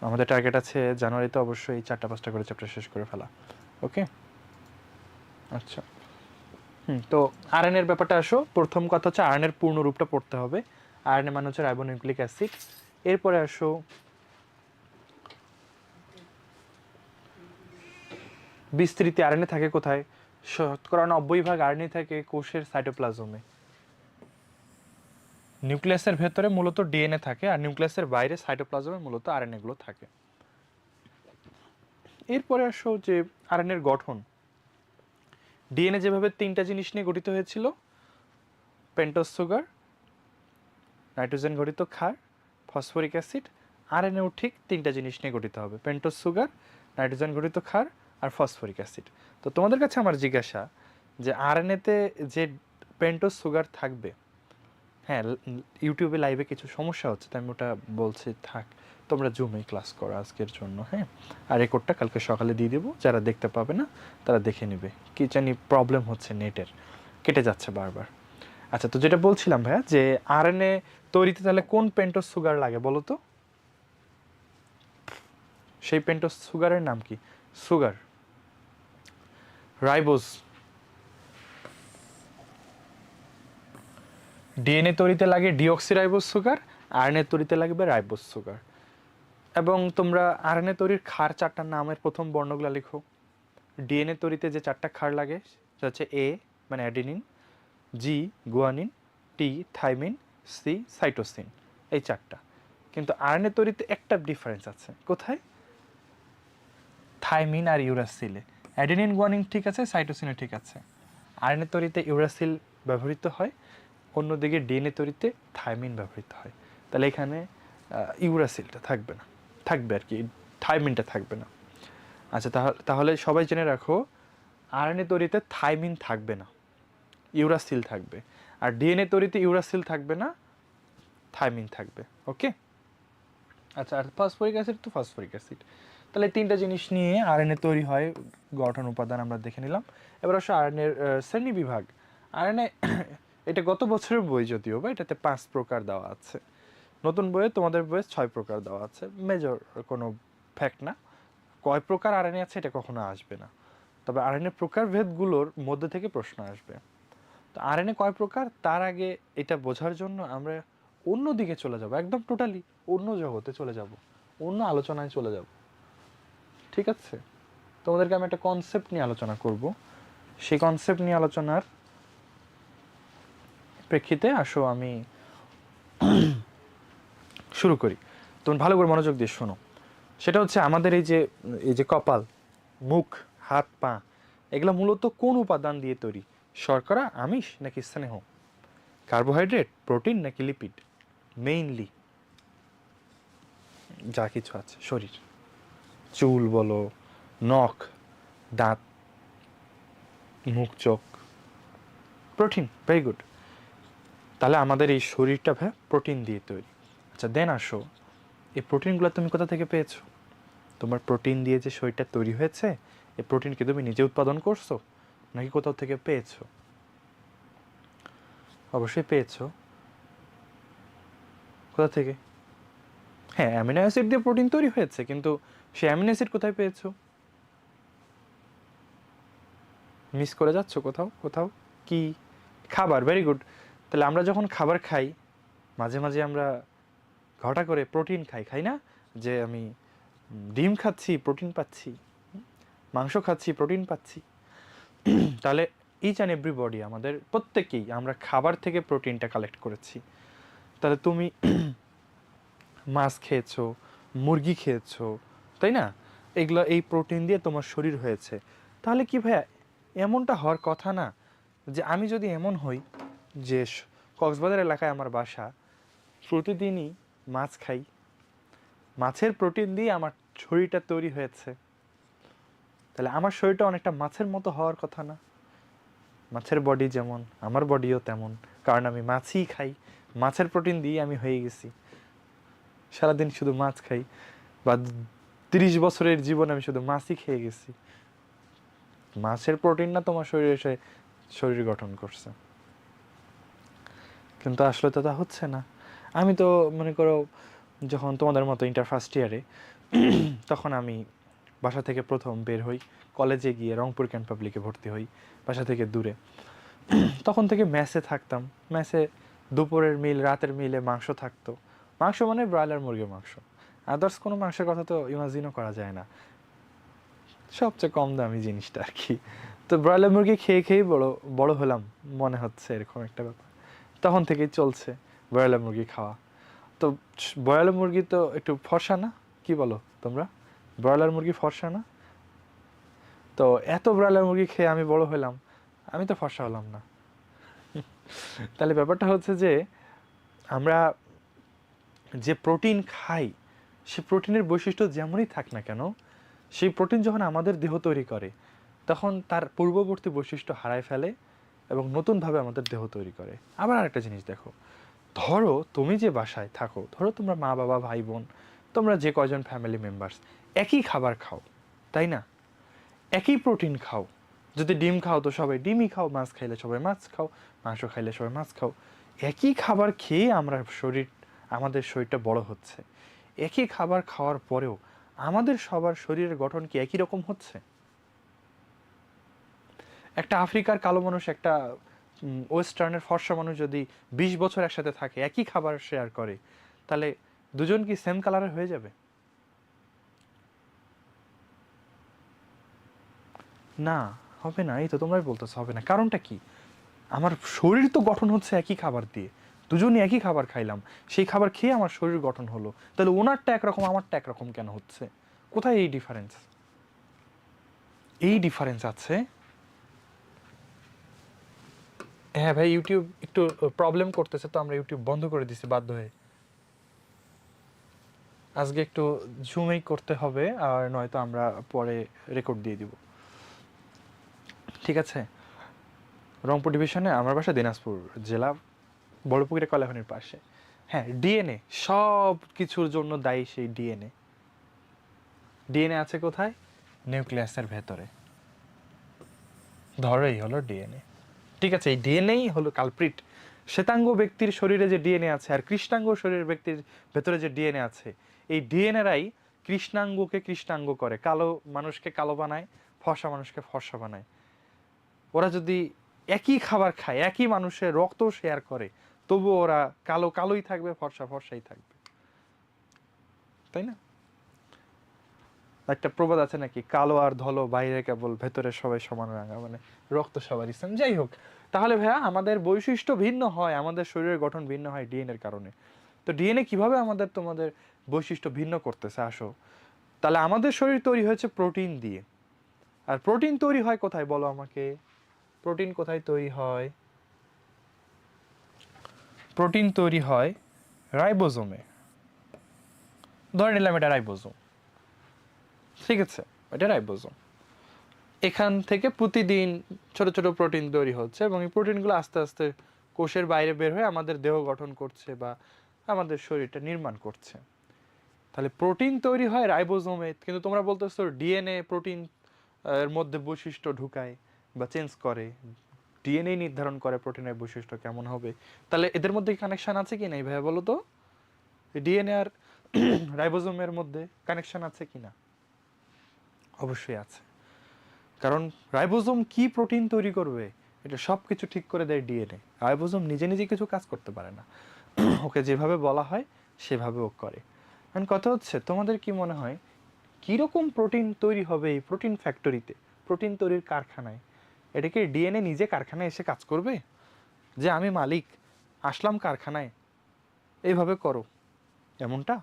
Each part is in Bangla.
আমাদের টার্গেট আছে জানুয়ারিতে অবশ্যই 4-5টা করে চ্যাপ্টার শেষ করে ফেলা। ওকে, আচ্ছা। তো আরএনএর ব্যাপারটা আসো। প্রথম কথা হচ্ছে আরএনএর পূর্ণ রূপটা পড়তে হবে। আরএনএ মানে হচ্ছে রাইবোনিউক্লিক অ্যাসিড। এরপরে আসো বিস্তৃতি। আরএনএ থাকে কোথায়? শতকরা 90% আরএনএ থাকে কোষের সাইটোপ্লাজমে। নিউক্লিয়াসের ভেতরে মূলত ডিএনএ থাকে, আর নিউক্লিয়াসের বাইরে সাইটোপ্লাজমে মূলত আরএনএ গুলো থাকে। এরপরে আসো যে আরএনএর গঠন। ডিএনএ যেভাবে 3টা জিনিস নিয়ে গঠিত হয়েছিল, পেন্টোজ সুগার, নাইট্রোজেন ঘটিত ক্ষার, ফসফরিক অ্যাসিড, আরএনএও ঠিক 3টা জিনিস নিয়ে গঠিত হবে, পেন্টোজ সুগার, নাইট্রোজেন ঘটিত ক্ষার আর ফসফরিক অ্যাসিড। তো তোমাদের কাছে আমার জিজ্ঞাসা যে আরএনএতে যে পেন্টোজ সুগার থাকবে, হ্যাঁ ইউটিউবে লাইভে কিছু সমস্যা হচ্ছে, তাই আমি ওটা বলছি থাক, তোমরা জুমে ক্লাস করো আজকের জন্য, হ্যাঁ। আর রেকর্ডটা কালকে সকালে দিয়ে দেবো, যারা দেখতে পাবে না তারা দেখে নেবে। কি জানি প্রবলেম হচ্ছে নেটের, কেটে যাচ্ছে বারবার। আচ্ছা, তো যেটা বলছিলাম ভাইয়া, যে আরএনএ তৈরিতে তাহলে কোন পেন্টোজ সুগার লাগে বলো তো? সেই পেন্টোজ সুগারের নাম কি? Sugar, ribose. ডিএনএ তৈরিতে লাগে ডিঅক্সিরাইবোজ সুগার, আরএনএ তৈরিতে লাগবে রাইবোজ সুগার। এবং তোমরা আরএনএ তৈরির ক্ষার 4টার নামের প্রথম বর্ণগুলো লিখো। ডিএনএ তৈরিতে যে 4টা ক্ষার লাগে সেটা হচ্ছে এ মানে অ্যাডিনিন, জি গুয়ানিন, টি থাইমিন, সি সাইটোসিন, এই 4টা। কিন্তু আরএনএ তৈরিতে একটা ডিফারেন্স আছে, কোথায়? থাইমিন আর ইউরাসিলে। অ্যাডিনিন গুয়ানিন ঠিক আছে, সাইটোসিনে ঠিক আছে। আরএনএ তৈরিতে ইউরাসিল ব্যবহৃত হয়, অন্যদিকে ডিএনএ তৈরিতে থাইমিন ব্যবহৃত হয়। তাহলে এখানে ইউরাসিলটা থাকবে না, থাকবে আর কি, থাইমিনটা থাকবে না। আচ্ছা, তাহলে সবাই জেনে রাখো, আরএনএ তৈরিতে থাইমিন থাকবে না, ইউরাসিল থাকবে। আর ডিএনএ তৈরিতে ইউরাসিল থাকবে না, থাইমিন থাকবে। ওকে, আচ্ছা। আর ফসফরিক অ্যাসিড তো ফসফরিক অ্যাসিড। তাহলে 3টা জিনিস নিয়ে আরএনএ তৈরি হয়, গঠন উপাদান আমরা দেখে নিলাম। এবার আসলে আরএনএর শ্রেণী বিভাগ। আরএনএ এটা গত বছরের বই যদিও বা এটাতে 5 প্রকার দেওয়া আছে, নতুন বইয়ে তোমাদের বইয়ে 6 প্রকার দেওয়া আছে। মেজর কোনো ফ্যাক্ট না, কয় প্রকার আরএনএ আছে এটা কখনো আসবে না, তবে আরএনএ প্রকারভেদগুলোর মধ্যে থেকে প্রশ্ন আসবে। তো আরএনএ কয় প্রকার তার আগে এটা বোঝার জন্য আমরা অন্য দিকে চলে যাব, একদম টোটালি অন্য জগতে চলে যাব, অন্য আলোচনায় চলে যাব, ঠিক আছে? তোমাদেরকে আমি একটা কনসেপ্ট নিয়ে আলোচনা করব, সেই কনসেপ্ট নিয়ে আলোচনার প্রেক্ষিতে আসো আমি শুরু করি। তোমরা ভালো করে মনোযোগ দিয়ে শোনো। সেটা হচ্ছে আমাদের এই যে কপাল, মুখ, হাত, পা, এগুলো মূলত কোন উপাদান দিয়ে তৈরি? শর্করা, আমিষ নাকি স্নেহ? কার্বোহাইড্রেট, প্রোটিন নাকি লিপিড? মেইনলি যা কিছু আছে শরীর, চুল বলো, নখ, দাঁত, মুখ, চোখ, প্রোটিন। Very good. তাহলে আমাদের এই শরীরটা প্রোটিন দিয়ে তৈরি। আচ্ছা, দেন আসো, এই প্রোটিনগুলো তুমি কোথা থেকে পেয়েছো? তোমার প্রোটিন দিয়ে যে শরীরটা তৈরি হয়েছে, এই প্রোটিনকে তুমি নিজে উৎপাদন করছো নাকি কোথাও থেকে পেয়েছো? অবশ্যই পেয়েছো। কোথা থেকে? হ্যাঁ, অ্যামিনো অ্যাসিড দিয়ে প্রোটিন তৈরি হয়েছে, কিন্তু সেই অ্যামিনো অ্যাসিড কোথায় পেয়েছো? মিস করে যাচ্ছ কোথাও কোথাও। কি? খাবার। Very good. তাহলে আমরা যখন খাবার খাই, মাঝে মাঝে আমরা ঘটা করে প্রোটিন খাই, খাই না? যে আমি ডিম খাচ্ছি প্রোটিন পাচ্ছি, মাংস খাচ্ছি প্রোটিন পাচ্ছি। তাহলে ইচ অ্যান্ড এভরিবডি, আমাদের প্রত্যেকেই আমরা খাবার থেকে প্রোটিনটা কালেক্ট করেছি। তাহলে তুমি মাছ খেয়েছো, মুরগি খেয়েছো, তাই না? এগুলো এই প্রোটিন দিয়ে তোমার শরীর হয়েছে। তাহলে কি ভাইয়া এমনটা হওয়ার কথা না যে আমি যদি এমন হই যে কক্সবাজার এলাকায় আমার বাসা, প্রতিদিনই মাছ খাই, মাছের প্রোটিন দিয়ে আমার শরীরটা তৈরি হয়েছে, তাহলে আমার শরীরটা অনেকটা মাছের মতো হওয়ার কথা না? মাছের বডি যেমন আমার বডিও তেমন, কারণ আমি মাছই খাই, মাছের প্রোটিন দিয়ে আমি হয়ে গেছি। সারাদিন শুধু মাছ খাই, বা 30 বছরের জীবন আমি শুধু মাছই খেয়ে গেছি। মাছের প্রোটিন না তোমার শরীরে এসে শরীর গঠন করছে? কিন্তু আসলে তো তা হচ্ছে না। আমি তো মনে করো যখন তোমাদের মতো ইন্টার ফার্স্ট ইয়ারে তখন আমি বাসা থেকে প্রথম বের হই, কলেজে গিয়ে রংপুর ক্যান্ট পাবলিকে ভর্তি হই, বাসা থেকে দূরে। তখন থেকে মেসে থাকতাম। মেসে দুপুরের মিল, রাতের মিলে মাংস থাকতো। মাংস মানে ব্রয়লার মুরগির মাংস, আদার্স কোনো মাংসের কথা তো ইমাজিনও করা যায় না, সবচেয়ে কম দামি জিনিসটা আর কি। তো ব্রয়লার মুরগি খেয়ে খেয়েই বড় বড় হলাম মনে হচ্ছে, এরকম একটা ব্যাপার। তখন থেকেই চলছে ব্রয়লার মুরগি খাওয়া। তো ব্রয়লার মুরগি তো একটু ফর্সা না, কি বলো তোমরা? ব্রয়লার মুরগি ফর্সা না? তো এত ব্রয়লার মুরগি খেয়ে আমি বড় হলাম, আমি তো ফর্সা হলাম না। তাহলে ব্যাপারটা হচ্ছে যে আমরা যে প্রোটিন খাই, সে প্রোটিনের বৈশিষ্ট্য যেমনই থাক না কেন, সেই প্রোটিন যখন আমাদের দেহ তৈরি করে তখন তার পূর্ববর্তী বৈশিষ্ট্য হারায় ফেলে এবং নতুনভাবে আমাদের দেহ তৈরি করে। আবার আরেকটা জিনিস দেখো, ধরো তুমি যে বাসায় থাকো, ধরো তোমরা মা বাবা ভাই বোন, তোমরা যে কয়জন ফ্যামিলি মেম্বার্স একই খাবার খাও, তাই না? একই প্রোটিন খাও। যদি ডিম খাও তো সবাই ডিমই খাও, মাছ খাইলে সবাই মাছ খাও, মাংস খাইলে সবাই মাছ খাও। একই খাবার খেয়ে আমাদের শরীরটা বড় হচ্ছে। একই খাবার খাওয়ার পরেও আমাদের সবার শরীরের গঠন কি একই রকম হচ্ছে? একটা আফ্রিকার কালো মানুষ, একটা ওয়েস্টার্নের ফর্সা মানুষ যদি 20 বছর একসাথে থাকে, একই খাবার শেয়ার করে, তাহলে দুজন কি সেম কালারের হয়ে যাবে? না, হবে না। এই তো তোমরাই বলতেছো হবে না, কারণটা কি? আমার শরীর তো গঠন হচ্ছে একই খাবার দিয়ে, দুজনই একই খাবার খাইলাম, সেই খাবার খেয়ে আমার শরীর গঠন হলো, তাহলে ওনারটা একরকম আমারটা একরকম কেন হচ্ছে? কোথায় এই ডিফারেন্স? এই ডিফারেন্স আছে। হ্যাঁ ভাই, ইউটিউব একটু প্রবলেম করতেছে, তো আমরা ইউটিউব বন্ধ করে দিছি বাধ্য হয়ে। আজকে একটু জুমেই করতে হবে, আর নয়তো আমরা পরে রেকর্ড দিয়ে দিব। ঠিক আছে। রংপুর ডিভিশনে, আমার বাসা দিনাজপুর জেলা, বড়পুকুরে কলাখনির পাশে। হ্যাঁ, ডিএনএ সব কিছুর জন্য দায়ী সেই ডিএনএ। ডিএনএ আছে কোথায়? নিউক্লিয়াসের ভেতরে। ধরো এই হলো ডিএনএ। ঠিক আছে, এই ডিএনএই হলো কালপ্রিট। শ্বেতাঙ্গ ব্যক্তির শরীরে যে ডিএনএ আছে আর কৃষ্ণাঙ্গ শরীরের ব্যক্তির ভেতরে যে ডিএনএ আছে, এই ডিএনএরাই কৃষ্ণাঙ্গকে কৃষ্ণাঙ্গ করে, কালো মানুষকে কালো বানায়, ফর্সা মানুষকে ফর্সা বানায়। ওরা যদি একই খাবার খায়, একই মানুষের রক্ত শেয়ার করে, তবু ওরা কালো কালোই থাকবে, ফর্সা ফর্সাই থাকবে, তাই না? একটা প্রবাদ আছে নাকি, কালো আর ধলো বাইরে কেবল, ভেতরে সবাই সমান রাঙা, মানে রক্ত সবারই সেম। যাই হোক, তাহলে ভাইয়া আমাদের বৈশিষ্ট্য ভিন্ন হয়, আমাদের শরীরের গঠন ভিন্ন হয় ডিএনএ এর কারণে। তো ডিএনএ কিভাবে আমাদের তোমাদের বৈশিষ্ট্য ভিন্ন করতেছে আসো। তাহলে আমাদের শরীর তৈরি হয়েছে প্রোটিন দিয়ে, আর প্রোটিন তৈরি হয় কোথায় বলো আমাকে? প্রোটিন কোথায় তৈরি হয়? প্রোটিন তৈরি হয় রাইবোজোমে। ধরে নিলাম এটা রাইবোজোম, ঠিক আছে, এটা রাইবোজোম। এখান থেকে প্রতিদিন ছোট ছোট প্রোটিন তৈরি হচ্ছে এবং এই প্রোটিনগুলো আস্তে আস্তে কোষের বাইরে বের হয়ে আমাদের দেহ গঠন করছে বা আমাদের শরীরটা নির্মাণ করছে। তাহলে প্রোটিন তৈরি হয় রাইবোজোমে, কিন্তু তোমরা বলতেছো ডিএনএ প্রোটিন এর মধ্যে বৈশিষ্ট্য ঢুকায় বা চেঞ্জ করে, ডিএনএ নির্ধারণ করে প্রোটিনের বৈশিষ্ট্য কেমন হবে। তাহলে এদের মধ্যে কানেকশন আছে কি নাই ভাইয়া বলো তো? ডিএনএ আর রাইবোজোমের মধ্যে কানেকশন আছে কি না? অবশ্যই আছে। কারণ রাইবোজোম কি প্রোটিন তৈরি করবে, এটা সব কিছু ঠিক করে দেয় ডিএনএ। রাইবোজোম নিজে নিজে কিছু কাজ করতে পারে না, ওকে যেভাবে বলা হয় সেভাবে ও করে। এখন কথা হচ্ছে, তোমাদের কি মনে হয় কীরকম প্রোটিন তৈরি হবে এই প্রোটিন ফ্যাক্টরিতে, প্রোটিন তৈরির কারখানায়? এটা কি ডিএনএ নিজে কারখানায় এসে কাজ করবে, যে আমি মালিক আসলাম কারখানায় এইভাবে করো, এমনটা?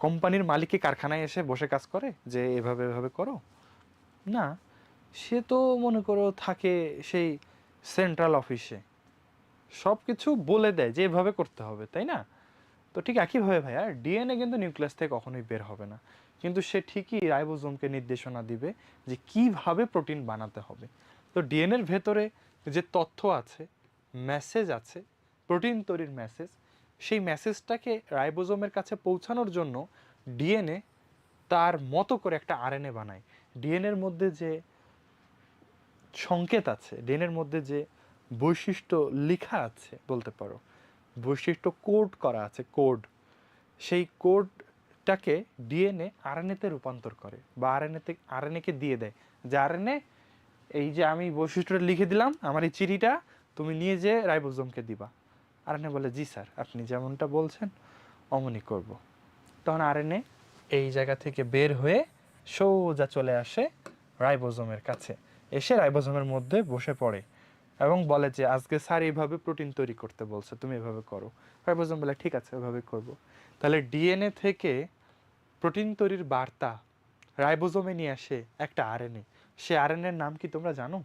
কোম্পানির মালিক কি কারখানায় এসে বসে কাজ করে যে এভাবে এভাবে করো? না, সে তো মনে করো থাকে সেই সেন্ট্রাল অফিসে, সব কিছু বলে দেয় যে এভাবে করতে হবে, তাই না? তো ঠিক একইভাবে ভাইয়া ডিএনএ কিন্তু নিউক্লিয়াস থেকে কখনোই বের হবে না, কিন্তু সে ঠিকই রাইবোজোমকে নির্দেশনা দিবে যে কিভাবে প্রোটিন বানাতে হবে। তো ডিএনএর ভেতরে যে তথ্য আছে, মেসেজ আছে, প্রোটিন তৈরির মেসেজ, সেই মেসেজটাকে রাইবোজোমের কাছে পৌঁছানোর জন্য ডিএনএ তার মতো করে একটা আরএনএ বানায়। ডিএনএর মধ্যে যে সংকেত আছে, ডিএনএর মধ্যে যে বৈশিষ্ট্য লেখা আছে বলতে পারো, বৈশিষ্ট্য কোড করা আছে, কোড, সেই কোড সিটটাকে ডিএনএ আরএনএতে রূপান্তর করে বা আরএনএকে দিয়ে দেয় যে আরএনএ এই যে আমি বৈশিষ্ট্যটা লিখে দিলাম আমার এই চিঠিটা তুমি নিয়ে যে রাইবোজোমকে দিবা। আরএনএ বলে জি স্যার আপনি যেমনটা বলছেন অমনই করব। তখন আরএনএ এই জায়গা থেকে বের হয়ে সোজা চলে আসে রাইবোজোমের কাছে, এসে রাইবোজোমের মধ্যে বসে পড়ে এবং বলে যে আজকে স্যার এইভাবে প্রোটিন তৈরি করতে বলছে, তুমি এভাবে করো। রাইবোজোম বলে ঠিক আছে ওইভাবে করব। তাহলে ডিএনএ থেকে প্রোটিন তৈরির বার্তা রাইবোজোমে নিয়ে আসে একটা আরএনএ। সে আরএনএর নাম কি তোমরা জানো?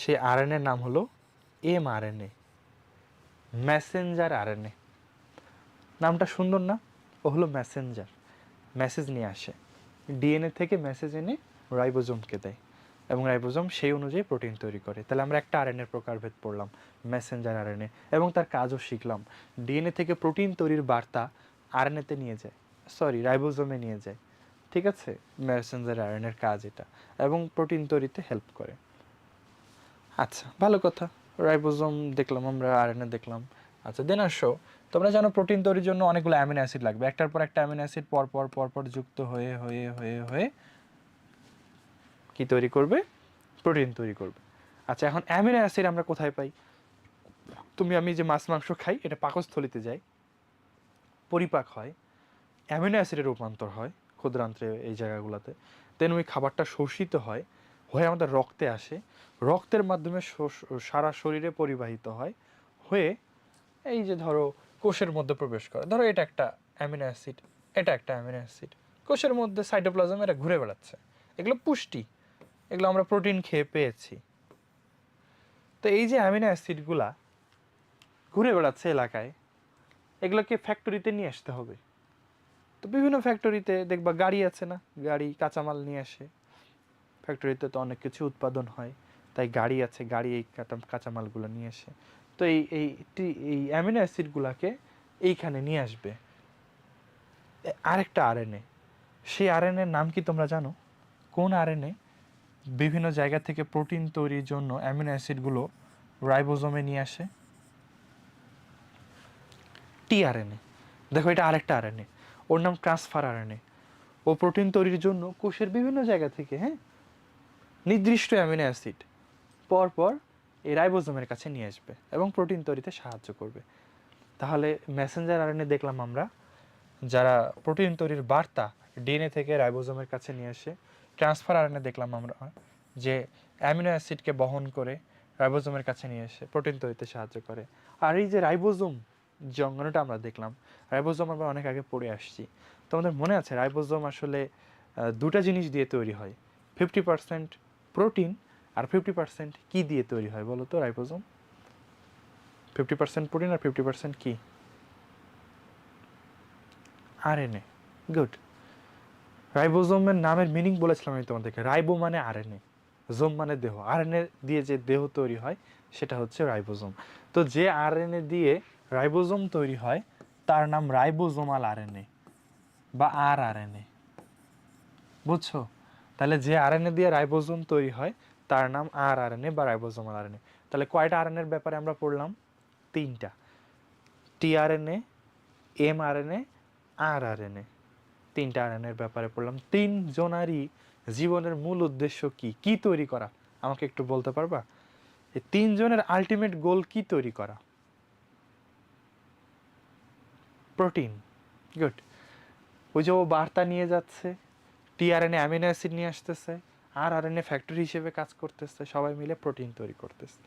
সে আরএনএর নাম হলো এমআরএনএ, মেসেঞ্জার আরএনএ। নামটা সুন্দর না? ও হলো মেসেঞ্জার, মেসেজ নিয়ে আসে, ডিএনএ থেকে মেসেজ এনে রাইবোজোমকে দেয় এবং রাইবোজোম সেই অনুযায়ী প্রোটিন তৈরি করে। তাহলে আমরা একটা আরএনএর প্রকারভেদ পড়লাম, মেসেঞ্জার আরএনএ, এবং তার কাজও শিখলাম। ডিএনএ থেকে প্রোটিন তৈরির বার্তা আরএনএতে নিয়ে যায়, সরি রাইবোজোমে নিয়ে যায়, ঠিক আছে? মেসেঞ্জার আরএনএর কাজ এটা, এবং প্রোটিন তৈরিতে হেল্প করে। আচ্ছা ভালো কথা, রাইবোজোম দেখলাম আমরা, আরএনএ দেখলাম। আচ্ছা দেন আসো, তোমরা জানো প্রোটিন তৈরির জন্য অনেকগুলো অ্যামিনো অ্যাসিড লাগবে, একটার পর একটা অ্যামিনো অ্যাসিড পর পর যুক্ত হয়ে হয়ে হয়ে হয়ে কি তৈরি করবে? প্রোটিন তৈরি করবে। আচ্ছা এখন অ্যামিনো অ্যাসিড আমরা কোথায় পাই? আমি যে মাছ মাংস খাই এটা পাকস্থলিতে যায়, পরিপাক হয়, অ্যামিনো অ্যাসিডের রূপান্তর হয় ক্ষুদ্রান্ত্রে এই জায়গাগুলোতে, দেন ওই খাবারটা শোষিত হয়, হয়ে আমাদের রক্তে আসে, রক্তের মাধ্যমে সারা শরীরে পরিবাহিত হয়, হয়ে এই যে ধরো কোষের মধ্যে প্রবেশ করে। ধরো এটা একটা অ্যামিনো অ্যাসিড, এটা একটা অ্যামিনো অ্যাসিড, কোষের মধ্যে সাইটোপ্লাজমে এটা ঘুরে বেড়াচ্ছে, এগুলো পুষ্টি, এগুলো আমরা প্রোটিন খেয়ে পেয়েছি। তো এই যে অ্যামিনো অ্যাসিডগুলা ঘুরে বেড়াচ্ছে এলাকায়, এগুলোকে ফ্যাক্টরিতে নিয়ে আসতে হবে। তো বিভিন্ন ফ্যাক্টরিতে দেখবা গাড়ি আছে না, গাড়ি কাঁচামাল নিয়ে আসে, ফ্যাক্টরিতে তো অনেক কিছু উৎপাদন হয়, তাই গাড়ি আছে, গাড়ি এই কাঁচামালগুলো নিয়ে আসে। তো এই অ্যামিনো অ্যাসিডগুলোকে এইখানে নিয়ে আসবে আরেকটা আরএনএ। সেই আরএনএর নাম কি তোমরা জানো? কোন আরএনএ বিভিন্ন জায়গা থেকে প্রোটিন তৈরির জন্য অ্যামিনো অ্যাসিডগুলো রাইবোজোমে নিয়ে আসে? টিআরএনএ। দেখো এটা আরেকটা আরএনএ, ওর নাম ট্রান্সফার আরএনএ। ও প্রোটিন তৈরির জন্য কোষের বিভিন্ন জায়গা থেকে নির্দিষ্ট অ্যামিনো অ্যাসিড পরপর এই রাইবোজোমের কাছে নিয়ে আসবে এবং প্রোটিন তৈরিতে সাহায্য করবে। তাহলে মেসেঞ্জার আরএনএ দেখলাম আমরা, যারা প্রোটিন তৈরির বার্তা ডিএনএ থেকে রাইবোজোমের কাছে নিয়ে আসে। ট্রান্সফার আরএনএ দেখলাম আমরা, যে অ্যামিনো অ্যাসিডকে বহন করে রাইবোজোমের কাছে নিয়ে এসে প্রোটিন তৈরিতে সাহায্য করে। আর এই যে রাইবোজোম যে অঙ্গাণুটা আমরা দেখলাম, রাইবোজোম আমরা অনেক আগে পড়ে আসছি, তোমাদের মনে আছে রাইবোজোম আসলে দুটা জিনিস দিয়ে তৈরি হয়, 50% প্রোটিন আর 50% কি দিয়ে তৈরি হয় বলো তো? রাইবোজোম 50% প্রোটিন আর 50% কি? আরএনএ। গুড। রাইবোজোমের নামের মিনিং বলেছিলাম আমি তোমাদেরকে, রাইবো মানে আরএনএ, জোম মানে দেহ, আরএনএ দিয়ে যে দেহ তৈরি হয় সেটা হচ্ছে রাইবোজোম। তো যে আরএনএ দিয়ে রাইবোজোম তৈরি হয় তার নাম রাইবোজোমাল আরএনএ বা আরএনএ, বুঝছো? তাহলে যে আরএনএ দিয়ে রাইবোজোম তৈরি হয় তার নাম আরএনএ বা রাইবোজোমাল আরএনএ। তাহলে কয়টা আরএনএর ব্যাপারে আমরা পড়লাম? তিনটা, টিআরএনএ, এমআরএনএ, আরআরএনএ। তিনটা আরএনএর ব্যাপারে পড়লাম। তিনজনারই জীবনের মূল উদ্দেশ্য কি? কি তৈরি করা? আমাকে একটু বলতে পারবা? এই তিনজনের আলটিমেট গোল কি তৈরি করা? প্রোটিন। গুড। ওই যে ও বার্তা নিয়ে যাচ্ছে, টিআরএনএ অ্যামিনো অ্যাসিড নিয়ে আসতেছে, আরআরএনএ ফ্যাক্টরি হিসেবে কাজ করতেছে, সবাই মিলে প্রোটিন তৈরি করতেছে।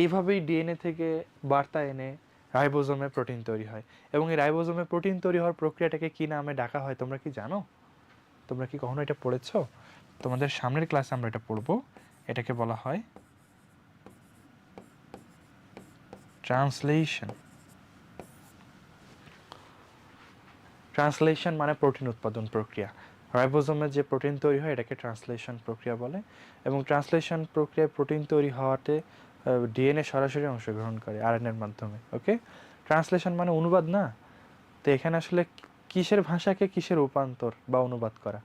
এইভাবেই ডিএনএ থেকে বার্তা এনে রাইবোজোমে প্রোটিন তৈরি হয়। এবং এই রাইবোজোমে প্রোটিন তৈরি হওয়ার প্রক্রিয়াটাকে কি নামে ডাকা হয় তোমরা কি জানো? তোমরা কি কখনো এটা পড়েছো? তোমাদের সামনের ক্লাসে আমরা এটা পড়বো। এটাকে বলা হয় ট্রান্সলেশন। ট্রান্সলেশন মানে প্রোটিন উৎপাদন প্রক্রিয়া। রাইবোজোমে যে প্রোটিন তৈরি হয় এটাকে ট্রান্সলেশন প্রক্রিয়া বলে। এবং ট্রান্সলেশন প্রক্রিয়ায় প্রোটিন তৈরি হওয়াতে ডিএনএ সরাসরি অংশগ্রহণ করে আরএনএর মাধ্যমে। ওকে, ট্রান্সলেশন মানে অনুবাদ না? তো এখানে আসলে কিসের ভাষাকে কিসের রূপান্তর বা অনুবাদ করা?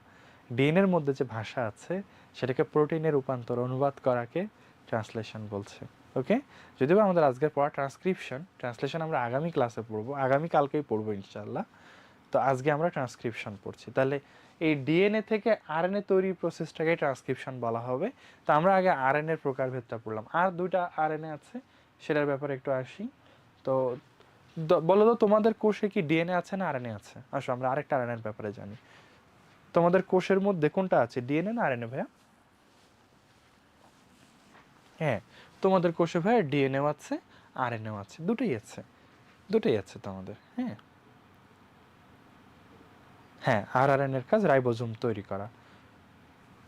ডিএনএর মধ্যে যে ভাষা আছে সেটাকে প্রোটিনের রূপান্তর অনুবাদ করাকে ট্রান্সলেশন বলছে। ওকে, যদিও আমাদের আজকের পড়া ট্রান্সলেশন আমরা আগামী ক্লাসে পড়বো, আগামীকালকেই পড়বো ইনশাআল্লাহ। তো আজকে আমরা ট্রান্সক্রিপশন পড়ছি। তাহলে এই ডিএনএ থেকে আরএনএ তৈরির প্রসেসটাকে ট্রান্সক্রিপশন বলা হবে। তো আমরা আগে আরএনএর প্রকারভেদটা পড়লাম, আর দুইটা আরএনএ আছে সেটার ব্যাপারে একটু আসি। তো বলো তো তোমাদের কোষে কি ডিএনএ আছে না আরএনএ আছে? আসো আমরা আরেকটা আরএনএর ব্যাপারে জানি। তোমাদের কোষের মধ্যে কোনটা আছে, ডিএনএ না আরএনএ ভাইয়া? হ্যাঁ, তোমাদের কোষে ভাইয়া ডিএনএও আছে আরএনএও আছে, দুটোই আছে তোমাদের। হ্যাঁ হ্যাঁ, আরএনএর কাজ রাইবোজোম তৈরি করা,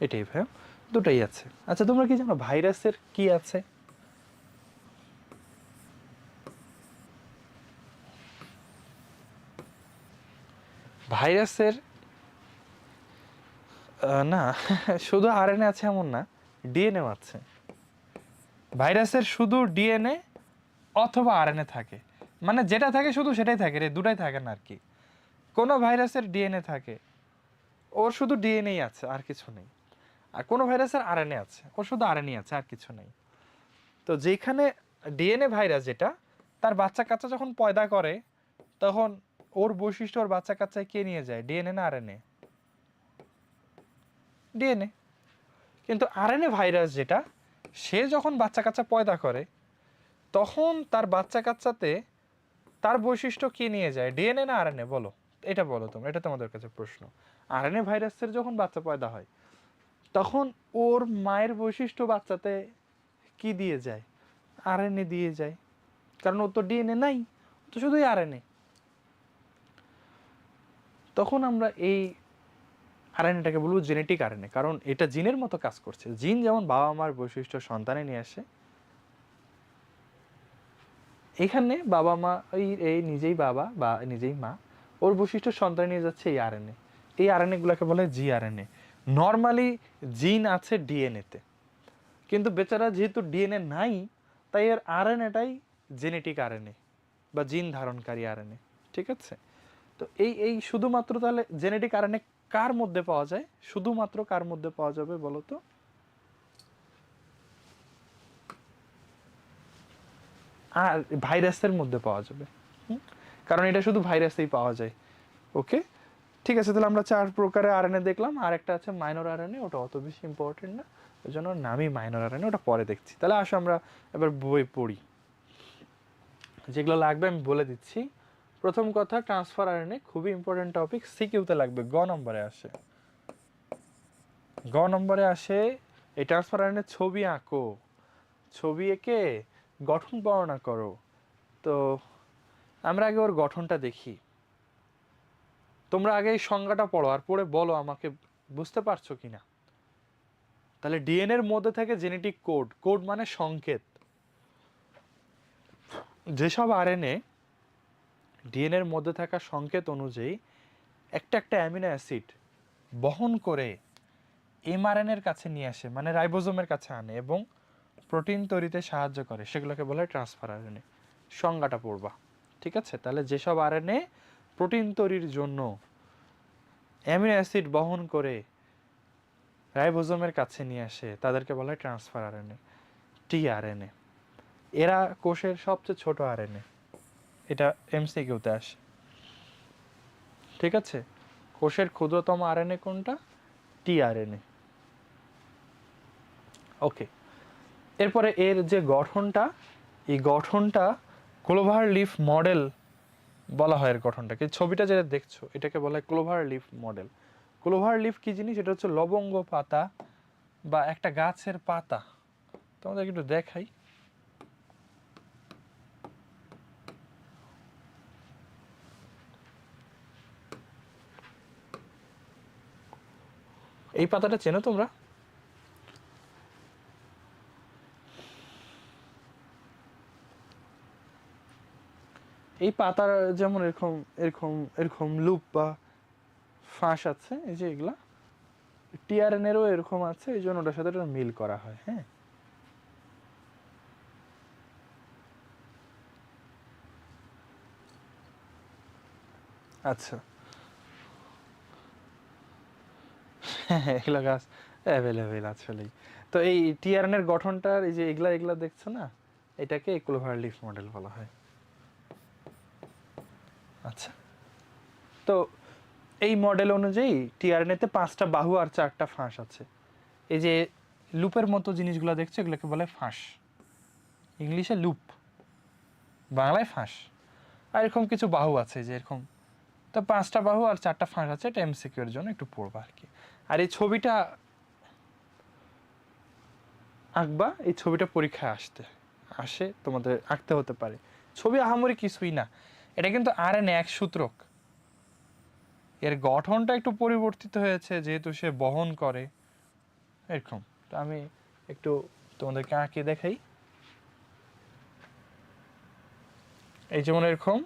এটাই ভাইয়া, দুটোই আছে। আচ্ছা তোমরা কি জানো ভাইরাসের কি আছে? ভাইরাসের না শুধু আরএনএ আছে এমন না, ডিএনএও আছে। ভাইরাসের শুধু ডিএনএ অথবা আরএনএ থাকে, মানে যেটা থাকে শুধু সেটাই থাকে রে, দুটাই থাকে না আর কি। কোনো ভাইরাসের ডিএনএ থাকে, ওর শুধু ডিএনএই আছে আর কিছু নেই। আর কোনো ভাইরাসের আরএনএ আছে, ওর শুধু আরএনএ আছে আর কিছু নেই। তো যেখানে ডিএনএ ভাইরাস যেটা, তার বাচ্চা কাচ্চা যখন পয়দা করে তখন ওর বৈশিষ্ট্য ওর বাচ্চা কাচ্চায় কে নিয়ে যায়, ডিএনএ না আরএনএ? ডিএনএ। কিন্তু আরএনএ ভাইরাস যেটা, সে যখন বাচ্চা কাচ্চা পয়দা করে তখন তার বাচ্চা কাচ্চাতে তার বৈশিষ্ট্য কে নিয়ে যায়, ডিএনএ না আরএনএ? বলো, এটা বলো তোমরা, এটা তোমাদের কাছে প্রশ্ন। আরএনএ ভাইরাসের যখন বাচ্চা পয়দা হয় তখন ওর মায়ের বৈশিষ্ট্য বাচ্চাতে কি দিয়ে যায়, আরএনএ দিয়ে যায়, কারণ ওর তো ডিএনএ নাই, তো শুধুই আরএনএ। তখন আমরা এই আরএনএটাকে বলবো জেনেটিক আরএনএ, কারণ এটা জিনের মতো কাজ করছে। জিন যেমন বাবা মার বৈশিষ্ট্য সন্তানে নিয়ে আসে, এখানে বাবা মা এই নিজেই বাবা বা নিজেই মা, ওর বৈশিষ্ট্য সন্তানে নিয়ে যাচ্ছে এই আরএনএ। এই আরএনএ গুলোকে বলে জি আরএনএ। নর্মালি জিন আছে ডিএনএতে, কিন্তু বেচারা যেহেতু ডিএনএ নাই, তাই এর আরএনএটাই জেনেটিক আরএনএ বা জিন ধারণকারী আরএনএ। ঠিক আছে? তো এই শুধুমাত্র তাহলে জেনেটিক আরএনএ কার মধ্যে পাওয়া যায়, শুধুমাত্র কার মধ্যে পাওয়া যাবে বলো তো? আর ভাইরাসের মধ্যে পাওয়া যাবে, কারণ এটা শুধু ভাইরাসেই পাওয়া যায়। ওকে, ঠিক আছে। তাহলে আমরা 4 প্রকারের আরএনএ দেখলাম, আর একটা আছে মাইনর আরএনএ, ওটা অত বেশি ইম্পর্টেন্ট না, ওই জন্য নামই মাইনর আরএনএ, ওটা পরে দেখছি। তাহলে আসো আমরা এবার বই পড়ি, যেগুলো লাগবে আমি বলে দিচ্ছি। প্রথম কথা, ট্রান্সফার আরএনএ খুবই ইম্পর্টেন্ট টপিক, সিকিউতে লাগবে, গ নম্বরে আসে। এই ট্রান্সফার আরএনএ ছবি আঁকো, ছবি এঁকে গঠন বর্ণনা করো। তো আমরা আগে ওর গঠনটা দেখি। তোমরা আগে এই সংজ্ঞাটা পড়ো আর পড়ে বলো আমাকে বুঝতে পারছো কিনা। তাহলে ডিএনএর মধ্যে থাকে জেনেটিক কোড, কোড মানে সংকেত। যেসব আরএনএ ডিএনএর মধ্যে থাকা সংকেত অনুযায়ী একটা একটা অ্যামিনো অ্যাসিড বহন করে এমআরএনএর কাছে নিয়ে আসে, মানে রাইবোজোমের কাছে আনে এবং প্রোটিন তৈরিতে সাহায্য করে, সেগুলোকে বলে ট্রান্সফার আরএনএ। সংজ্ঞাটা পড়বা, ঠিক আছে? তাহলে যেসব আরএনএ প্রোটিন তৈরির জন্য অ্যামিনো অ্যাসিড বহন করে রাইবোজোমের কাছে নিয়ে আসে তাদেরকে বলা হয় ট্রান্সফার আরএনএ, টিআরএনএ। এরা কোষের সবচেয়ে ছোট আরএনএ, এটা এমসিকিউতে আসে। ঠিক আছে, কোষের ক্ষুদ্রতম আরএনএ কোনটা? টিআরএনএ। ওকে, এরপরে এর যে গঠনটা, এই গঠনটা ক্লোভার লিফ মডেল বলা হয়। এর গঠনটাকে, ছবিটা যেটা দেখছো এটাকে বলা হয় clover leaf model. Clover leaf কি জিনিস? এটা হচ্ছে লবঙ্গ পাতা বা একটা গাছের পাতা। তোমাদের একটু দেখাই, এই পাতাটা চেনো তোমরা? এই পাতার যেমন এরকম এরকম এরকম লুপ বা ফাঁস আছে, এই যে এগুলা টিআরএনএরও এরকম আছে, এই জন্য ওটার সাথে এটা মিল করা হয়। হ্যাঁ, আচ্ছা, হ্যাঁ এগুলা গাছ অ্যাভেলেবেল আসলেই। তো এই টিআরএনএর গঠনটার এই যে এগুলা এগুলা দেখছো না, এটাকে ক্লোভার লিফ মডেল বলা হয়। আচ্ছা, তো এই মডেল অনুযায়ী টিআরএনএতে 5টা বাহু আর 4টা ফাঁস আছে। এই যে লুপের মতো জিনিসগুলো দেখছো এগুলোকে বলে ফাঁস, ইংলিশে লুপ, বাংলায় ফাঁস। আর এরকম কিছু বাহু আছে যে এরকম, তো 5টা বাহু আর 4টা ফাঁস আছে, এটা এমসিকিউ এর জন্য একটু পড়বা আর কি। আর এই ছবিটা আঁকবা, এই ছবিটা পরীক্ষায় আসে, তোমাদের আঁকতে হতে পারে। ছবি আহামরি কিছুই না, এটা কিন্তু আরএনএ এক সূত্রক, এর গঠনটা একটু পরিবর্তিত হয়েছে যেহেতু সে বহন করে এরকম। তো আমি একটু তোমাদেরকে আঁকে দেখাই। এই যেমন এরকম,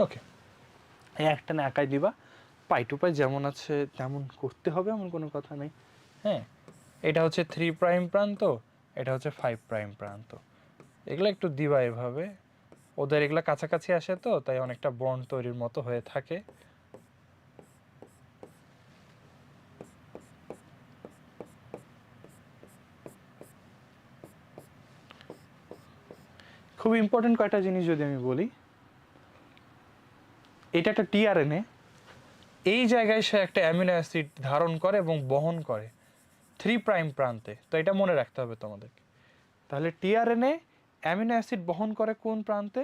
ওকে, এই একটা না আঁকাই দিবা, পাই টু পাই যেমন আছে তেমন করতে হবে এমন কোনো কথা নেই। হ্যাঁ, এটা হচ্ছে 3 প্রাইম প্রান্ত, এটা হচ্ছে 5 প্রাইম প্রান্ত, এগুলো একটু দিবা এভাবে, ওদের এগুলো কাছাকাছি আসে তো তাই অনেকটা বন্ড তৈরির মতো হয়ে থাকে। খুব ইম্পর্টেন্ট কয়েকটা জিনিস যদি আমি বলি, এটা একটা টিআরএনএ, এই জায়গায় সে একটা অ্যামিনো অ্যাসিড ধারণ করে এবং বহন করে 3 প্রাইম প্রান্তে, তো এটা মনে রাখতে হবে তোমাদেরকে। তাহলে টিআরএনএ অ্যামিনো অ্যাসিড বহন করে কোন প্রান্তে?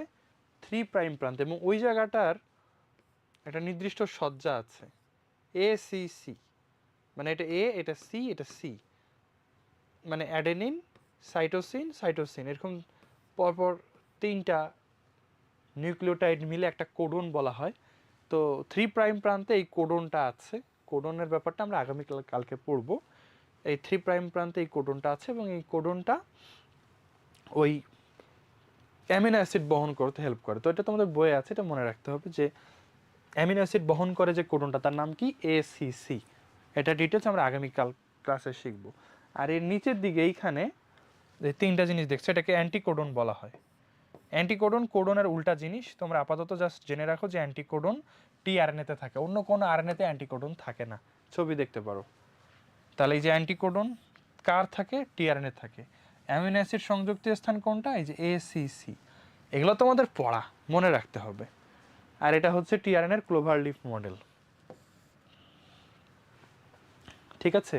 3 প্রাইম প্রান্তে, এবং ওই জায়গাটার একটা নির্দিষ্ট সজ্জা আছে, ACC, মানে এটা এ, এটা সি, এটা সি, মানে অ্যাডেনিন, সাইটোসিন, সাইটোসিন, এরকম পরপর 3টা নিউক্লিওটাইড মিলে একটা কোডন বলা হয়। তো 3 প্রাইম প্রান্তে এই কোডনটা আছে, কোডনের ব্যাপারটা আমরা কালকে পড়ব। এই 3 প্রাইম প্রান্তে এই কোডনটা আছে এবং এই কোডনটা ওই অ্যামিনো অ্যাসিড বহন করতে হেল্প করে। তো এটা তোমাদের বইয়ে আছে, এটা মনে রাখতে হবে যে অ্যামিনো অ্যাসিড বহন করে যে কোডনটা তার নাম কি? ACC। এটা ডিটেলস আমরা আগামীকাল ক্লাসে শিখব। আর এর নিচের দিকে এইখানে যে 3টা জিনিস দেখছো এটাকে অ্যান্টিকোডন বলা হয়। অ্যান্টিকোডন কোডনের উল্টা জিনিস, তোমরা আপাতত জাস্ট জেনে রাখো যে অ্যান্টিকোডন টিআরএনএতে থাকে, অন্য কোনো আরএনএতে অ্যান্টিকোডন থাকে না, ছবি দেখতে পারো। তাহলে এই যে অ্যান্টিকোডন কার থাকে? টিআরএনএ থাকে। অ্যামিনো অ্যাসিড সংযুক্ত স্থান কোনটা? এই যে ACC। এগুলো তোমাদের পড়া মনে রাখতে হবে। আর এটা হচ্ছে টিআরএনএর ক্লোভার লিফ মডেল, ঠিক আছে?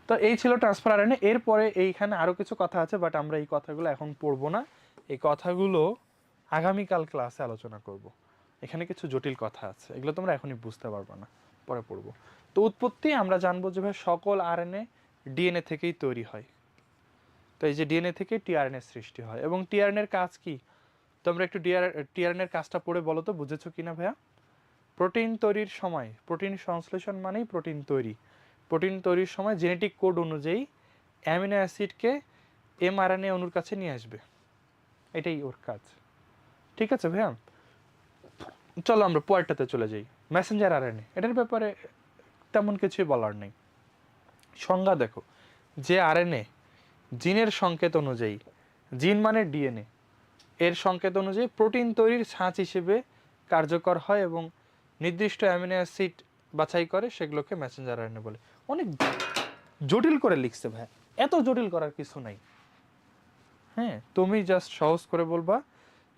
তো এই ছিল ট্রান্সফার আরএনএ। এরপরে এইখানে আরও কিছু কথা আছে, বাট আমরা এই কথাগুলো এখন পড়বো না, এই কথাগুলো আগামীকাল ক্লাসে আলোচনা করব। এখানে কিছু জটিল কথা আছে, এগুলো তোমরা এখনই বুঝতে পারবে না, পরে পড়বো। তো উৎপত্তি আমরা জানবো যে ভাই সকল আরএনএ ডিএনএ থেকেই তৈরি হয়। তো এই যে ডিএনএ থেকে টিআরএনএ সৃষ্টি হয়, এবং টিআরএনএর কাজ কি? তোমরা একটু টিআরএনএর কাজটা পড়ে বলো তো বুঝেছো কিনা ভাইয়া? প্রোটিন তৈরির সময়, প্রোটিন সংশ্লেষণ মানেই প্রোটিন তৈরি, প্রোটিন তৈরির সময় জেনেটিক কোড অনুযায়ী অ্যামিনো অ্যাসিডকে এমআরএনএ অণুর কাছে নিয়ে আসবে, এটাই ওর কাজ। ঠিক আছে ভাইয়া, চলো আমরা পরেরটাতে চলে যাই। মেসেঞ্জার আরএনএ, এটার ব্যাপারে তেমন কিছুই বলার নেই। সংজ্ঞা দেখো, যে আরএনএ জিনের সংকেত অনুযায়ী, জিন মানে ডিএনএ, এর সংকেত অনুযায়ী প্রোটিন তৈরির ছাঁচ হিসেবে কার্যকর হয় এবং নির্দিষ্ট অ্যামিনো অ্যাসিড বাছাই করে, সেগুলোকে মেসেঞ্জার আরএনএ বলে। অনেক জটিল করে লিখছে ভাই, এত জটিল করার কিছু নাই। হ্যাঁ, তুমি জাস্ট সহজ করে বলবা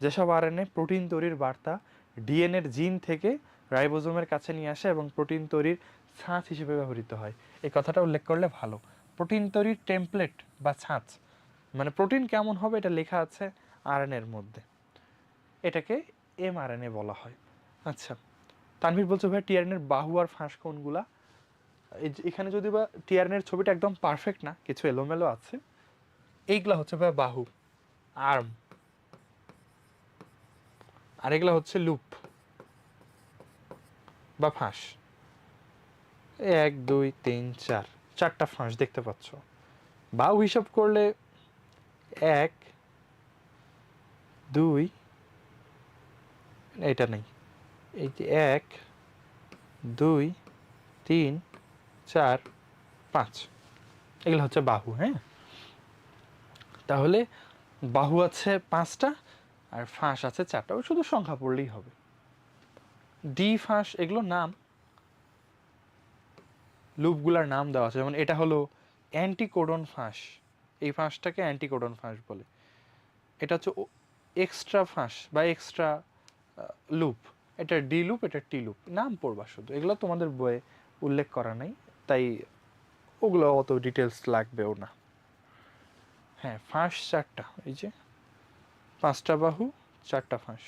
যেসব আরএনএ প্রোটিন তৈরির বার্তা ডিএনএর জিন থেকে রাইবোজোমের কাছে নিয়ে আসে এবং প্রোটিন তৈরির ছাঁচ হিসেবে ব্যবহৃত হয়, এই কথাটা উল্লেখ করলে ভালো। প্রোটিন তৈরির টেমপ্লেট বা ছাঁচ, মানে প্রোটিন কেমন হবে এটা লেখা আছে আরএনএর মধ্যে, এটাকে এমআরএনএ বলা হয়। আচ্ছা, তানভীর বলছো ভাই টিআরএনএর বাহু আর ফাঁস কোনগুলা? এখানে যদি বা টিআরএনএর ছবিটা একদম পারফেক্ট না, কিছু এলোমেলো আছে, এইগুলা হচ্ছে ভাই বাহু, আর্ম, আর এগুলো হচ্ছে লুপ বা ফাঁস। 1 2 3 4, 4টা ফাঁস দেখতে পাচ্ছ। বাহু হিসাব করলে 1 2, এটা নেই, এই যে 1 2 3 4 5 এগুলো হচ্ছে বাহু। হ্যাঁ, তাহলে বাহু আছে 5টা আর ফাঁস আছে 4টা, ও শুধু সংখ্যা পড়লেই হবে। ডি ফাঁস এগুলো নাম, লুপগুলার নাম দেওয়া আছে, যেমন এটা হলো অ্যান্টিকোডন ফাঁস, এই ফাঁসটাকে অ্যান্টিকোডন ফাঁস বলে। এটা হচ্ছে এক্সট্রা ফাঁস বা এক্সট্রা লুপ, এটা ডি লুপ, এটা টি লুপ, নাম পড়বা শুধু, এগুলো তোমাদের বইয়ে উল্লেখ করা নাই, তাই ওগুলো অত ডিটেলস লাগবেও না। হ্যাঁ, ফাঁস 4টা, এই যে 5টা বাহু 4টা ফাঁস।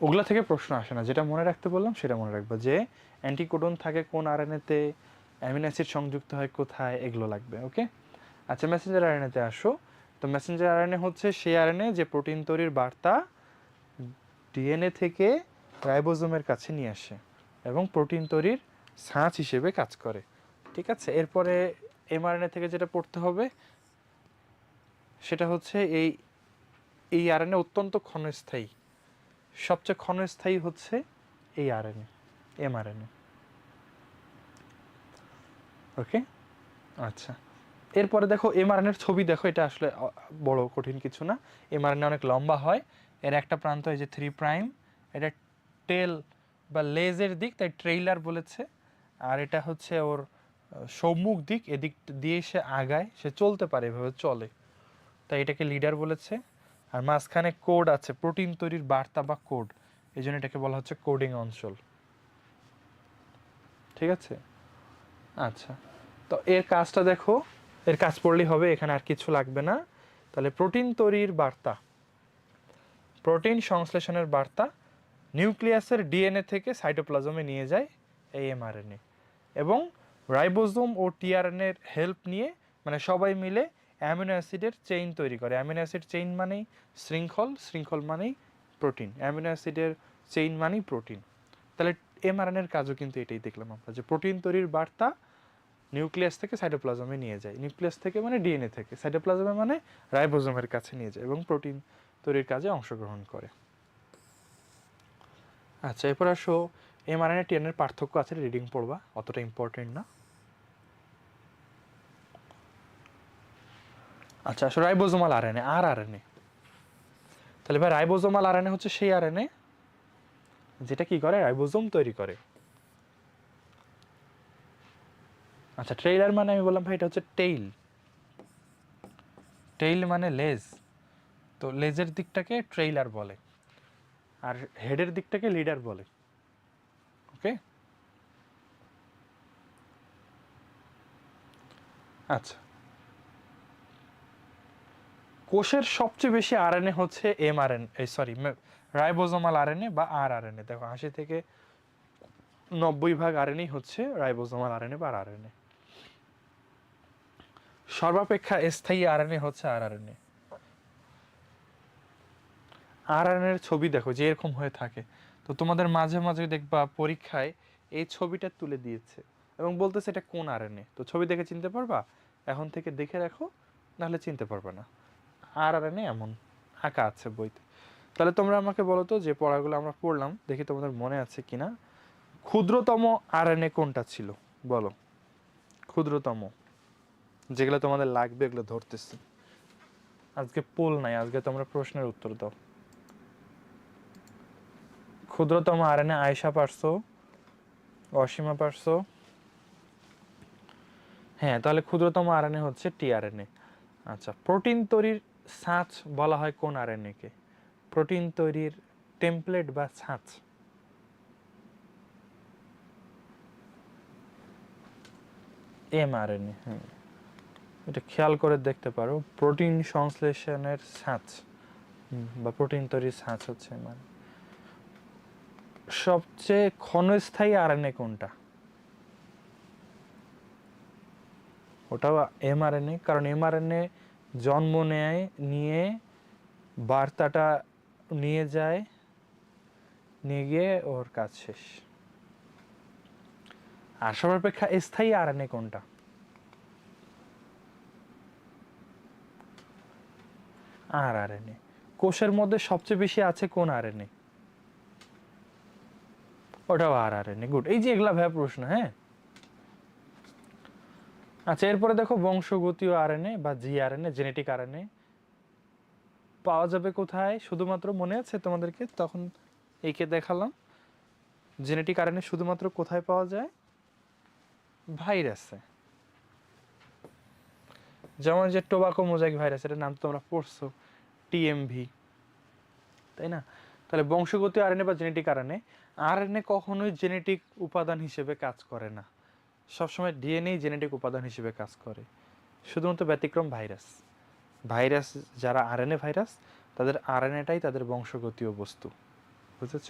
ওগুলা থেকে প্রশ্ন আসে না, যেটা মনে রাখতে বললাম সেটা মনে রাখবা, যে অ্যান্টিকোডন থাকে কোন আরএনএতে, অ্যামিনো অ্যাসিড সংযুক্ত হয় কোথায়, এগুলো লাগবে। ওকে, আচ্ছা মেসেঞ্জার আরএনএতে আসো। তো মেসেঞ্জার আরএনএ হচ্ছে সেই আরএনএ যে প্রোটিন তৈরির বার্তা ডিএনএ থেকে রাইবোজোমের কাছে নিয়ে আসে এবং প্রোটিন তৈরির ছাঁচ হিসেবে কাজ করে। ঠিক আছে, এরপরে এমআরএনএ থেকে যেটা পড়তে হবে সেটা হচ্ছে এই আরএনএ অত্যন্ত ক্ষণস্থায়ী, সবচেয়ে ক্ষণস্থায়ী হচ্ছে এই আরএনএ, এমআরএনএ। ওকে, আচ্ছা এরপরে দেখো এমআরএনএর ছবি দেখো, এটা আসলে বড় কঠিন কিছু না। এমআরএনএ অনেক লম্বা হয়, এর একটা প্রান্ত এই যে 3', এটা টেল বা লেজের দিক, তাই ট্রেইলার বলেছে। আর এটা হচ্ছে ওর সম্মুখ দিক, এদিক দিয়ে সে আগায়, সে চলতে পারে, এভাবে চলে, তাই এটাকে লিডার বলেছে। আর মাঝখানে কোড আছে, প্রোটিন তৈরির বার্তা বা কোড, এই জন্য এটাকে বলা হচ্ছে কোডিং অঞ্চল। ঠিক আছে, আচ্ছা তো এর কাজটা দেখো, এর কাজ পড়লেই হবে, এখানে আর কিছু লাগবে না। তাহলে প্রোটিন তৈরির বার্তা, প্রোটিন সংশ্লেষণের বার্তা নিউক্লিয়াসের ডিএনএ থেকে সাইটোপ্লাজমে নিয়ে যায় এই এমআরএনএ, এবং রাইবোজোম ও টিআরএনএর হেল্প নিয়ে, মানে সবাই মিলে অ্যামিনো অ্যাসিডের চেইন তৈরি করে। অ্যামিনো অ্যাসিড চেইন মানেই শৃঙ্খল, শৃঙ্খল মানেই প্রোটিন, অ্যামিনো অ্যাসিডের চেইন মানেই প্রোটিন। তাহলে এমআরএনএর কাজও কিন্তু এটাই দেখলাম আমরা, যে প্রোটিন তৈরির বার্তা নিউক্লিয়াস থেকে সাইটোপ্লাজমে নিয়ে যায়, নিউক্লিয়াস থেকে মানে ডিএনএ থেকে, সাইটোপ্লাজমে মানে রাইবোজোমের কাছে নিয়ে যায় এবং প্রোটিন তৈরির কাজে অংশগ্রহণ করে। আচ্ছা এরপর আসো এমআরএনএ টিআরএনএর পার্থক্য আছে, রিডিং পড়বা, অতটা ইম্পর্টেন্ট না। আচ্ছা আসো রাইবোজোমাল আরএনএ আর আরএনএ। তাহলে ভাই রাইবোজোমাল আরএনএ হচ্ছে সেই আরএনএ যেটা কি করে, রাইবোজোম তৈরি করে। আচ্ছা ট্রেইলার মানে আমি বললাম ভাই এটা হচ্ছে টেইল, টেইল মানে লেজ, তো লেজের দিকটাকে ট্রেইলার বলে আর হেডের দিকটাকে লিডার বলে। ওকে, আচ্ছা কোষের সবচেয়ে বেশি আরএনএ হচ্ছে এমআরএনএ, সরি রাইবোজোমাল আরএনএ বা আর আরএনএ। দেখো 80 থেকে 90% আরএনএ হচ্ছে রাইবোজোমাল আরএনএ বা আরএনএ। সর্বাপেক্ষা স্থায়ী আরএনএ হচ্ছে আরআরএনএ। আরআরএনএর ছবি দেখো যে এরকম হয়ে থাকে, তো তোমাদের মাঝে মাঝে দেখবা পরীক্ষায় এই ছবিটা তুলে দিয়েছে এবং বলতেছে এটা কোন আরএনএ, তো ছবি দেখে চিনতে পারবা, এখন থেকে দেখে রাখো, নাহলে চিনতে পারবা না। আরআরএনএ এমন আঁকা আছে বইতে। তাহলে তোমরা আমাকে বলো তো, যে পড়াগুলো আমরা পড়লাম দেখি তোমাদের মনে আছে কিনা, ক্ষুদ্রতম আরএনএ কোনটা ছিল বলো, ক্ষুদ্রতম, যেগুলো তোমাদের লাগবে এগুলো ধরতেছি। আজকে পোল নাই, আজকে তোমরা প্রশ্নের উত্তর দাও। ক্ষুদ্রতম আরএনএ আয়েশা পারছো, অসীমা পারছো? হ্যাঁ, তাহলে ক্ষুদ্রতম আরএনএ হচ্ছে টিআরএনএ। আচ্ছা প্রোটিন তৈরির ছাঁচ বলা হয় কোন আরএনএ কে? প্রোটিন তৈরির টেমপ্লেট বা ছাঁচ, এমআরএনএ। হ্যাঁ, এটা খেয়াল করে দেখতে পারো, প্রোটিন সংশ্লেষণের ছাঁচ বা প্রোটিন তৈরির ছাঁচ হচ্ছে এমআরএনএ। সবচেয়ে ক্ষণস্থায়ী আরএনএ কোনটা? ওটাও এমআরএনএ, কারণ এমআরএনএ জন্ম নেয়, নিয়ে বার্তাটা নিয়ে যায়, নিয়ে গিয়ে ওর কাজ শেষ। আর সর্বাপেক্ষা স্থায়ী আরএনএ কোনটা? আরআরএনএ। কোষের মধ্যে সবচেয়ে বেশি আছে কোন আরএনএ? ওটাও আরএনএ। গুড। এই যে এগুলা ভাইয়া প্রশ্ন, হ্যাঁ। আচ্ছা, এরপরে দেখো বংশগতীয় আরএনএ বা জিআরএনএ, জেনেটিক আরএনএ পাওয়া যাবে কোথায়? শুধুমাত্র মনে আছে তোমাদেরকে তখন এইকে দেখালাম, জেনেটিক আরএনএ শুধুমাত্র কোথায় পাওয়া যায়? ভাইরাসে। যেমন যে টোবাকো মোজাইক ভাইরাস, এটার নাম তো তোমরা পড়ছো, টিএমভি, তাই না? তাহলে বংশগতীয় আরএনএ বা জেনেটিক আরএনএ, আরএনএ কখনোই জেনেটিক উপাদান হিসেবে কাজ করে না, সবসময় ডিএনএ জেনেটিক উপাদান হিসেবে কাজ করে। শুধুমাত্র ব্যতিক্রম ভাইরাস। ভাইরাস যারা আরএনএ ভাইরাস, তাদের আরএনএটাই তাদের বংশগতীয় বস্তু। বুঝেছ?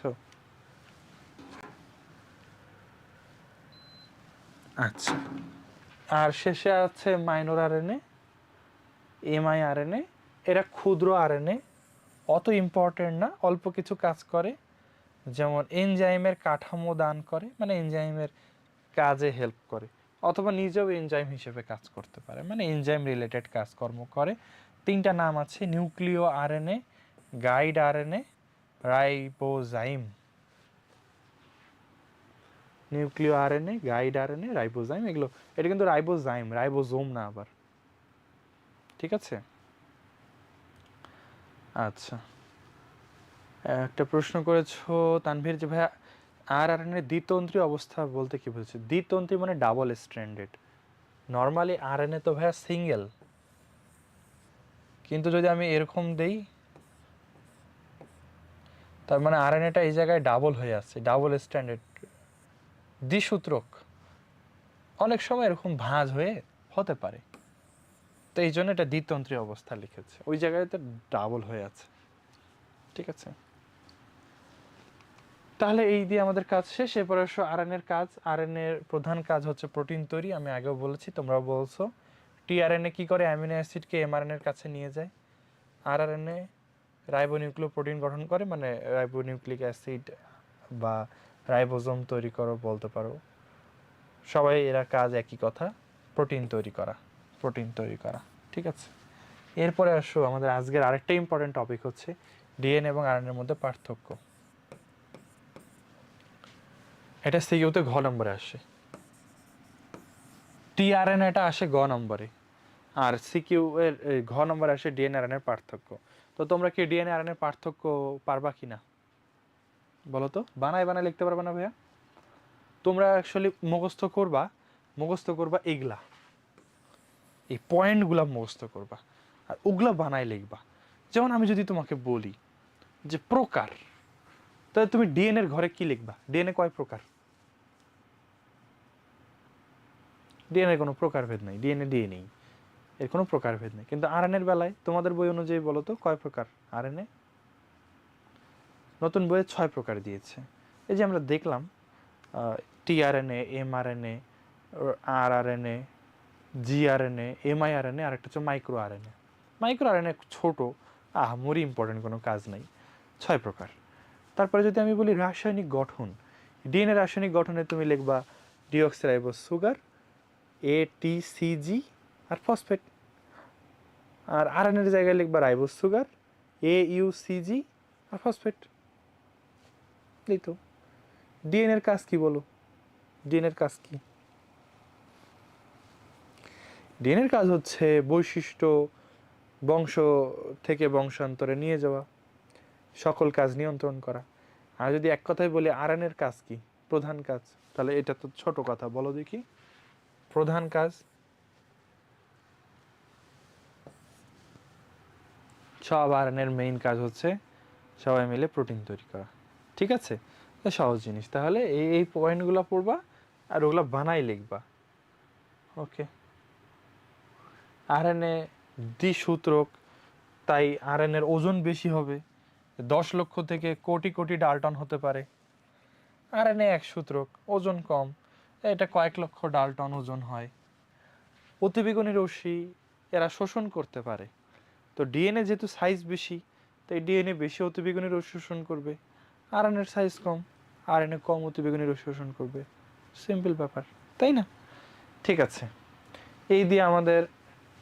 আচ্ছা, আর শেষে আছে মাইনর আরএনএ, এমআই আরএনএ। এরা ক্ষুদ্র আরএনএ, অত ইম্পর্টেন্ট না, অল্প কিছু কাজ করে। যেমন এনজাইমের কাঠামো দান করে, মানে এনজাইমের কাজে হেল্প করে, অথবা নিজেও এনজাইম হিসেবে কাজ করতে পারে, মানে এনজাইম রিলেটেড কাজকর্ম করে। তিনটা নাম আছে: নিউক্লিয় আরএনএ, গাইড আরএনএ, রাইবোজাইম। নিউক্লিয় আরএনএ, গাইড আরএনএ, রাইবোজাইম, এগুলো। এটা কিন্তু রাইবোজাইম, রাইবোজোম না আবার, ঠিক আছে? আচ্ছা, একটা প্রশ্ন করেছো তানভীর যে ভাইয়া আরএনএ দ্বিতন্ত্রী অবস্থা বলতে কি বলছে? দ্বিতন্ত্রী মানে ডাবল স্ট্র্যান্ডেড। নর্মালি আরএনএ তো ভাইয়া সিঙ্গেল, কিন্তু যদি আমি এরকম দেই, তার মানে আরএনএটা এই জায়গায় ডাবল হয়ে আছে, ডাবল স্ট্র্যান্ডেড, দ্বিসূত্রক। অনেক সময় এরকম ভাঁজ হয়ে হতে পারে, তো এই জন্য এটা দ্বিতন্ত্রী অবস্থা লিখেছে, ওই জায়গায় তো ডাবল হয়ে আছে, ঠিক আছে? তাহলে এই দিয়ে আমাদের কাজ শেষ। এরপরে আসো আরএনএর কাজ। আরএনএর প্রধান কাজ হচ্ছে প্রোটিন তৈরি, আমি আগেও বলেছি, তোমরাও বলছো। টিআরএনএ কি করে? অ্যামিনো অ্যাসিডকে এমআরএনএর কাছে নিয়ে যায়। আরআরএনএ রাইবোনিউক্লিওপ্রোটিন গঠন করে, মানে রাইবোনিউক্লিক অ্যাসিড বা রাইবোজোম তৈরি করো বলতে পারো। সবাই এরা কাজ একই কথা, প্রোটিন তৈরি করা, প্রোটিন তৈরি করা, ঠিক আছে? এরপরে আসো আমাদের আজকের আরেকটা ইম্পর্টেন্ট টপিক হচ্ছে ডিএনএ এবং আরএনএর মধ্যে পার্থক্য। এটা সিইউতে ঘ নম্বরে আসে, টিআরএনএটা আসে গ নম্বরে, আর সিকিউ এর ঘ নম্বরে আসে ডিএনএ আরএনএর পার্থক্য। তো তোমরা কি ডিএনএ আরএনএর পার্থক্য পারবা কি না বলো তো? বানায় বানায় লিখতে পারবে না ভাইয়া? তোমরা অ্যাকচুয়ালি মুখস্থ করবা এগুলা, এই পয়েন্টগুলা মুখস্থ করবা, আর ওগুলা বানায় লিখবা। যেমন আমি যদি তোমাকে বলি যে প্রকার, তাহলে তুমি ডিএনএর ঘরে কি লিখবা? ডিএনএ কয় প্রকার? ডিএনএ কোনো প্রকারভেদ নাই, ডিএনএ ডিএনএ, এর কোনো প্রকারভেদ নেই। কিন্তু আরএনএর বেলায় তোমাদের বই অনুযায়ী বলো তো কয় প্রকার আরএনএ? নতুন বইয়ে 6 প্রকার দিয়েছে। এই যে আমরা দেখলাম টিআরএনএ, এমআরএনএ, আরআরএনএ, জিআরএনএ, এমআইআরএনএ, আর একটা হচ্ছে মাইক্রো আরএনএ। মাইক্রো আরএনএ ছোট, আহামরি ইম্পর্টেন্ট কোনো কাজ নাই। 6 প্রকার। তারপরে যদি আমি বলি রাসায়নিক গঠন, ডিএনএ রাসায়নিক গঠনে তুমি লিখবা ডিঅক্সিরাইবোজ সুগার, এটিসিজি আর ফসফেট। আর আরএনএর জায়গায় লিখবা রাইবোজ সুগার, এইউসিজি আর ফসফেট। এই তো। ডিএনএর কাজ কি বলো? ডিএনএর কাজ কি? ডিএনএর কাজ হচ্ছে বৈশিষ্ট্য বংশ থেকে বংশান্তরে নিয়ে যাওয়া, সকল কাজ নিয়ন্ত্রণ করা। আর যদি এক কথায় বলি আরএনএর কাজ কি, প্রধান কাজ, তাহলে এটা তো ছোট কথা, বলো দেখি প্রধান কাজ। সব আরএনএর মেইন কাজ হচ্ছে সবাই মিলে প্রোটিন তৈরি করা, ঠিক আছে? সহজ জিনিস। তাহলে এই পয়েন্টগুলো পড়বা আর ওগুলো বানাই লিখবা, ওকে? আরএনএ দ্বিসূত্রক, তাই আরএনএর ওজন বেশি হবে, 10 লক্ষ থেকে কোটি কোটি ডাল্টন হতে পারে। আরএনএ এক সূত্রক, ওজন কম, এটা কয়েক লক্ষ ডাল্টন ওজন হয়। অতিবেগুনি রশ্মি এরা শোষণ করতে পারে। তো ডিএনএ যেহেতু সাইজ বেশি, তাই ডিএনএ বেশি অতিবেগুনি রশ্মি শোষণ করবে। আরএনএর সাইজ কম, আরএনএ কম অতিবেগুনি রশ্মি শোষণ করবে। সিম্পল ব্যাপার, তাই না? ঠিক আছে, এই দিয়ে আমাদের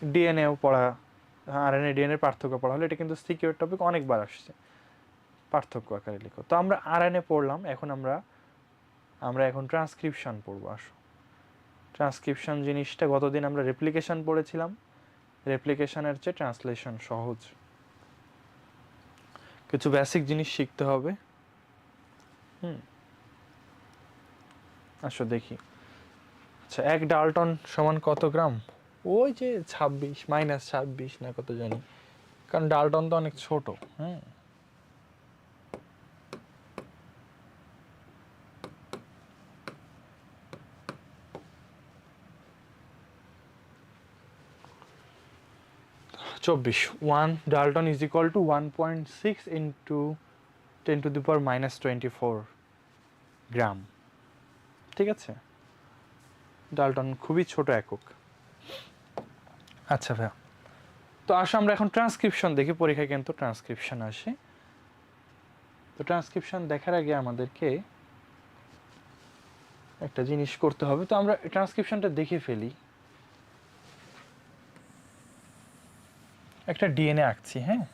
ডিএনএও পড়া আরএনএ ডিএনএ পার্থক্য পড়া হলে, এটা কিন্তু সিকিউর টপিক, অনেকবার আসছে, পার্থক্য আকারে লিখো। তো আমরা আরএনএ পড়লাম, এখন আমরা এখন ট্রান্সক্রিপশন পড়বো। আসো, ট্রান্সক্রিপশন জিনিসটা গতদিন আমরা রেপ্লিকেশন পড়েছিলাম, রেপ্লিকেশনের চেয়ে ট্রান্সলেশন সহজ, কিছু বেসিক জিনিস শিখতে হবে। আসো দেখি। আচ্ছা, 1 ডাল্টন সমান কত গ্রাম? ওই যে 26 -26 না কত জানি, কারণ ডাল্টন তো অনেক ছোট। হ্যাঁ, চব্বিশ। 1 Dalton is equal to 1.6 into 10⁻24 গ্রাম। ঠিক আছে, ডাল্টন খুবই ছোট একক। আচ্ছা ভাইয়া, তো আসো আমরা এখন ট্রান্সক্রিপশন দেখি, পরীক্ষায় কিন্তু ট্রান্সক্রিপশন আসে। তো ট্রান্সক্রিপশন দেখার আগে আমাদেরকে একটা জিনিস করতে হবে। তো আমরা ট্রান্সক্রিপশনটা দেখে ফেলি। একটা ডিএনএ আঁকছি। হ্যাঁ,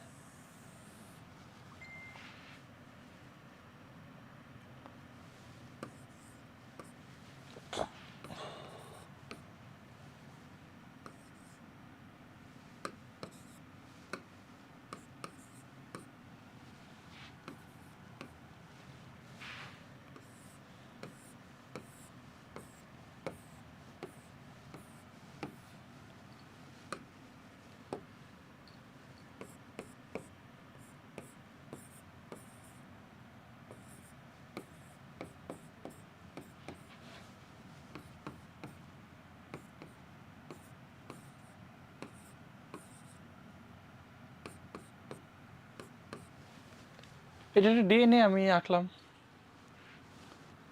এটা একটা ডিএনএ আমি আঁকলাম।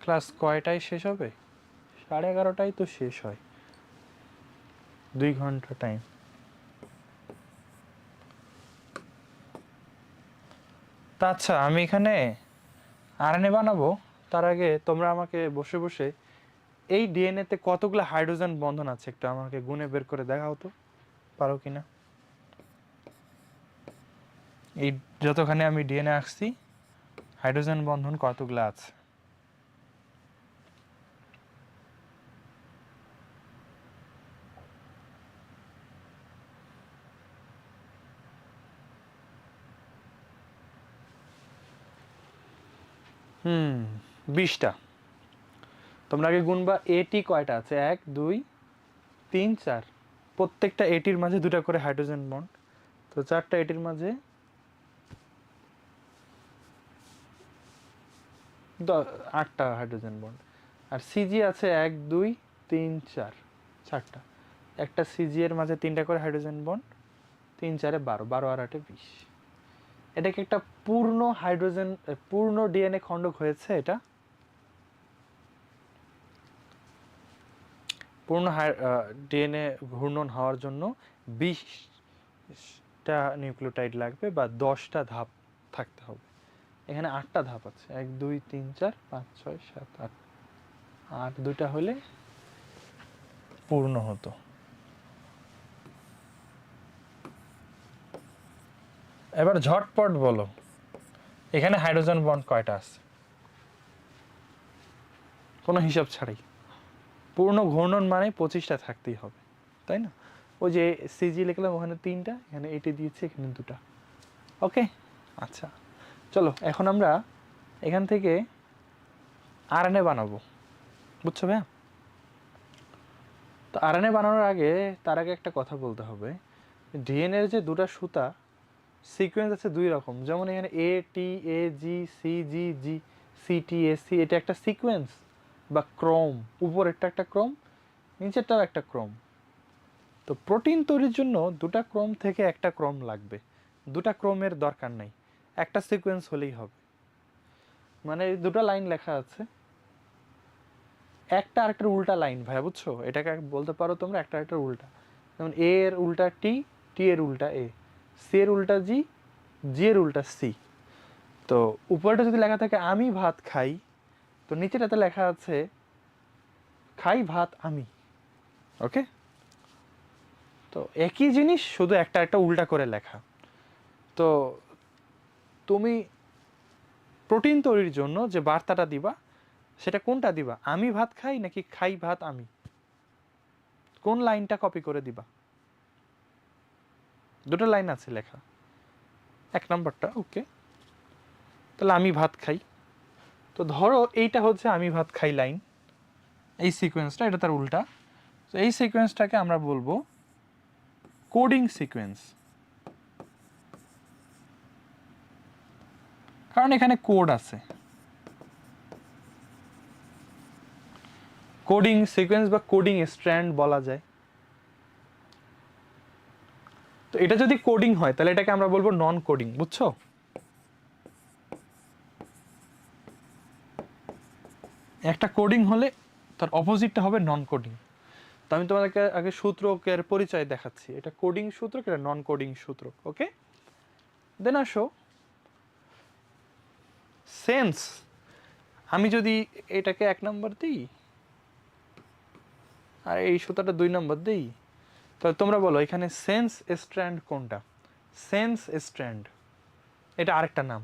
ক্লাস কয়টায় শেষ হবে? 11:30টায় তো শেষ হয়, 2 ঘন্টা টাইম। তা আচ্ছা, আমি এখানে আরএনএ বানাবো, তার আগে তোমরা আমাকে বসে বসে এই ডিএনএতে কতগুলো হাইড্রোজেন বন্ধন আছে একটু আমাকে গুণে বের করে দেখাও তো, পারো কিনা? এই যতখানি আমি ডিএনএ আঁকছি, হাইড্রোজেন বন্ধন কতগুলো আছে? হুম, 20টা। তোমরা আগে গুনবা এটি কয়টা আছে, 1 2 3 4, প্রত্যেকটা এটির মাঝে 2টা করে হাইড্রোজেন বন্ড, তো 4টা এটির মাঝে 8টা হাইড্রোজেন বন্ড। আর সিজি আছে 1 2 3 4, 4টা। একটা সিজি এর মাঝে 3টা করে হাইড্রোজেন বন্ড, 3 4 12, 12 আর 8 20। এটা কি একটা পূর্ণ হাইড্রোজেন, পূর্ণ ডিএনএ খণ্ডক হয়েছে? এটা পূর্ণ ডিএনএ ঘূর্ণন হওয়ার জন্য 20টা নিউক্লিওটাইড লাগবে বা 10টা ধাপ থাকতে হবে। এখানে 8টা ধাপ আছে, 1 2 3 4 5 6 7 8, আর 2টা হলে পূর্ণ হতো। এবার ঝটপট বলো, এখানে হাইড্রোজেন বন্ড কয়টা আছে? কোনো হিসাব ছাড়াই। পূর্ণ ঘূর্ণন মানে 25টা থাকতেই হবে, তাই না? ওই যে সিজি লিখলাম, ওখানে 3টা, এখানে এটি দিয়েছি, এখানে 2টা। ওকে, আচ্ছা চলো এখন আমরা এখান থেকে আরএনএ বানাবো, বুঝছো ভাইয়া? তো আরএনএ বানানোর আগে, তার আগে একটা কথা বলতে হবে, ডিএনএর যে 2টা সুতা সিকোয়েন্স আছে 2 রকম, যেমন এখানে A T A G C G G C T A C, এটা একটা সিকোয়েন্স বা ক্রম, উপরেরটা একটা ক্রম, নিচেরটাও একটা ক্রম। তো প্রোটিন তৈরির জন্য 2টা ক্রম থেকে একটা ক্রম লাগবে, 2টা ক্রমের দরকার নেই, একটা সিকোয়েন্স হলেই হবে। মানে 2টা লাইন লেখা আছে, একটা আরেকটার উল্টা লাইন ভাইয়া, বুঝছো? এটাকে বলতে পারো তোমরা একটা আরেকটার উল্টা। যেমন এ এর উল্টা টি, টি এর উল্টা এ, সি এর উল্টা জি, জি এর উল্টা সি। তো উপরটা যদি লেখা থাকে আমি ভাত খাই, তো নিচেটাতে লেখা আছে খাই ভাত আমি। ওকে, তো একই জিনিস, শুধু একটা একটা উল্টা করে লেখা। তো তুমি প্রোটিন তৈরির জন্য যে বার্তাটা দিবা সেটা কোনটা দিবা, আমি ভাত খাই নাকি খাই ভাত আমি, কোন লাইনটা কপি করে দিবা? দুটো লাইন আছে লেখা, এক নম্বরটা ওকে, তাহলে আমি ভাত খাই। তো ধরো এইটা হচ্ছে আমি ভাত খাই লাইন, এই সিকোয়েন্সটা, এটা তার উল্টা। তো এই সিকোয়েন্সটাকে আমরা বলবো কোডিং সিকোয়েন্স, কারণ এখানে কোড আছে। কোডিং সিকোয়েন্স বা কোডিং স্ট্র্যান্ড বলা যায়। তো এটা যদি কোডিং হয় তাহলে এটাকে আমরা বলবো নন কোডিং, বুঝছো? একটা কোডিং হলে তার অপোজিটটা হবে নন কোডিং। তো আমি তোমাদেরকে আগে সূত্রকের পরিচয় দেখাচ্ছি, এটা কোডিং সূত্রক, এটা নন কোডিং সূত্রক। ওকে, দেন আসো সেন্স। আমি যদি এটাকে 1 নম্বর দিই আর এই সূত্রটা 2 নম্বর দিই, তাহলে তোমরা বলো এখানে সেন্স স্ট্র্যান্ড কোনটা? সেন্স স্ট্র্যান্ড, এটা আরেকটা নাম।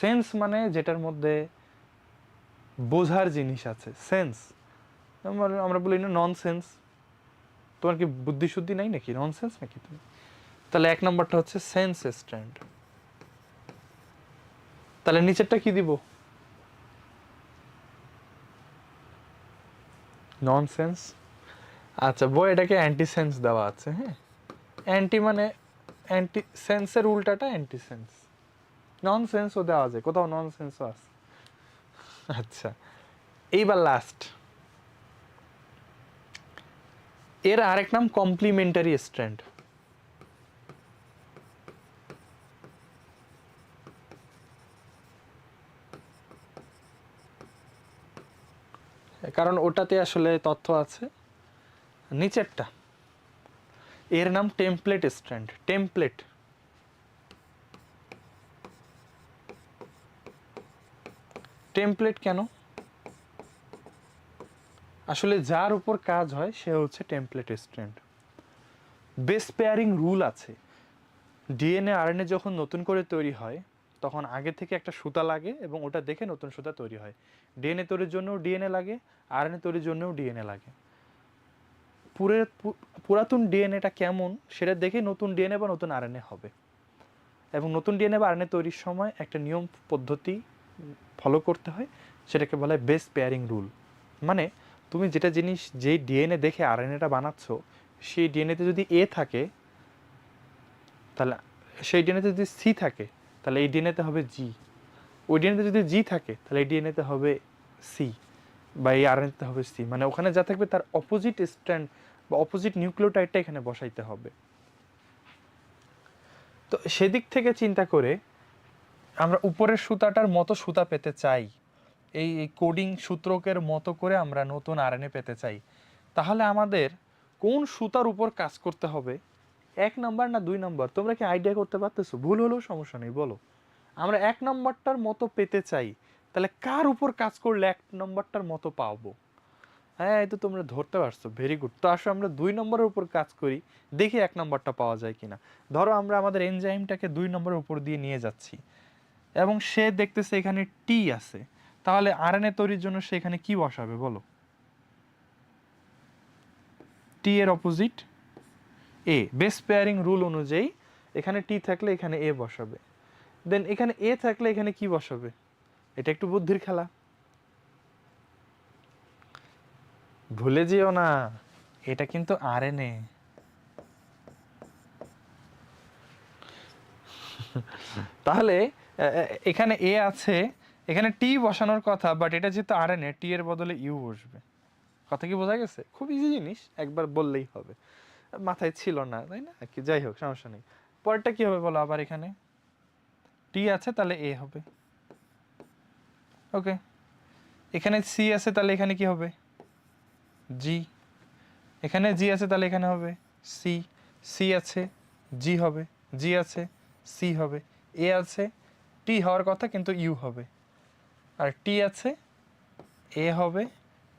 সেন্স মানে যেটার মধ্যে বোঝার জিনিস আছে, সেন্স। আমরা বলি না নন সেন্স, তোমার কি বুদ্ধি শুদ্ধি নাই নাকি, নন সেন্স নাকি তুমি? তাহলে 1 নম্বরটা হচ্ছে সেন্স স্ট্র্যান্ড। তাহলে নিচেরটা কি দিব? নন সেন্স। আচ্ছা বই এটাকে অ্যান্টি সেন্স দেওয়া আছে। হ্যাঁ, অ্যান্টি মানে অ্যান্টি সেন্সের উল্টাটা অ্যান্টি সেন্স। নন সেন্সও দেওয়া যায়, কোথাও নন সেন্সও আছে। আচ্ছা, এইবার লাস্ট, এর আরেক নাম কমপ্লিমেন্টারি স্ট্র্যান্ড। কারণ ওটাতে আসলে তথ্য আছে। নিচেরটা এর নাম টেমপ্লেট স্ট্র্যান্ড। টেমপ্লেট, টেমপ্লেট কেন? আসলে যার উপর কাজ হয় সে হচ্ছে template strand. Base pairing rule আছে। ডিএনএ আরএনএ যখন নতুন করে তৈরি হয় তখন আগে থেকে একটা সুতা লাগে এবং ওটা দেখে নতুন সুতা তৈরি হয়। ডিএনএ তৈরির জন্যও ডিএনএ লাগে, আরএনএ তৈরির জন্যও ডিএনএ লাগে। পুরাতন ডিএনএটা কেমন সেটা দেখে নতুন ডিএনএ বা নতুন আরএনএ হবে। এবং নতুন ডিএনএ বা আরএনএ তৈরির সময় একটা নিয়ম পদ্ধতি ফলো করতে হয়, সেটাকে বলা হয় বেস পেয়ারিং রুল। মানে তুমি যেটা জিনিস, যেই ডিএনএ দেখে আরএনএটা বানাচ্ছ, সেই ডিএনএতে যদি এ থাকে তাহলে সেই ডিএনএতে যদি সি থাকে তাহলে এই ডিএনএতে হবে জি, ওই ডিএনএতে যদি জি থাকে তাহলে এই ডিএনএতে হবে সি, বা এই আরএনএতে হবে সি। মানে ওখানে যা থাকবে তার অপোজিট স্ট্র্যান্ড বা অপোজিট নিউক্লিওটাইডটা এখানে বসাইতে হবে। তো সেদিক থেকে চিন্তা করে আমরা উপরের সুতাটার মতো সুতা পেতে চাই, এই কোডিং সূত্রকের মতো করে আমরা নতুন আরএনএ পেতে চাই, তাহলে আমাদের কোন সুতার উপর কাজ করতে হবে? 1 নম্বর না 2 নম্বর? তোমরা কি আইডিয়া করতে পারতেছো? ভুল হলেও সমস্যা নেই, বলো। আমরা 1 নম্বরটার মতো পেতে চাই, তাহলে কার উপর কাজ করলে 1 নম্বরটার মতো পাবো? হ্যাঁ, এই তো তোমরা ধরতে পারছো, ভেরি গুড। তো আসো আমরা 2 নম্বরের উপর কাজ করি, দেখি 1 নম্বরটা পাওয়া যায় কিনা। ধরো আমরা আমাদের এনজাইমটাকে 2 নম্বরের উপর দিয়ে নিয়ে যাচ্ছি এবং সে দেখতেছে এখানে টি আছে, তাহলে আরএনএ তৈরির জন্য সে এখানে কি বসাবে বলো? টি এর অপোজিট এ। বেস পেয়ারিং রুল অনুযায়ী এখানে টি থাকলে এখানে এ বসাবে, দেন এখানে এ থাকলে এখানে কি বসাবে? এটা একটু বুদ্ধির খেলা, ভুলে যেও না, এটা কিন্তু আরএনএ। তাহলে এখানে এ আছে, এখানে টি বসানোর কথা, বাট এটা যেহেতু আরএনএ, টি এর বদলে ইউ বসবে। কথা কি বোঝা গেছে? খুব ইজি জিনিস, একবার বললেই হবে। মাথায় ছিল না, তাই না? কি, যাই হোক, সমস্যা নেই। পরেরটা কি হবে বলো? আবার এখানে টি আছে তাহলে এ হবে। ওকে, এখানে সি আছে তাহলে এখানে কি হবে? জি। এখানে জি আছে তাহলে এখানে হবে সি। সি আছে, জি হবে। জি আছে, সি হবে। এ আছে, টি হওয়ার কথা কিন্তু ইউ হবে। আর টি আছে, এ হবে।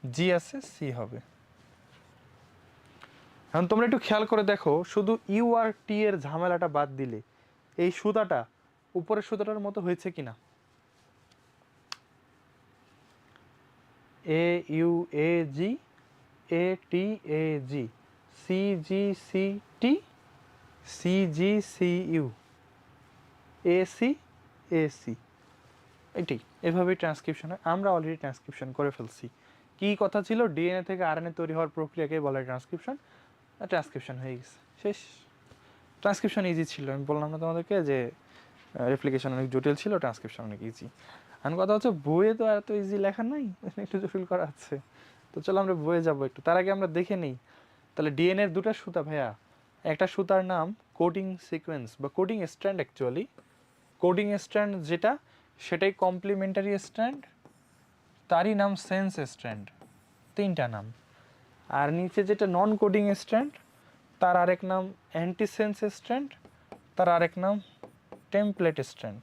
জি আছে, সি হবে। এখন তোমরা একটু খেয়াল করে দেখো, শুধু ইউ আর টি এর ঝামেলাটা বাদ দিলে এই সুতাটা উপরের সুতাটার মতো হয়েছে কিনা? A U A G, A T A G, C G C T, C G C U, A C A C, এটাই এভাবেই ট্রান্সক্রিপশন হয়। আমরা অলরেডি ট্রান্সক্রিপশন করে ফেলছি। কি কথা ছিল, ডিএনএ থেকে আরএনএ তৈরি হওয়ার প্রক্রিয়াকে বলা হয় ট্রান্সক্রিপশন। ট্রান্সক্রিপশন হয়ে গেছে, শেষ। ট্রান্সক্রিপশন ইজি ছিল, আমি বললাম না তোমাদেরকে যে রেপ্লিকেশন অনেক জটিল ছিল, ট্রান্সক্রিপশন অনেক ইজি। আর কথা হচ্ছে বইয়ে তো এত ইজি লেখা নাই, একটু জটিল করা আছে। তো চলো আমরা বইয়ে যাবো একটু, তার আগে আমরা দেখে নিই। তাহলে ডিএনএর দুটো সুতা ভাইয়া, একটা সুতার নাম কোডিং সিকোয়েন্স বা coding strand. Actually coding strand যেটা, সেটাই কমপ্লিমেন্টারি স্ট্র্যান্ড, তারই নাম সেন্স স্ট্র্যান্ড, তিনটা নাম। আর নিচে যেটা নন কোডিং স্ট্র্যান্ড, তার আরেক নাম অ্যান্টিসেন্স স্ট্র্যান্ড, তার আরেক নাম টেমপ্লেট স্ট্র্যান্ড।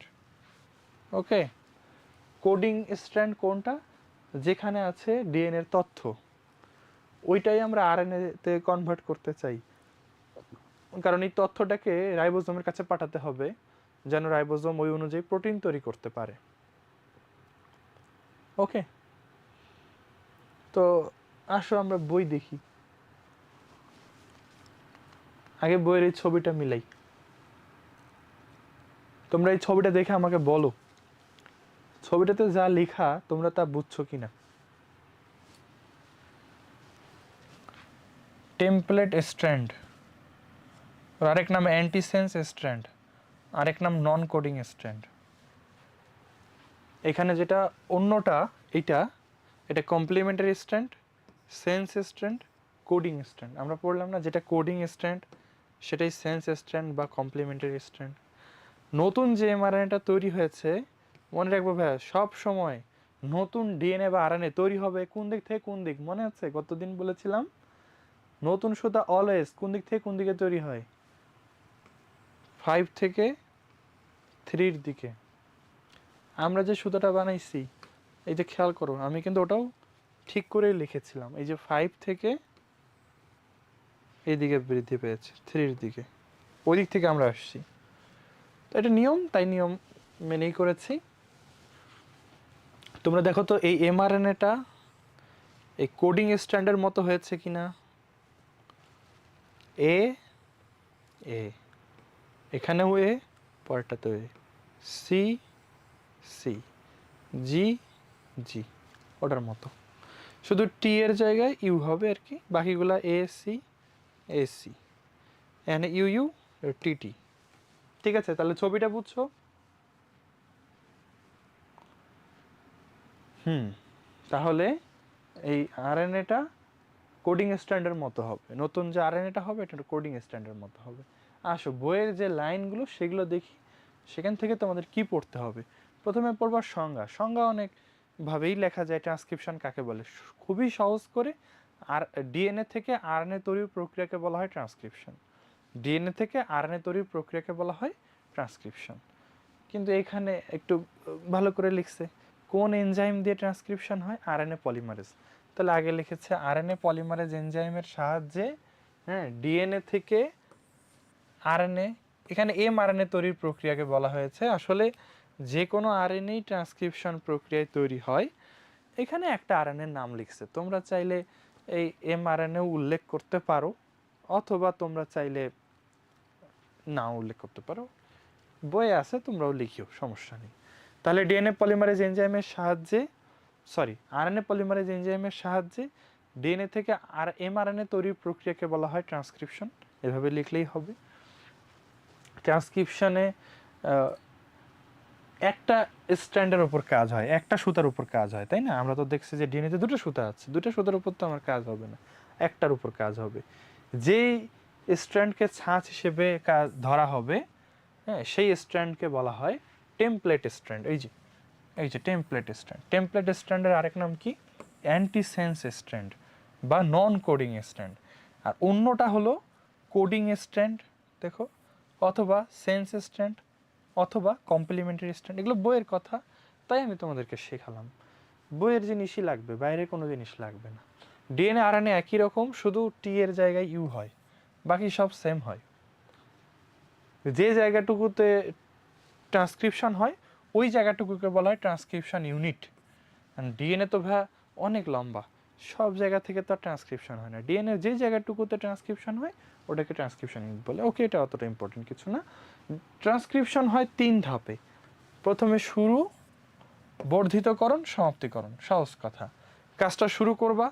ওকে, কোডিং স্ট্র্যান্ড কোনটা? যেখানে আছে ডিএনএর তথ্য, ওইটাই আমরা আরএনএতে কনভার্ট করতে চাই। কারণ এই তথ্যটাকে রাইবোজোমের কাছে পাঠাতে হবে, যেন রাইবোজোম ওই অনুযায়ী প্রোটিন তৈরি করতে পারে। ওকে, তো আসো আমরা বই দেখি। আগে বইয়ের এই ছবিটা মিলাই। তোমরা এই ছবিটা দেখে আমাকে বলো, ছবিটাতে যা লেখা তোমরা তা বুঝছো কিনা। টেমপ্লেট স্ট্র্যান্ড, আরেক নাম অ্যান্টিসেন্স স্ট্র্যান্ড, আরেক নাম নন কোডিং স্ট্র্যান্ড। এখানে যেটা অন্যটা, এটা complementary strand, sense strand, coding strand. আমরা পড়লাম না, যেটা কোডিং স্ট্র্যান্ড সেটাই সেন্স স্ট্র্যান্ড বা কমপ্লিমেন্টারি স্ট্র্যান্ড। নতুন যে এমআরএনএটা তৈরি হয়েছে, মনে রাখবো ভাইয়া, সব সময় নতুন ডিএনএ বা আরএনএ তৈরি হবে কোন দিক থেকে কোন দিক, মনে আছে গতদিন বলেছিলাম? নতুন সুতা অলওয়েজ কোন দিক থেকে কোন দিকে তৈরি হয়? 5 থেকে 3 দিকে। আমরা যে সুতাটা বানাইছি, এই যে খেয়াল করো, আমি কিন্তু ওটাও ঠিক করে লিখেছিলাম, এই যে 5 থেকে এইদিকে বৃদ্ধি পেয়েছে 3 দিকে, ওই দিক থেকে আমরা আসছি। তো এটা নিয়ম, তাই নিয়ম মেনেই করেছি। তোমরা দেখো তো এই এমআরএনএটা এই কোডিং স্ট্যান্ডের মতো হয়েছে কিনা। এ এ, এখানেও এ, পরেরটাতেও এ, সি সি, জি জি, ওটার মতো। শুধু টি এর জায়গায় ইউ হবে আর কি, বাকিগুলা এ সি এ সি, এখানে ইউ ইউ টি টি। ঠিক আছে, তাহলে ছবিটা বুঝছো? তাহলে এই আরএনএটা কোডিং স্ট্যান্ডের মতো হবে, নতুন যে আরএনএটা হবে এটা কোডিং স্ট্যান্ডের মতো হবে। আসো বইয়ের যে লাইনগুলো সেগুলো দেখি, সেখান থেকে তোমাদের কি পড়তে হবে। প্রথমে পড়বার সংজ্ঞা। সংজ্ঞা অনেকভাবেই লেখা যায় ট্রান্সক্রিপশন কাকে বলে, খুবই সহজ করে। আর ডিএনএ থেকে আরএনএ তৈরির প্রক্রিয়াকে বলা হয় ট্রান্সক্রিপশন। ডিএনএ থেকে আরএনএ তৈরির প্রক্রিয়াকে বলা হয় ট্রান্সক্রিপশন। কিন্তু এখানে একটু ভালো করে লিখছে, কোন এনজাইম দিয়ে ট্রান্সক্রিপশন হয়? RNA polymerase. তাহলে আগে লিখেছে আরএনএ পলিমারেজ এনজাইমের সাহায্যে, হ্যাঁ, ডিএনএ থেকে আরএনএ, এখানে এমআরএনএ তৈরির প্রক্রিয়াকে বলা হয়েছে। আসলে যে কোনো আরএনএই ট্রান্সক্রিপশন প্রক্রিয়ায় তৈরি হয়। এখানে একটা আরএনএর নাম লিখছে, তোমরা চাইলে এই এমআরএনএ উল্লেখ করতে পারো, অথবা তোমরা চাইলে নাও উল্লেখ করতে পারো, বইয়ে আছে তোমরাও লিখিও, সমস্যা নেই। তাহলে ডিএনএ পলিমারেজ এনজাইমের সাহায্যে, আরএনএ পলিমারেজ এনজাইমের সাহায্যে ডিএনএ থেকে আর এমআরএনএ তৈরির প্রক্রিয়াকে বলা হয় ট্রান্সক্রিপশন। এভাবে লিখলেই হবে। ট্রান্সক্রিপশনে একটা স্ট্র্যান্ডের উপর কাজ হয়, একটা সুতার উপর কাজ হয়, তাই না? আমরা তো দেখছি যে ডিএনএতে দুটো সুতা আছে, দুটো সুতার উপর তো আমার কাজ হবে না, একটার উপর কাজ হবে। যেই স্ট্র্যান্ডকে ছাঁচ হিসেবে কাজ ধরা হবে, হ্যাঁ, সেই স্ট্র্যান্ডকে বলা হয় টেমপ্লেট স্ট্র্যান্ড। এই যে টেমপ্লেট স্ট্র্যান্ড। টেমপ্লেট স্ট্র্যান্ডের আরেক নাম কি? অ্যান্টিসেন্স স্ট্র্যান্ড বা নন কোডিং স্ট্র্যান্ড। আর অন্যটা হলো কোডিং স্ট্র্যান্ড, দেখো, অথবা সেন্স স্ট্র্যান্ড, অথবা কমপ্লিমেন্টারি স্ট্র্যান্ড। এগুলো বইয়ের কথা, তাই আমি তোমাদেরকে শেখালাম। বইয়ের জিনিসই লাগবে, বাইরে কোনো জিনিস লাগবে না। ডিএনএ আরএনএ একই রকম, শুধু টি এর জায়গায় ইউ হয়, বাকি সব সেম হয়। যে জায়গাটুকুতে ট্রান্সক্রিপশন হয় ওই জায়গাটুকুকে বলা হয় ট্রান্সক্রিপশন ইউনিট। ডিএনএ তো ভাই অনেক লম্বা, সব জায়গা থেকে তো ট্রান্সক্রিপশন হয় না। ডিএনএ যে জায়গাটুকুতে ট্রান্সক্রিপশন হয় ওটাকে ট্রান্সক্রিপশন ইউনিট বলে। ওকে, এটা অতটা ইম্পর্টেন্ট কিছু না। ট্রান্সক্রিপশন হয় 3 ধাপে। প্রথমে শুরু, বর্ধিতকরণ, সমাপ্তিকরণ। সহজ কথা, কাজটা শুরু করবা,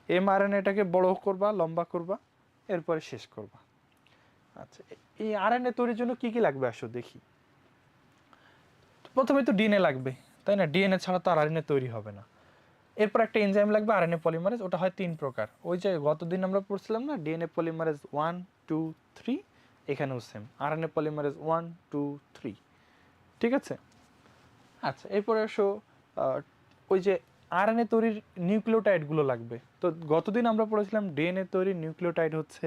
এমআরএনএটাকে বড় করবা, লম্বা করবা, এরপরে শেষ করবা। আচ্ছা, এই আরএনএ তৈরির জন্য কি কি লাগবে আসো দেখি। প্রথমে তো ডিএনএ লাগবে, তাই না? ডিএনএ ছাড়া তো আরএনএ তৈরি হবে না। এরপর একটা এনজাইম লাগবে, আরএনএ পলিমারেজ। ওটা হয় 3 প্রকার। ওই যে গতদিন আমরা পড়ছিলাম না, ডিএনএ পলিমারেজ 1 2 3, এখানেও সেম আরএনএ পলিমারেজ 1 2 3। ঠিক আছে? আচ্ছা, এরপরে আসো ওই যে আরএনএ তৈরির নিউক্লিওটাইডগুলো লাগবে। তো গতদিন আমরা পড়েছিলাম ডিএনএ তৈরির নিউক্লিওটাইড হচ্ছে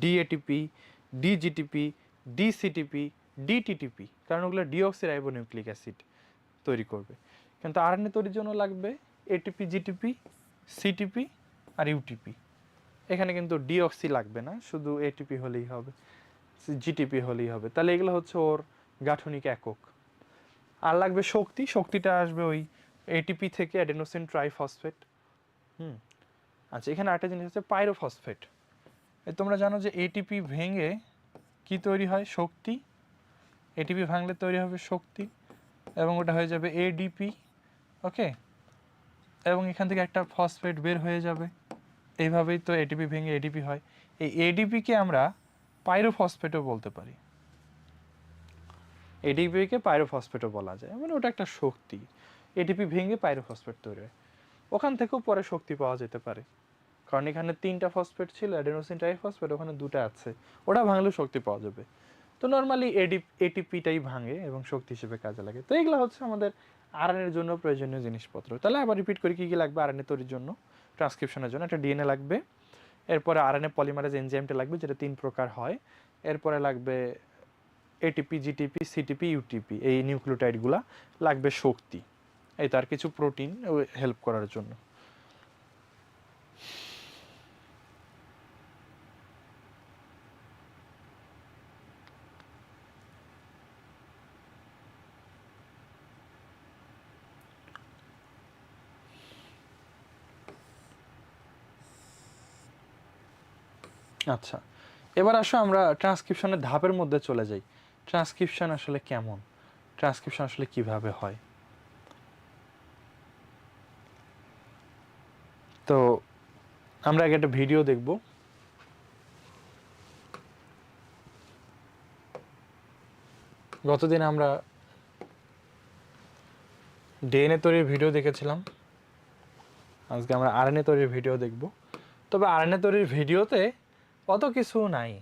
ডিএটিপি, ডিজিটিপি, ডিসিটিপি, ডিটিটিপি, কারণ ওগুলো ডিঅক্সিরাইবোনিউক্লিক অ্যাসিড তৈরি করবে। কিন্তু আরএনএ তৈরির জন্য লাগবে এটিপি, জিটিপি, সিটিপি আর ইউটিপি। এখানে কিন্তু ডিঅক্সি লাগবে না, শুধু এটিপি হলেই হবে, জিটিপি হলেই হবে। তাহলে এগুলো হচ্ছে ওর গাঠনিক একক। আর লাগবে শক্তি, শক্তিটা আসবে ওই এটিপি থেকে, অ্যাডেনোসিন ট্রাইফসফেট। আচ্ছা, এখানে আরেকটা জিনিস হচ্ছে পাইরোফসফেট। তোমরা জানো যে এটিপি ভেঙে কি তৈরি হয়? শক্তি। এটিপি ভাঙলে তৈরি হবে শক্তি, এবং ওটা হয়ে যাবে এডিপি। ওকে, এবং এখান থেকে একটা ফসফেট বের হয়ে যাবে। এইভাবেই তো এটিপি ভেঙে এডিপি হয়। এই এডিপিকে আমরা পাইরোফসফেটও বলতে পারি। এডিপিকে পাইরোফসফেটও বলা যায়, মানে ওটা একটা শক্তি। এডিপি ভেঙে পাইরোফসফেট তৈরি হয়, ওখান থেকেও পরে শক্তি পাওয়া যেতে পারে। কারণ এখানে 3টা ফসফেট ছিল, অ্যাডেনোসিন ট্রাইফসফেট, ওখানে 2টা আছে, ওটা ভাঙলেও শক্তি পাওয়া যাবে। তো নর্মালি এটিপিটাই ভাঙে এবং শক্তি হিসেবে কাজে লাগে। তো এগুলো হচ্ছে আমাদের আরএনএর জন্য প্রয়োজনীয় জিনিসপত্র। তাহলে আবার রিপিট করি, কী কী লাগবে আরএনএ তৈরির জন্য? ট্রান্সক্রিপশনের জন্য একটা ডিএনএ লাগবে, এরপরে আরএনএ পলিমারেজ এনজাইমটা লাগবে, যেটা 3 প্রকার হয়। এরপরে লাগবে এটিপি, জিটিপি, সিটিপি, ইউটিপি, এই নিউক্লিওটাইডগুলা লাগবে শক্তি, এই তার কিছু প্রোটিন হেল্প করার জন্য। আচ্ছা, এবার আসো আমরা ট্রান্সক্রিপশনের ধাপের মধ্যে চলে যাই। ট্রান্সক্রিপশন আসলে কেমন, ট্রান্সক্রিপশন আসলে কিভাবে হয়? তো আমরা আগে একটা ভিডিও দেখব। গতদিন আমরা ডিএনএ তৈরির ভিডিও দেখেছিলাম, আজকে আমরা আরএনএ তৈরির ভিডিও দেখব। তবে আরএনএ তৈরির ভিডিওতে অত কিছু নাই।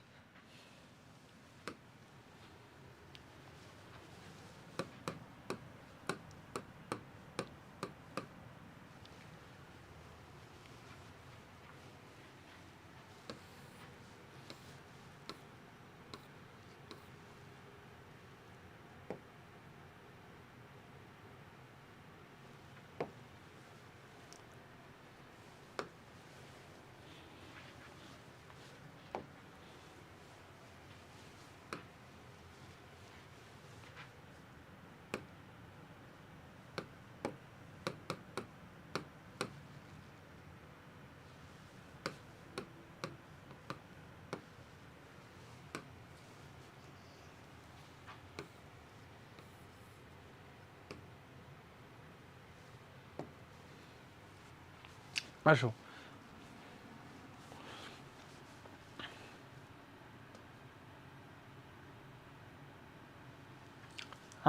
আসো,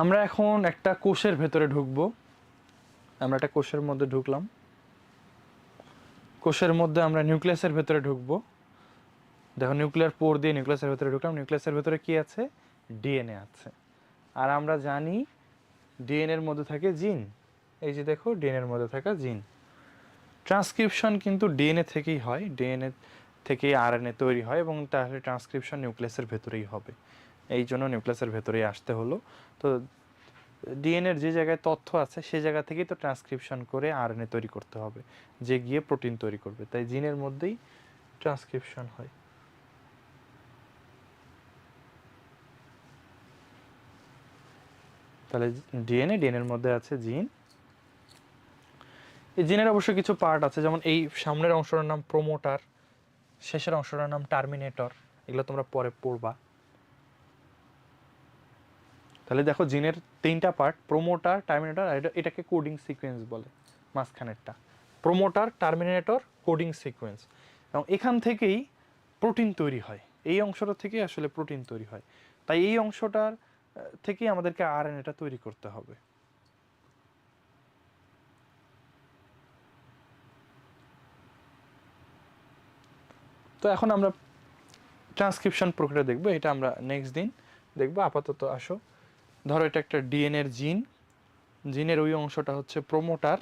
আমরা এখন একটা কোষের ভেতরে ঢুকবো। আমরা একটা কোষের মধ্যে ঢুকলাম, কোষের মধ্যে আমরা নিউক্লিয়াসের ভেতরে ঢুকবো। দেখো, নিউক্লিয়ার পোর দিয়ে নিউক্লিয়াসের ভেতরে ঢুকলাম। নিউক্লিয়াসের ভেতরে কি আছে? ডিএনএ আছে। আর আমরা জানি ডিএনএর মধ্যে থাকে জিন। এই যে দেখো, ডিএনএর মধ্যে থাকা জিন। ট্রান্সক্রিপশন কিন্তু ডিএনএ থেকেই হয়, ডিএনএ থেকেই আরএনএ তৈরি হয়, এবং তাহলে ট্রান্সক্রিপশন নিউক্লিয়াসের ভেতরেই হবে। এই জন্য নিউক্লিয়াসের ভেতরেই আসতে হলো। তো ডিএনএর যে জায়গায় তথ্য আছে সেই জায়গা থেকেই তো ট্রান্সক্রিপশন করে আরএনএ তৈরি করতে হবে, যে গিয়ে প্রোটিন তৈরি করবে। তাই জিনের মধ্যেই ট্রান্সক্রিপশন হয়। তাহলে ডিএনএর মধ্যে আছে জিন। এই জিনের অবশ্য কিছু পার্ট আছে, যেমন এই সামনের অংশটার নাম প্রোমোটার, শেষের অংশটার নাম টার্মিনেটর, এগুলো তোমরা পরে পড়বা। তাহলে দেখো জিনের 3টা পার্ট, প্রোমোটার, টার্মিনেটর, আর এটাকে কোডিং সিকোয়েন্স বলে, মাঝখানেরটা প্রোমোটার, টার্মিনেটর, কোডিং সিকোয়েন্স। এবং এখান থেকেই প্রোটিন তৈরি হয়, এই অংশটা থেকে আসলে প্রোটিন তৈরি হয়। তাই এই অংশটার থেকেই আমাদেরকে আরএনএটা তৈরি করতে হবে। তো এখন আমরা ট্রান্সক্রিপশন প্রক্রিয়া দেখবো, এটা আমরা নেক্সট দিন দেখবো। আপাতত আসো, ধরো এটা একটা ডিএনএর জিন, জিনের ওই অংশটা হচ্ছে প্রোমোটার।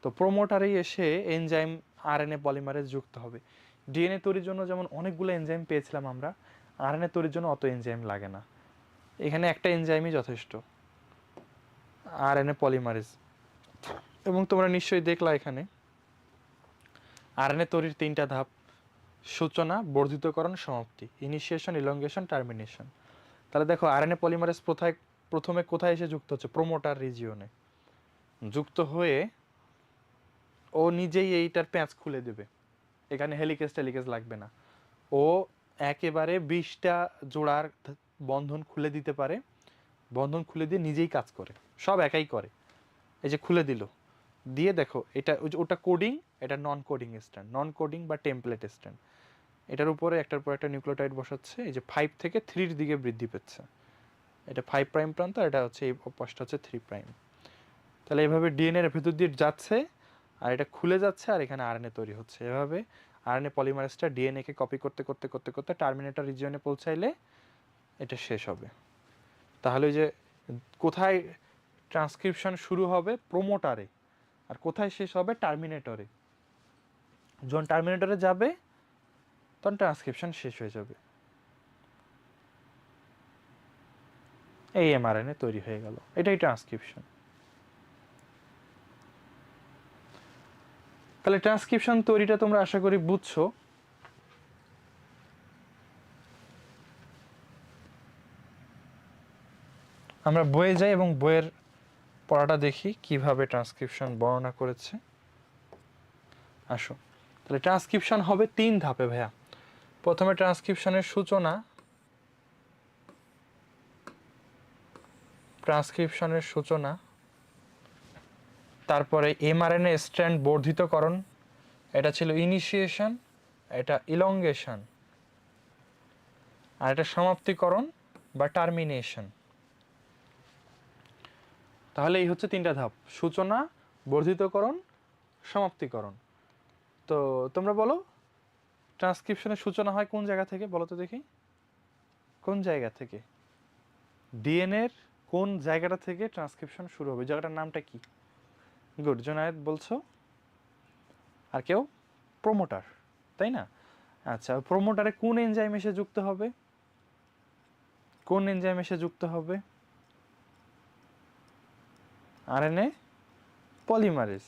তো প্রোমোটারেই এসে এনজাইম আরএনএ পলিমারেজ যুক্ত হবে। ডিএনএ তৈরির জন্য যেমন অনেকগুলো এনজাইম পেয়েছিলাম আমরা, আরএনএ তৈরির জন্য অত এনজাইম লাগে না, এখানে একটা এনজাইমই যথেষ্ট, আরএনএ পলিমারেজ। এবং তোমরা নিশ্চয়ই দেখলা এখানে আরএনএ তৈরির 3টা ধাপ: সূচনা, বর্ধিতকরণ, সমাপ্তি, ইনিশিয়েশন, ইলংগেশন, টার্মিনেশন। তাহলে দেখো আরএনএ পলিমারেজ প্রথমে কোথায় এসে যুক্ত হচ্ছে? প্রোমোটার রিজিওনে যুক্ত হয়ে ও নিজেই এইটার প্যাঁচ খুলে দেবে, এখানে হেলিকেজ টেলিকেজ লাগবে না। ও একেবারে 20টা জোড়ার বন্ধন খুলে দিতে পারে, বন্ধন খুলে দিয়ে নিজেই কাজ করে, সব একাই করে। এই যে খুলে দিল, দিয়ে দেখো এটা ওটা কোডিং, এটা নন কোডিং স্ট্যান্ড, নন কোডিং বা টেমপ্লেট স্ট্যান্ড। এটার উপরে একটার পর একটা নিউক্লিওটাইড বসাচ্ছে, এই যে 5 থেকে 3-র দিকে বৃদ্ধি পাচ্ছে, এটা 5 প্রাইম প্রান্ত, আর এটা হচ্ছে এই পাশটা হচ্ছে 3 প্রাইম। তাহলে এভাবে ডিএনএর ভেতর দিয়ে যাচ্ছে, আর এটা খুলে যাচ্ছে, আর এখানে আরএনএ তৈরি হচ্ছে। এভাবে আরএনএ পলিমারেজটা ডিএনএকে কপি করতে করতে করতে করতে টার্মিনেটর রিজিয়নে পৌঁছাইলে এটা শেষ হবে। তাহলে ওই যে কোথায় ট্রান্সক্রিপশন শুরু হবে? প্রোমোটারে। আর কোথায় শেষ হবে? টার্মিনেটরে। যখন টার্মিনেটরে যাবে তখন ট্রান্সক্রিপশন শেষ হয়ে যাবে, এই এমআরএনএ তৈরি হয়ে গেল, এটাই ট্রান্সক্রিপশন। তাহলে ট্রান্সক্রিপশন তৈরিটা তোমরা আশা করি বুঝছো। আমরা বইয়ে যাই এবং বইয়ের পড়াটা দেখি কিভাবে ট্রান্সক্রিপশন বর্ণনা করেছে। আসো, তাহলে ট্রান্সক্রিপশন হবে 3 ধাপে ভাইয়া। প্রথমে ট্রান্সক্রিপশনের সূচনা, তারপরে এমআরএনএ স্ট্র্যান্ড বর্ধিতকরণ, এটা ছিল ইনিশিয়েশন, এটা ইলংগেশন, আর এটা সমাপ্তিকরণ বা টার্মিনেশন। তাহলে এই হচ্ছে 3টা ধাপ: সূচনা, বর্ধিতকরণ, সমাপ্তিকরণ। তো তোমরা বলো, ট্রান্সক্রিপশনের সূচনা হয় কোন জায়গা থেকে? বলো তো দেখি, কোন জায়গা থেকে? ডিএনএর কোন জায়গাটা থেকে ট্রান্সক্রিপশন শুরু হবে? জায়গাটার নামটা কি? গুড, জোনায়েদ বলছো। আর কেউ? প্রোমোটার, তাই না? আচ্ছা, প্রোমোটারে কোন এনজাইম এসে যুক্ত হবে? কোন এনজাইম এসে যুক্ত হবে? RNA polymerase.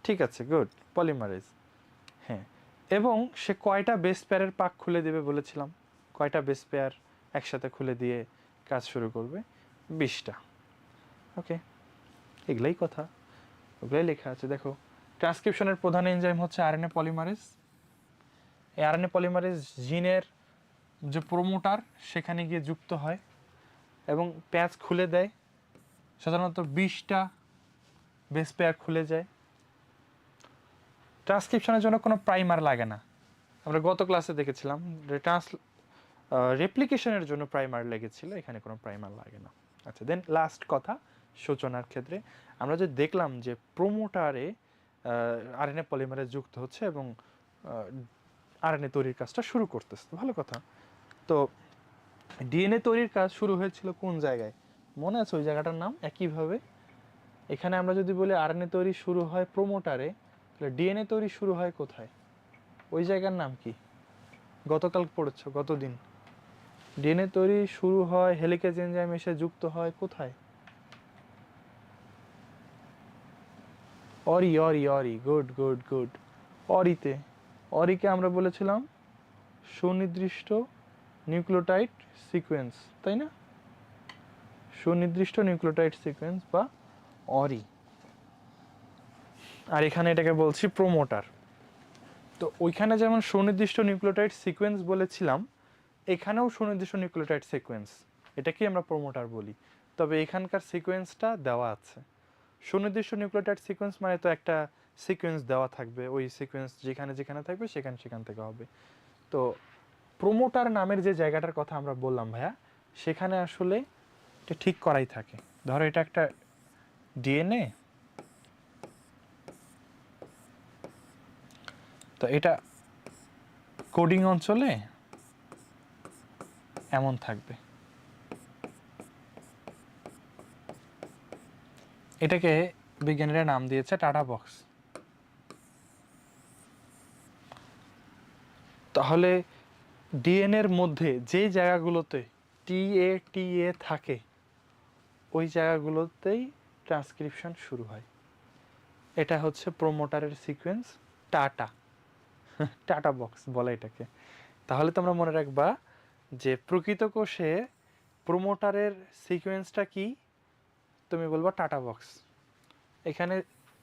ঠিক আছে, গুড, পলিমারেজ। হ্যাঁ, এবং সে কয়টা বেস পেয়ারের পাক খুলে দেবে বলেছিলাম? কয়টা বেস পেয়ার একসাথে খুলে দিয়ে কাজ শুরু করবে? 20টা। ওকে, এগুলাই কথা, ওগুলাই লেখা আছে। দেখো, ট্রান্সক্রিপশনের প্রধান এনজাইম হচ্ছে আরএনএ পলিমারেজ। এই আরএনএ পলিমারেজ জিনের যে প্রোমোটার সেখানে গিয়ে যুক্ত হয় এবং প্যাচ খুলে দেয়, সাধারণত 20টা বেস পেয়ার খুলে যায়। ট্রান্সক্রিপশনের জন্য কোনো প্রাইমার লাগে না, আমরা গত ক্লাসে দেখেছিলাম যে রেপ্লিকেশনের জন্য প্রাইমার লেগেছিল, এখানে কোনো প্রাইমার লাগে না। আচ্ছা, দেন লাস্ট কথা, সূচনার ক্ষেত্রে আমরা যে দেখলাম যে প্রোমোটারে আরএনএ পলিমারে যুক্ত হচ্ছে এবং আরএনএ তৈরির কাজটা শুরু করতেছে, ভালো কথা। তো ডিএনএ তৈরির কাজ শুরু হয়েছিল কোন জায়গায়? মনে আছে ওই জায়গাটার নাম? একইভাবে এখানে আমরা যদি বলি আরএনএ তৈরি শুরু হয় প্রোমোটারে, তাহলে ডিএনএ তৈরি শুরু হয় কোথায়? ওই জায়গার নাম কি? গতকাল পড়েছো, গতদিন। ডিএনএ তৈরি শুরু হয়, হেলিকেজ এনজাইম এসে যুক্ত হয় কোথায়? Ori Ori Ori, good good good. অরিতে, অরিকে আমরা বলেছিলাম সুনির্দিষ্ট নিউক্লিওটাইড সিকোয়েন্স, তাই না? সুনির্দিষ্ট নিউক্লিওটাইড সিকোয়েন্স বা অরি। আর এখানে এটাকে বলছি প্রোমোটার। তো ওইখানে যেমন সুনির্দিষ্ট নিউক্লিওটাইড সিকোয়েন্স বলেছিলাম, এখানেও সুনির্দিষ্ট নিউক্লিওটাইড সিকোয়েন্স, এটাকেই আমরা প্রোমোটার বলি। তবে এখানকার সিকোয়েন্সটা দেওয়া আছে। সুনির্দিষ্ট নিউক্লিওটাইড সিকোয়েন্স মানে তো একটা সিকোয়েন্স দেওয়া থাকবে, ওই সিকোয়েন্স যেখানে যেখানে থাকবে সেখান সেখান থেকে হবে। তো প্রোমোটার নামের যে জায়গাটার কথা আমরা বললাম ভাইয়া, সেখানে আসলে এটা ঠিক করাই থাকে। ধরো এটা একটা ডিএনএ, তো এটা কোডিং অঞ্চলে এমন থাকবে। এটাকে বিজ্ঞানীরা নাম দিয়েছে টাটা বক্স। তাহলে ডিএনএর মধ্যে যে জায়গাগুলোতে টিএ থাকে ওই জায়গাগুলোতেই ট্রান্সক্রিপশন শুরু হয়। এটা হচ্ছে প্রোমোটারের সিকোয়েন্স, টাটা টাটা বক্স বলে এটাকে। তাহলে তোমরা মনে রাখবা যে প্রকৃত কোষে প্রোমোটারের সিকোয়েন্সটা কি, তুমি বলবা টাটা বক্স। এখানে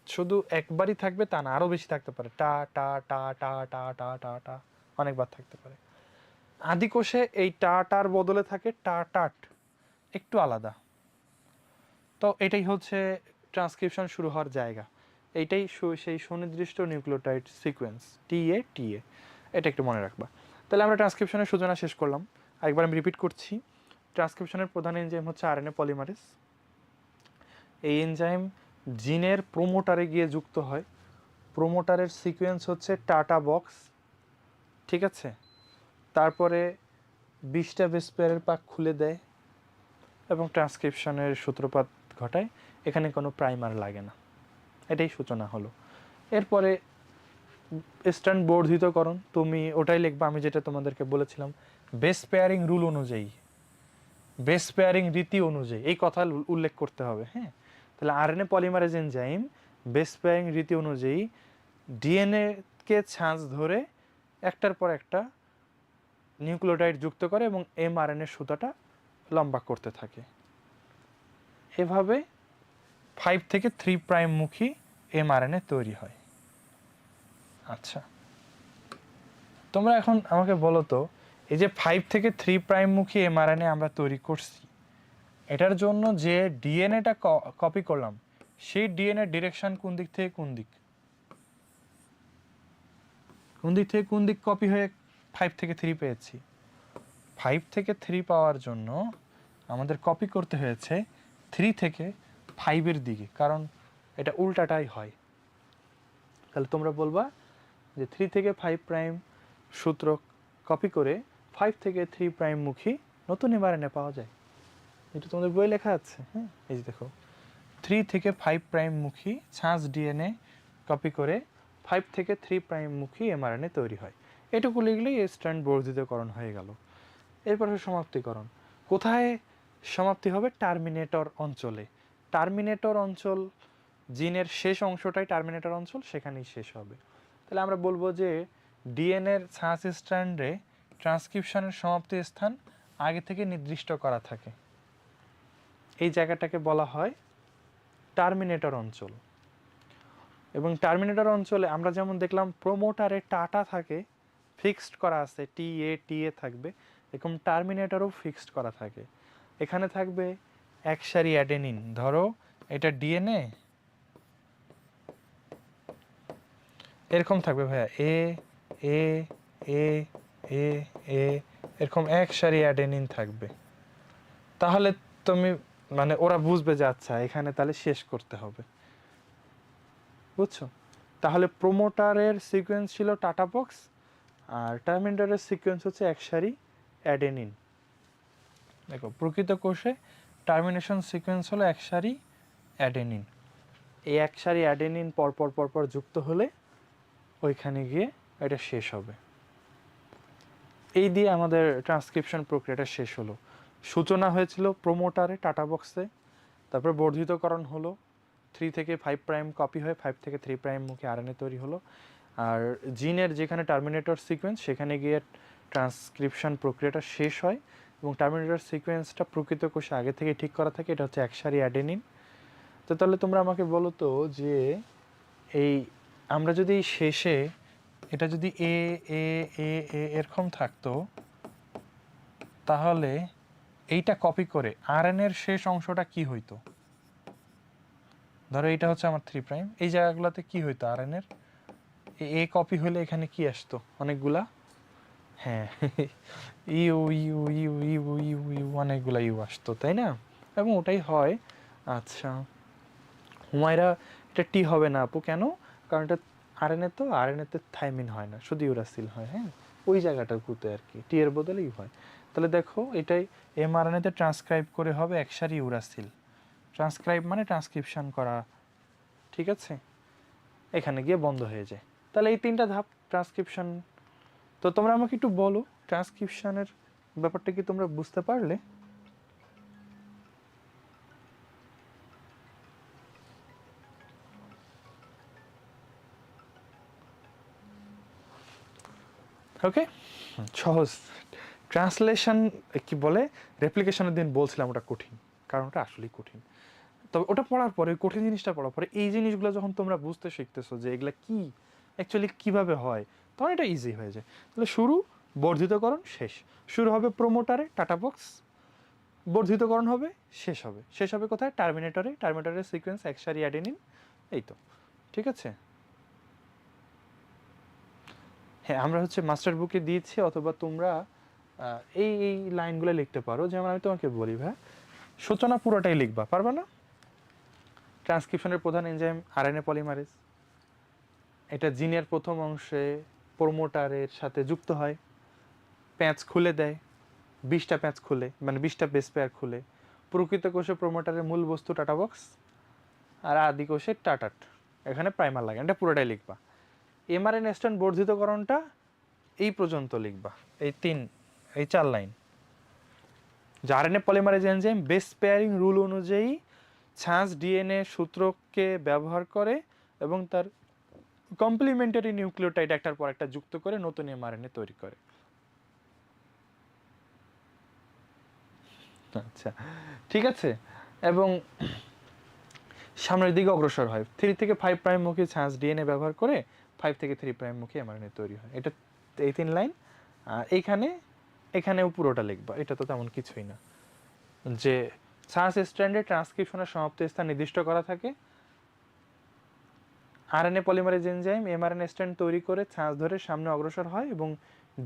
শুধু একবারই থাকবে তা না, আরও বেশি থাকতে পারে, টা টা টা টা টা টা টা টা, অনেকবার থাকতে পারে। আদি কোষে এই টা টার বদলে থাকে টা টাট, একটু আলাদা। তো এটাই হচ্ছে ট্রান্সক্রিপশন শুরু হওয়ার জায়গা, এইটাই সেই সুনির্দিষ্ট নিউক্লিওটাইড সিকোয়েন্স টিএ। এটা একটু মনে রাখবা। তাহলে আমরা ট্রান্সক্রিপশনের সূচনা শেষ করলাম। আরেকবার আমি রিপিট করছি, ট্রান্সক্রিপশনের প্রধান এনজাইম হচ্ছে আরএনএ পলিমারেজ। এই এনজাইম জিনের প্রোমোটারে গিয়ে যুক্ত হয়। প্রোমোটারের সিকোয়েন্স হচ্ছে টাটা বক্স, ঠিক আছে? তারপরে 20টা বেস পেয়ারের পাক খুলে দেয় এবং ট্রান্সক্রিপশনের সূত্রপাত ঘটায়। এখানে কোনো প্রাইমার লাগে না, এটাই সূচনা হলো। এরপরে স্ট্যান্ড বর্ধিতকরণ, তুমি ওটাই লিখবা আমি যেটা তোমাদেরকে বলেছিলাম, বেস পেয়ারিং রুল অনুযায়ী, বেস পেয়ারিং রীতি অনুযায়ী এই কথা উল্লেখ করতে হবে। হ্যাঁ, তাহলে RNA polymerase enzyme base pairing রীতি অনুযায়ী ডিএনএকে ছাঁচ ধরে একটার পর একটা নিউক্লিওটাইড যুক্ত করে এবং এমআরএনএ সুতাটা লম্বা করতে থাকে। এভাবে 5 থেকে 3 প্রাইম মুখী এমআরএনএ তৈরি হয়। আচ্ছা, তোমরা এখন আমাকে বলো তো, এই যে 5 থেকে 3 প্রাইম মুখী এমআরএনএ আমরা তৈরি করছি, এটার জন্য যে ডিএনএটা কপি করলাম, সেই ডিএনএ ডিরেকশন কোন দিক থেকে কোন দিক, কোন দিক থেকে কোন দিক কপি হয়ে 5 থেকে 3 পেয়েছি? 5 থেকে 3 পাওয়ার জন্য আমাদের কপি করতে হয়েছে 3 থেকে 5-এর দিকে, কারণ এটা উল্টাটাই হয়। তাহলে তোমরা বলবা যে 3 থেকে 5 প্রাইম সূত্র কপি করে 5 থেকে 3 প্রাইম মুখী নতুন এমআরএনএ পাওয়া যায়। এটা তোমাদের বই লেখা আছে। হ্যাঁ, এই যে দেখো, 3 থেকে 5 প্রাইম মুখী ছাঁচ ডিএনএ কপি করে 5 থেকে 3 প্রাইম মুখী এমআরএনএ তৈরি হয়। এটুকু লিখলেই স্ট্র্যান্ড বর্ধিতকরণ হয়ে গেল। এরপর সমাপ্তিকরণ। কোথায় সমাপ্তি হবে? টার্মিনেটর অঞ্চলে। টার্মিনেটর অঞ্চল, জিনের শেষ অংশটাই টার্মিনেটর অঞ্চল, সেখানেই শেষ হবে। তাহলে আমরা বলবো যে ডিএনএর ছাঁচ স্ট্র্যান্ডে ট্রান্সক্রিপশনের সমাপ্তি স্থান আগে থেকে নির্দিষ্ট করা থাকে। এই জায়গাটাকে বলা হয় টার্মিনেটর অঞ্চল। এবং টার্মিনেটর অঞ্চলে আমরা যেমন দেখলাম প্রোমোটারে টাটা থাকে, ফিক্সড করা আছে, টিএ থাকবে, এরকম টার্মিনেটরও ফিক্সড করা থাকে। এখানে থাকবে এক সারি অ্যাডেনিন। ধরো এটা ডিএনএ, এরকম থাকবে ভাইয়া, এ এ এ এ এ এরকম এক সারি অ্যাডেনিন থাকবে। তাহলে তুমি মানে ওরা বুঝবে যে আচ্ছা এখানে তাহলে শেষ করতে হবে, বুঝছো? তাহলে প্রোমোটারের সিকোয়েন্স ছিল টাটা বক্স, আর টার্মিনেটরের সিকোয়েন্স হচ্ছে এক সারি অ্যাডেনিন। দেখো প্রকৃত কোষে টার্মিনেশন সিকোয়েন্স হলো এক সারি অ্যাডেনিন। এই এক সারি অ্যাডেনিন পরপর যুক্ত হলে ওইখানে গিয়ে এটা শেষ হবে। এই দিয়ে আমাদের ট্রান্সক্রিপশন প্রক্রিয়াটা শেষ হলো। সূচনা হয়েছিল প্রোমোটারে টাটা বক্সে, তারপর বর্ধিতকরণ হলো, 3 থেকে 5 প্রাইম কপি হয়ে 5 থেকে 3 প্রাইম মুখে আরএনএ তৈরি হলো। আর জিনের যেখানে টার্মিনেটর সিকোয়েন্স সেখানে গিয়ে ট্রান্সক্রিপশন প্রক্রিয়াটা শেষ হয় এবং টার্মিনেটর সিকোয়েন্সটা প্রকৃত কোষে আগে থেকে ঠিক করা থাকে, এটা হচ্ছে একসারি অ্যাডেনিন। তো তাহলে তোমরা আমাকে বলো তো যে এই আমরা যদি শেষে এটা যদি এ এ এ এ এরকম থাকতো, তাহলে এইটা কপি করে আরএনএর শেষ অংশটা কি হইতো? ধরো এইটা হচ্ছে আমার 3 প্রাইম, এই জায়গাগুলোতে কি হইতো আরএনএর? এ কপি হলে এখানে কি আসতো? অনেকগুলা, হ্যাঁ, U U U U U U অনেকগুলা ইউ আসতো, তাই না? এবং ওটাই হয়। আচ্ছা হুমায়রা, এটা টি হবে না আপু, কেন? কারণ এটা আরএনএ, তো আরএনএতে থাইমিন হয় না, শুধু ইউরাসিল হয়। হ্যাঁ, ওই জায়গাটার কুতে আর কি, টি এর বদলেই হয়। তাহলে দেখো এটাই এমআরএনএতে ট্রান্সক্রাইব করে হবে একসারি ইউরাসিল। ট্রান্সক্রাইব মানে ট্রান্সক্রিপশন করা, ঠিক আছে? এখানে গিয়ে বন্ধ হয়ে যায়। তাহলে এই 3টা ধাপ ট্রান্সক্রিপশন। তো তোমরা আমাকে একটু বলো ট্রান্সক্রিপশনের ব্যাপারটা কি তোমরা বুঝতে পারলে? ওকে, সহজ। ট্রান্সলেশন কি বলে, রেপ্লিকেশনের দিন বলছিলাম ওটা কঠিন, কারণ ওটা আসলেই কঠিন। তবে ওটা পড়ার পরে, ওই কঠিন জিনিসটা পড়ার পরে এই জিনিসগুলো যখন তোমরা বুঝতে শিখতেছো যে এগুলা কি অ্যাকচুয়ালি কীভাবে হয়, তখন এটা ইজি হয়ে যায়। তাহলে শুরু বর্ধিতকরণ, শেষ। শুরু হবে প্রোমোটারে, টাটা বক্স, বর্ধিতকরণ হবে, শেষ হবে কোথায়? টার্মিনেটরে, টার্মিনেটরের সিকোয়েন্স একসারি অ্যাডেনিন। এই তো, ঠিক আছে। হ্যাঁ, আমরা হচ্ছে মাস্টার বুকে দিয়েছি, অথবা তোমরা এই এই লাইনগুলো লিখতে পারো। যেমন আমি তোমাকে বলি ভাই, সূচনা পুরোটাই লিখবা, পারবা না? ট্রান্সক্রিপশনের প্রধান এনজাইম আরএনএ পলিমারেজ, এটা জিনের প্রথম অংশে প্রোমোটারের সাথে যুক্ত হয়, প্যাঁচ খুলে দেয়, 20টা প্যাঁচ খুলে, মানে 20টা বেস পেয়ার খুলে। প্রকৃত কোষে প্রোমোটারের মূল বস্তু টাটা বক্স, আর আদি কোষে টাটাট, এখানে প্রাইমার লাগে, এটা পুরোটাই লিখবা। এমআরএনএ স্ট্র্যান্ড বর্ধিতকরণটা এই পর্যন্ত লিখবা, এই 4 লাইন। যে RNA polymerase enzyme base pairing rule অনুযায়ী ছাঁচ ডিএনএ সূত্রকে ব্যবহার করে এবং তার কমপ্লিমেন্টারি নিউক্লিওটাইড একটার পর একটা যুক্ত করে নতুন এমআরএনএ তৈরি করে। আচ্ছা, ঠিক আছে। এবং সামনের দিকে অগ্রসর হয়, 3 থেকে 5 প্রাইম মুখী ছাঁচ ডিএনএ ব্যবহার করে 5 থেকে 3 প্রাইম মুখী এমআরএনএ তৈরি হয়। এটা এই 3 লাইন। আর এখানেও পুরোটা লিখবা, এটা তো তেমন কিছুই না। যে ছাঁচ স্ট্র্যান্ডে ট্রান্সক্রিপশনের সমাপ্ত স্থান নির্দিষ্ট করা থাকে, RNA polymerase enzyme mRNA strand তৈরি করে ছাঁচ ধরে সামনে অগ্রসর হয় এবং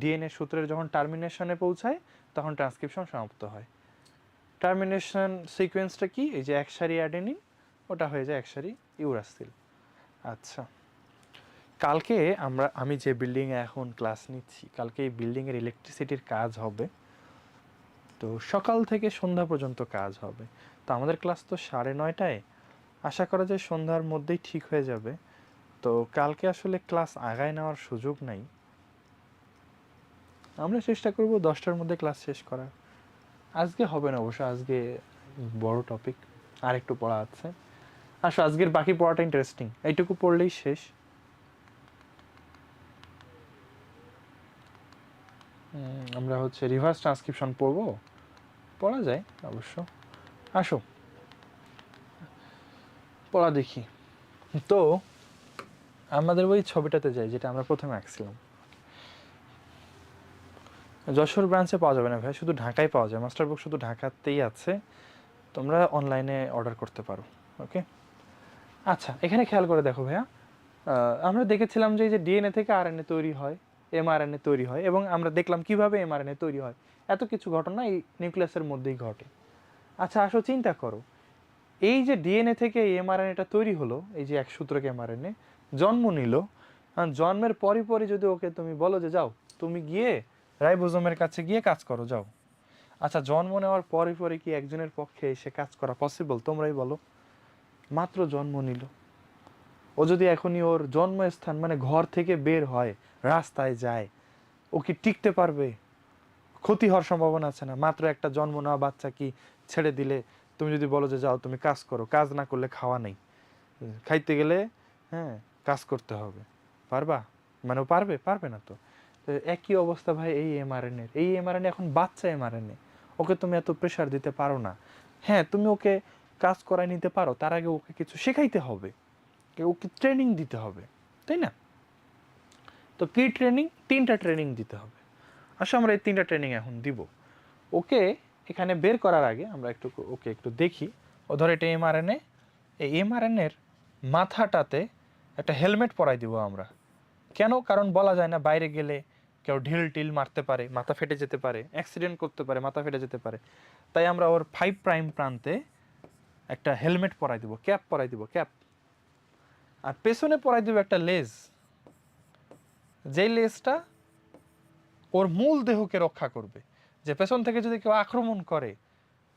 ডিএনএ সূত্রের যখন টার্মিনেশনে পৌঁছায় তখন ট্রান্সক্রিপশন সমাপ্ত হয়। টার্মিনেশন সিকোয়েন্সটা কি? এই যে একসারি অ্যাডেনিন, ওটা হয়ে যায় একসারি ইউরাসিল। আচ্ছা, কালকে আমি যে বিল্ডিংয়ে এখন ক্লাস নিচ্ছি, কালকে এই বিল্ডিংয়ের ইলেকট্রিসিটির কাজ হবে। তো সকাল থেকে সন্ধ্যা পর্যন্ত কাজ হবে। তো আমাদের ক্লাস তো 9:30টায়, আশা করা যায় সন্ধ্যার মধ্যেই ঠিক হয়ে যাবে। তো কালকে আসলে ক্লাস আগায় নেওয়ার সুযোগ নাই, আমরা চেষ্টা করব 10টার মধ্যে ক্লাস শেষ করার। আজকে হবে না অবশ্য, আজকে বড় টপিক, আর একটু পড়া আছে। আসো, আজকের বাকি পড়াটা ইন্টারেস্টিং, এইটুকু পড়লেই শেষ। আমরা হচ্ছে রিভার্স ট্রান্সক্রিপশন পড়বো, পড়া যায় অবশ্য। আসো পড়া দেখি। তো আমাদের ওই ছবিটাতে যাই যেটা আমরা প্রথমে আঁকছিলাম। যশোর ব্রাঞ্চে পাওয়া যাবে না ভাই, শুধু ঢাকায় পাওয়া যায়, মাস্টার বুক শুধু ঢাকাতেই আছে, তোমরা অনলাইনে অর্ডার করতে পারো। ওকে, আচ্ছা এখানে খেয়াল করে দেখো ভাইয়া, আমরা দেখেছিলাম যে এই যে ডিএনএ থেকে আরএনএ তৈরি হয়, এমআরএনএ তৈরি হয়, এবং আমরা দেখলাম কিভাবে এমআরএনএ তৈরি হয়। এত কিছু ঘটনা এই নিউক্লিয়াসের মধ্যেই ঘটে। আচ্ছা আসো চিন্তা করো, এই যে ডিএনএ থেকে এমআরএনএটা তৈরি হলো, এই যে এক সূত্রক এমআরএনএ জন্ম নিল, জন্মের পরই পরই যদি ওকে তুমি বলো যে যাও তুমি গিয়ে রাইবোজোমের কাছে গিয়ে কাজ করো, যাও। আচ্ছা জন্ম নেওয়ার পরে পরে কি একজনের পক্ষে এসে কাজ করা পসিবল? তোমরাই বলো। মাত্র জন্ম নিল, ও যদি এখনই ওর জন্মস্থান মানে ঘর থেকে বের হয়, রাস্তায় যায়, ও কি টিকতে পারবে? ক্ষতি হওয়ার সম্ভাবনা আছে না? মাত্র একটা জন্ম নেওয়া বাচ্চা কি ছেড়ে দিলে তুমি যদি বলো যে যাও তুমি কাজ করো, কাজ না করলে খাওয়া নেই, খাইতে গেলে হ্যাঁ কাজ করতে হবে, পারবা? মানে ও পারবে? পারবে না তো। তো একই অবস্থা ভাই এই এমআরএনএর। এই এমআরএনএ এখন বাচ্চা এমআরএনএ, ওকে তুমি এত প্রেশার দিতে পারো না। হ্যাঁ তুমি ওকে কাজ করায় নিতে পারো, তার আগে ওকে কিছু শেখাইতে হবে, ওকে ট্রেনিং দিতে হবে, তাই না? তো কি ট্রেনিং? 3টা ট্রেনিং দিতে হবে। আসলে আমরা এই 3টা ট্রেনিং এখন দিব। ওকে এখানে বের করার আগে আমরা একটু ওকে একটু দেখি। ও ধর এটা এমআরএনএ, এই এমআরএনএর মাথাটাতে একটা হেলমেট পরাই দিব আমরা। কেন? কারণ বলা যায় না, বাইরে গেলে কেউ ঢিল টিল মারতে পারে, মাথা ফেটে যেতে পারে, অ্যাক্সিডেন্ট করতে পারে, মাথা ফেটে যেতে পারে। তাই আমরা ওর 5 প্রাইম প্রান্তে একটা হেলমেট পরাই দিব, ক্যাপ পরাই দিব, ক্যাপ। আর পেছনে পরাই দিব একটা লেজ, যেই লেজটা ওর মূল দেহকে রক্ষা করবে। যে পেছন থেকে যদি কেউ আক্রমণ করে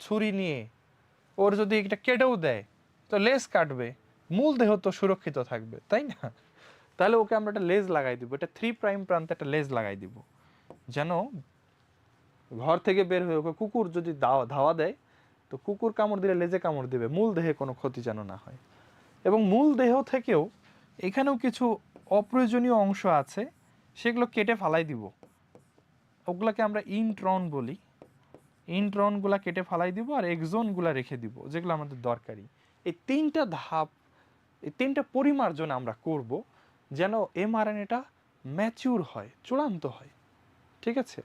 ছুরি নিয়ে, ওর যদি এটা কেটেও দেয় তো লেজ কাটবে, মূল দেহ তো সুরক্ষিত থাকবে, তাই না? তাহলে ওকে আমরা একটা লেজ লাগাই দিব, এটা 3 প্রাইম প্রান্তে একটা লেজ লাগাই দিব, যেন ঘর থেকে বের হয়ে ওকে কুকুর যদি ধাওয়া দেয় তো কুকুর কামড় দিলে লেজে কামড় দিবে, মূল দেহে কোনো ক্ষতি যেন না হয়। এবং মূল দেহ থেকেও এখানেও কিছু অপ্রয়োজনীয় অংশ আছে, সেগুলো কেটে ফালাই দিব। ওগুলাকে আমরা ইন্ট্রন বলি। ইন্ট্রনগুলা কেটে ফালাই দিব আর এক্সনগুলা রেখে দিব, যেগুলো আমাদের দরকারি। এই 3টা ধাপ, এই 3টা পরিমার্জন আমরা করব, যেন এমআরএনএটা ম্যাচিউর হয়, চূড়ান্ত হয়। ঠিক আছে?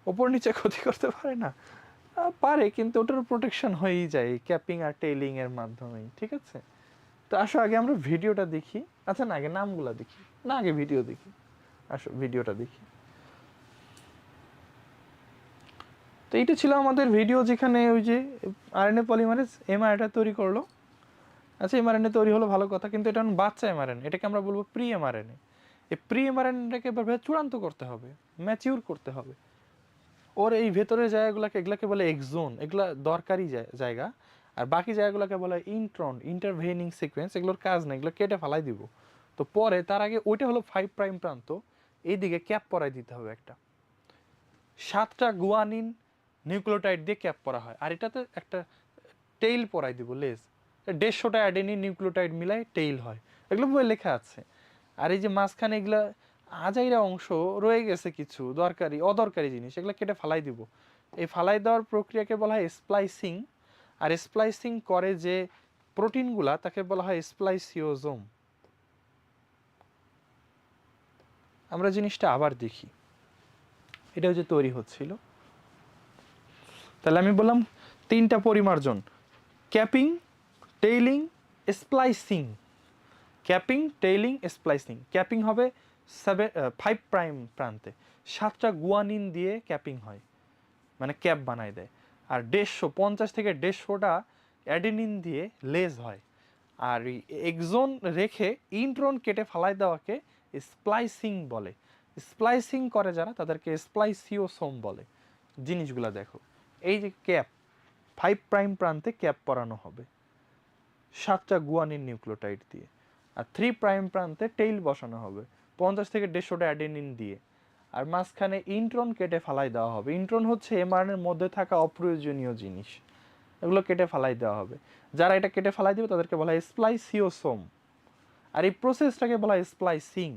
ওপর নিচে ক্ষতি করতে পারে না, পারে, কিন্তু ওটার প্রোটেকশন হয়েই যায় ক্যাপিং আর টেইলিং এর মাধ্যমেই। ঠিক আছে? তো আসো আগে আমরা ভিডিওটা দেখি। আচ্ছা না, আগে নামগুলা দেখি না, আগে ভিডিও দেখি। আসো ভিডিওটা দেখি। তো এইটা ছিল আমাদের ভিডিও, যেখানে ওই যে আরএনএ পলিমারেজ এমআরএনএ তৈরি করলো। আচ্ছা এমআরএনএ তৈরি হলো ভালো কথা, কিন্তু এটা বাচ্চা এমআরএনএ, এটাকে আমরা বলবো প্রি এমআরএনএ। এই প্রি এমআরএনএটাকে এবার চূড়ান্ত করতে হবে, ম্যাচিউর করতে হবে। ওর এই ভেতরের জায়গাগুলোকে, এগুলাকে বলে এক্সোন, এগুলা দরকারি জায়গা। আর বাকি জায়গাগুলোকে বলা হয় ইন্ট্রন, ইন্টারভেনিং সিকোয়েন্স, এগুলোর কাজ নেই, এগুলো কেটে ফালাই দিব। তো পরে তার আগে ওইটা হলো 5 প্রাইম প্রান্ত, এইদিকে ক্যাপ পরাই দিতে হবে একটা। 7টা গুয়ানিন নিউক্লিওটাইড দিয়ে ক্যাপ পরা হয়, আর এটাতে একটা টেইল পরাই দিব, লেজ। 150টা অ্যাডেনিন নিউক্লিওটাইড মিলাই টেইল হয়, এগুলো বই লেখা আছে। আর এই যে মাঝখানে এগুলা আজাইরা অংশ রয়ে গেছে, কিছু দরকারি অদরকারি জিনিস, এগুলো কেটে ফালাই দিব। এই ফালাই দেওয়ার প্রক্রিয়াকে বলা হয় স্প্লাইসিং। আর স্প্লাইসিং করে যে প্রোটিনগুলা, তাকে বলা হয় স্প্লাইসিওজোম। আমরা জিনিসটা আবার দেখি, এটা যে তৈরি হচ্ছিল। তাহলে আমি বললাম 3টা পরিমার্জন: capping, tailing, splicing. Capping, tailing, splicing. Capping হবে 5 প্রাইম প্রান্তে, 7টা গুয়ানিন দিয়ে ক্যাপিং হয়, মানে ক্যাপ বানায় দেয়। আর 50 থেকে 150টা অ্যাডেনিন দিয়ে লেজ হয়। আর এক্সন রেখে ইন্ট্রন কেটে ফালাই দেওয়াকে স্প্লাইসিং বলে। স্প্লাইসিং করে যারা, তাদেরকে স্প্লাইসিওসোম বলে। জিনিসগুলো দেখো, এই যে ক্যাপ, 5 প্রাইম প্রান্তে ক্যাপ পরানো হবে 7টা গুয়ানিন নিউক্লিওটাইড দিয়ে। আর 3 প্রাইম প্রান্তে টেইল বসানো হবে 50 থেকে 150টা অ্যাডেনিন দিয়ে। আর মাঝখানে ইন্ট্রন কেটে ফালাই দেওয়া হবে। ইন্ট্রন হচ্ছে এমআরএনএর মধ্যে থাকা অপ্রয়োজনীয় জিনিস, এগুলো কেটে ফালাই দেওয়া হবে। যারা এটা কেটে ফালাই দেবে তাদেরকে বলা হয় স্প্লাইসিওসোম। আর এই প্রসেসটাকে বলা হয় স্প্লাইসিং।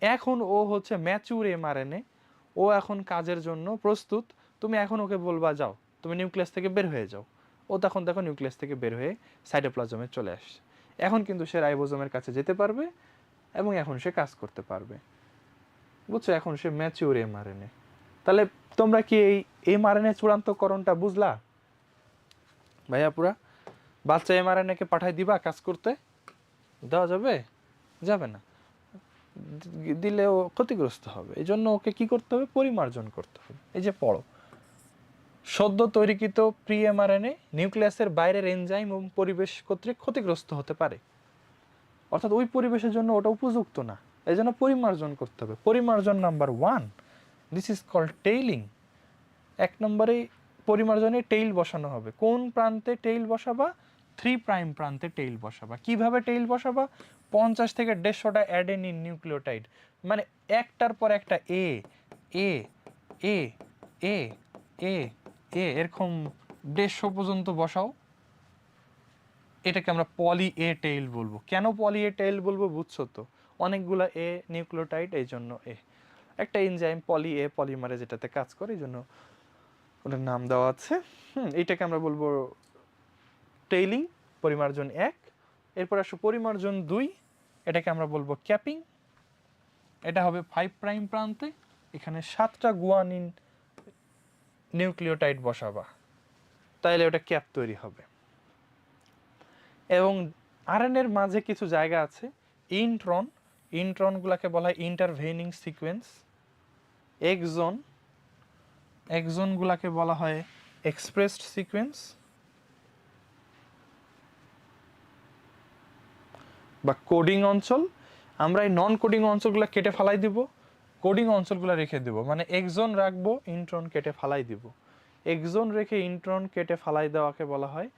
এখন ও হচ্ছে ম্যাচুর এমআরএনএ, ও এখন কাজের জন্য প্রস্তুত। তুমি এখন ওকে বলবা যাও, তুমি নিউক্লিয়াস থেকে বের হয়ে যাও। ও তখন দেখো নিউক্লিয়াস থেকে বের হয়ে সাইটোপ্লাজমে চলে আসছে। এখন কিন্তু সে রাইবোজোমের কাছে যেতে পারবে এবং এখন সে কাজ করতে পারবে। বুঝছো? এখন সে ম্যাচিওর এমআরএনএ। তাহলে তোমরা কি এই এমআরএনএ চূড়ান্তকরণটা বুঝলা ভাইয়া? পুরা বাচ্চা এমআরএনএকে পাঠাই দিবা কাজ করতে? দেওয়া যাবে? যাবে না, দিলে ও ক্ষতিগ্রস্ত হবে। এই জন্য ওকে কি করতে হবে? পরিমার্জন করতে হবে। এই যে পড়ো, সদ্য তৈরিকৃত প্রি এমআরএনএ নিউক্লিয়াসের বাইরের এনজাইম এবং পরিবেশ কর্তৃক ক্ষতিগ্রস্ত হতে পারে, অর্থাৎ ওই পরিবেশের জন্য ওটা উপযুক্ত না। এই জন্য পরিমার্জন করতে হবে। পরিমার্জন number 1, this is called tailing. 1 নম্বরে পরিমার্জনে টেইল বসানো হবে। কোন প্রান্তে টেইল বসাবা? 3 প্রাইম প্রান্তে টেইল বসাবা। কিভাবে টেইল বসাবা? 50 থেকে 150টা অ্যাডেনিন নিউক্লিওটাইড, মানে একটার পর একটা এ এ এ এ এ এ এরকম 150 পর্যন্ত বসাও। এটাকে আমরা পলি এ টেইল বলবো। কেন পলি এ টেইল বলবো বুঝছো তো? অনেকগুলো এ নিউক্লিওটাইড, এই জন্য এ। একটা এনজাইম পলি এ পলিমারে যেটাতে কাজ করে, এই জন্য ওটার নাম দেওয়া আছে। এইটাকে আমরা বলবো টেইলিং, পরিমার্জন 1। এরপর আসো পরিমার্জন 2, এটাকে আমরা বলবো ক্যাপিং। এটা হবে 5 প্রাইম প্রান্তে, এখানে 7টা গুয়ানিন নিউক্লিওটাইড বসাবা, তাইলে ওটা ক্যাপ তৈরি হবে। এবং আরএনএর মাঝে কিছু জায়গা আছে ইন্ট্রন, ইন্ট্রনগুলোকে বলা হয় ইন্টারভেনিং সিকোয়েন্স। এক্সন, এক্সনগুলোকে বলা হয় এক্সপ্রেসড সিকোয়েন্স বা কোডিং অঞ্চল। আমরা এই নন কোডিং অঞ্চলগুলো কেটে ফালাই দিব, কোডিং অঞ্চলগুলো রেখে দেব। মানে এক্সন রাখবো, ইন্ট্রন কেটে ফালাই দিব। এক্সন রেখে ইন্ট্রন কেটে ফালাই দেওয়াকে বলা হয়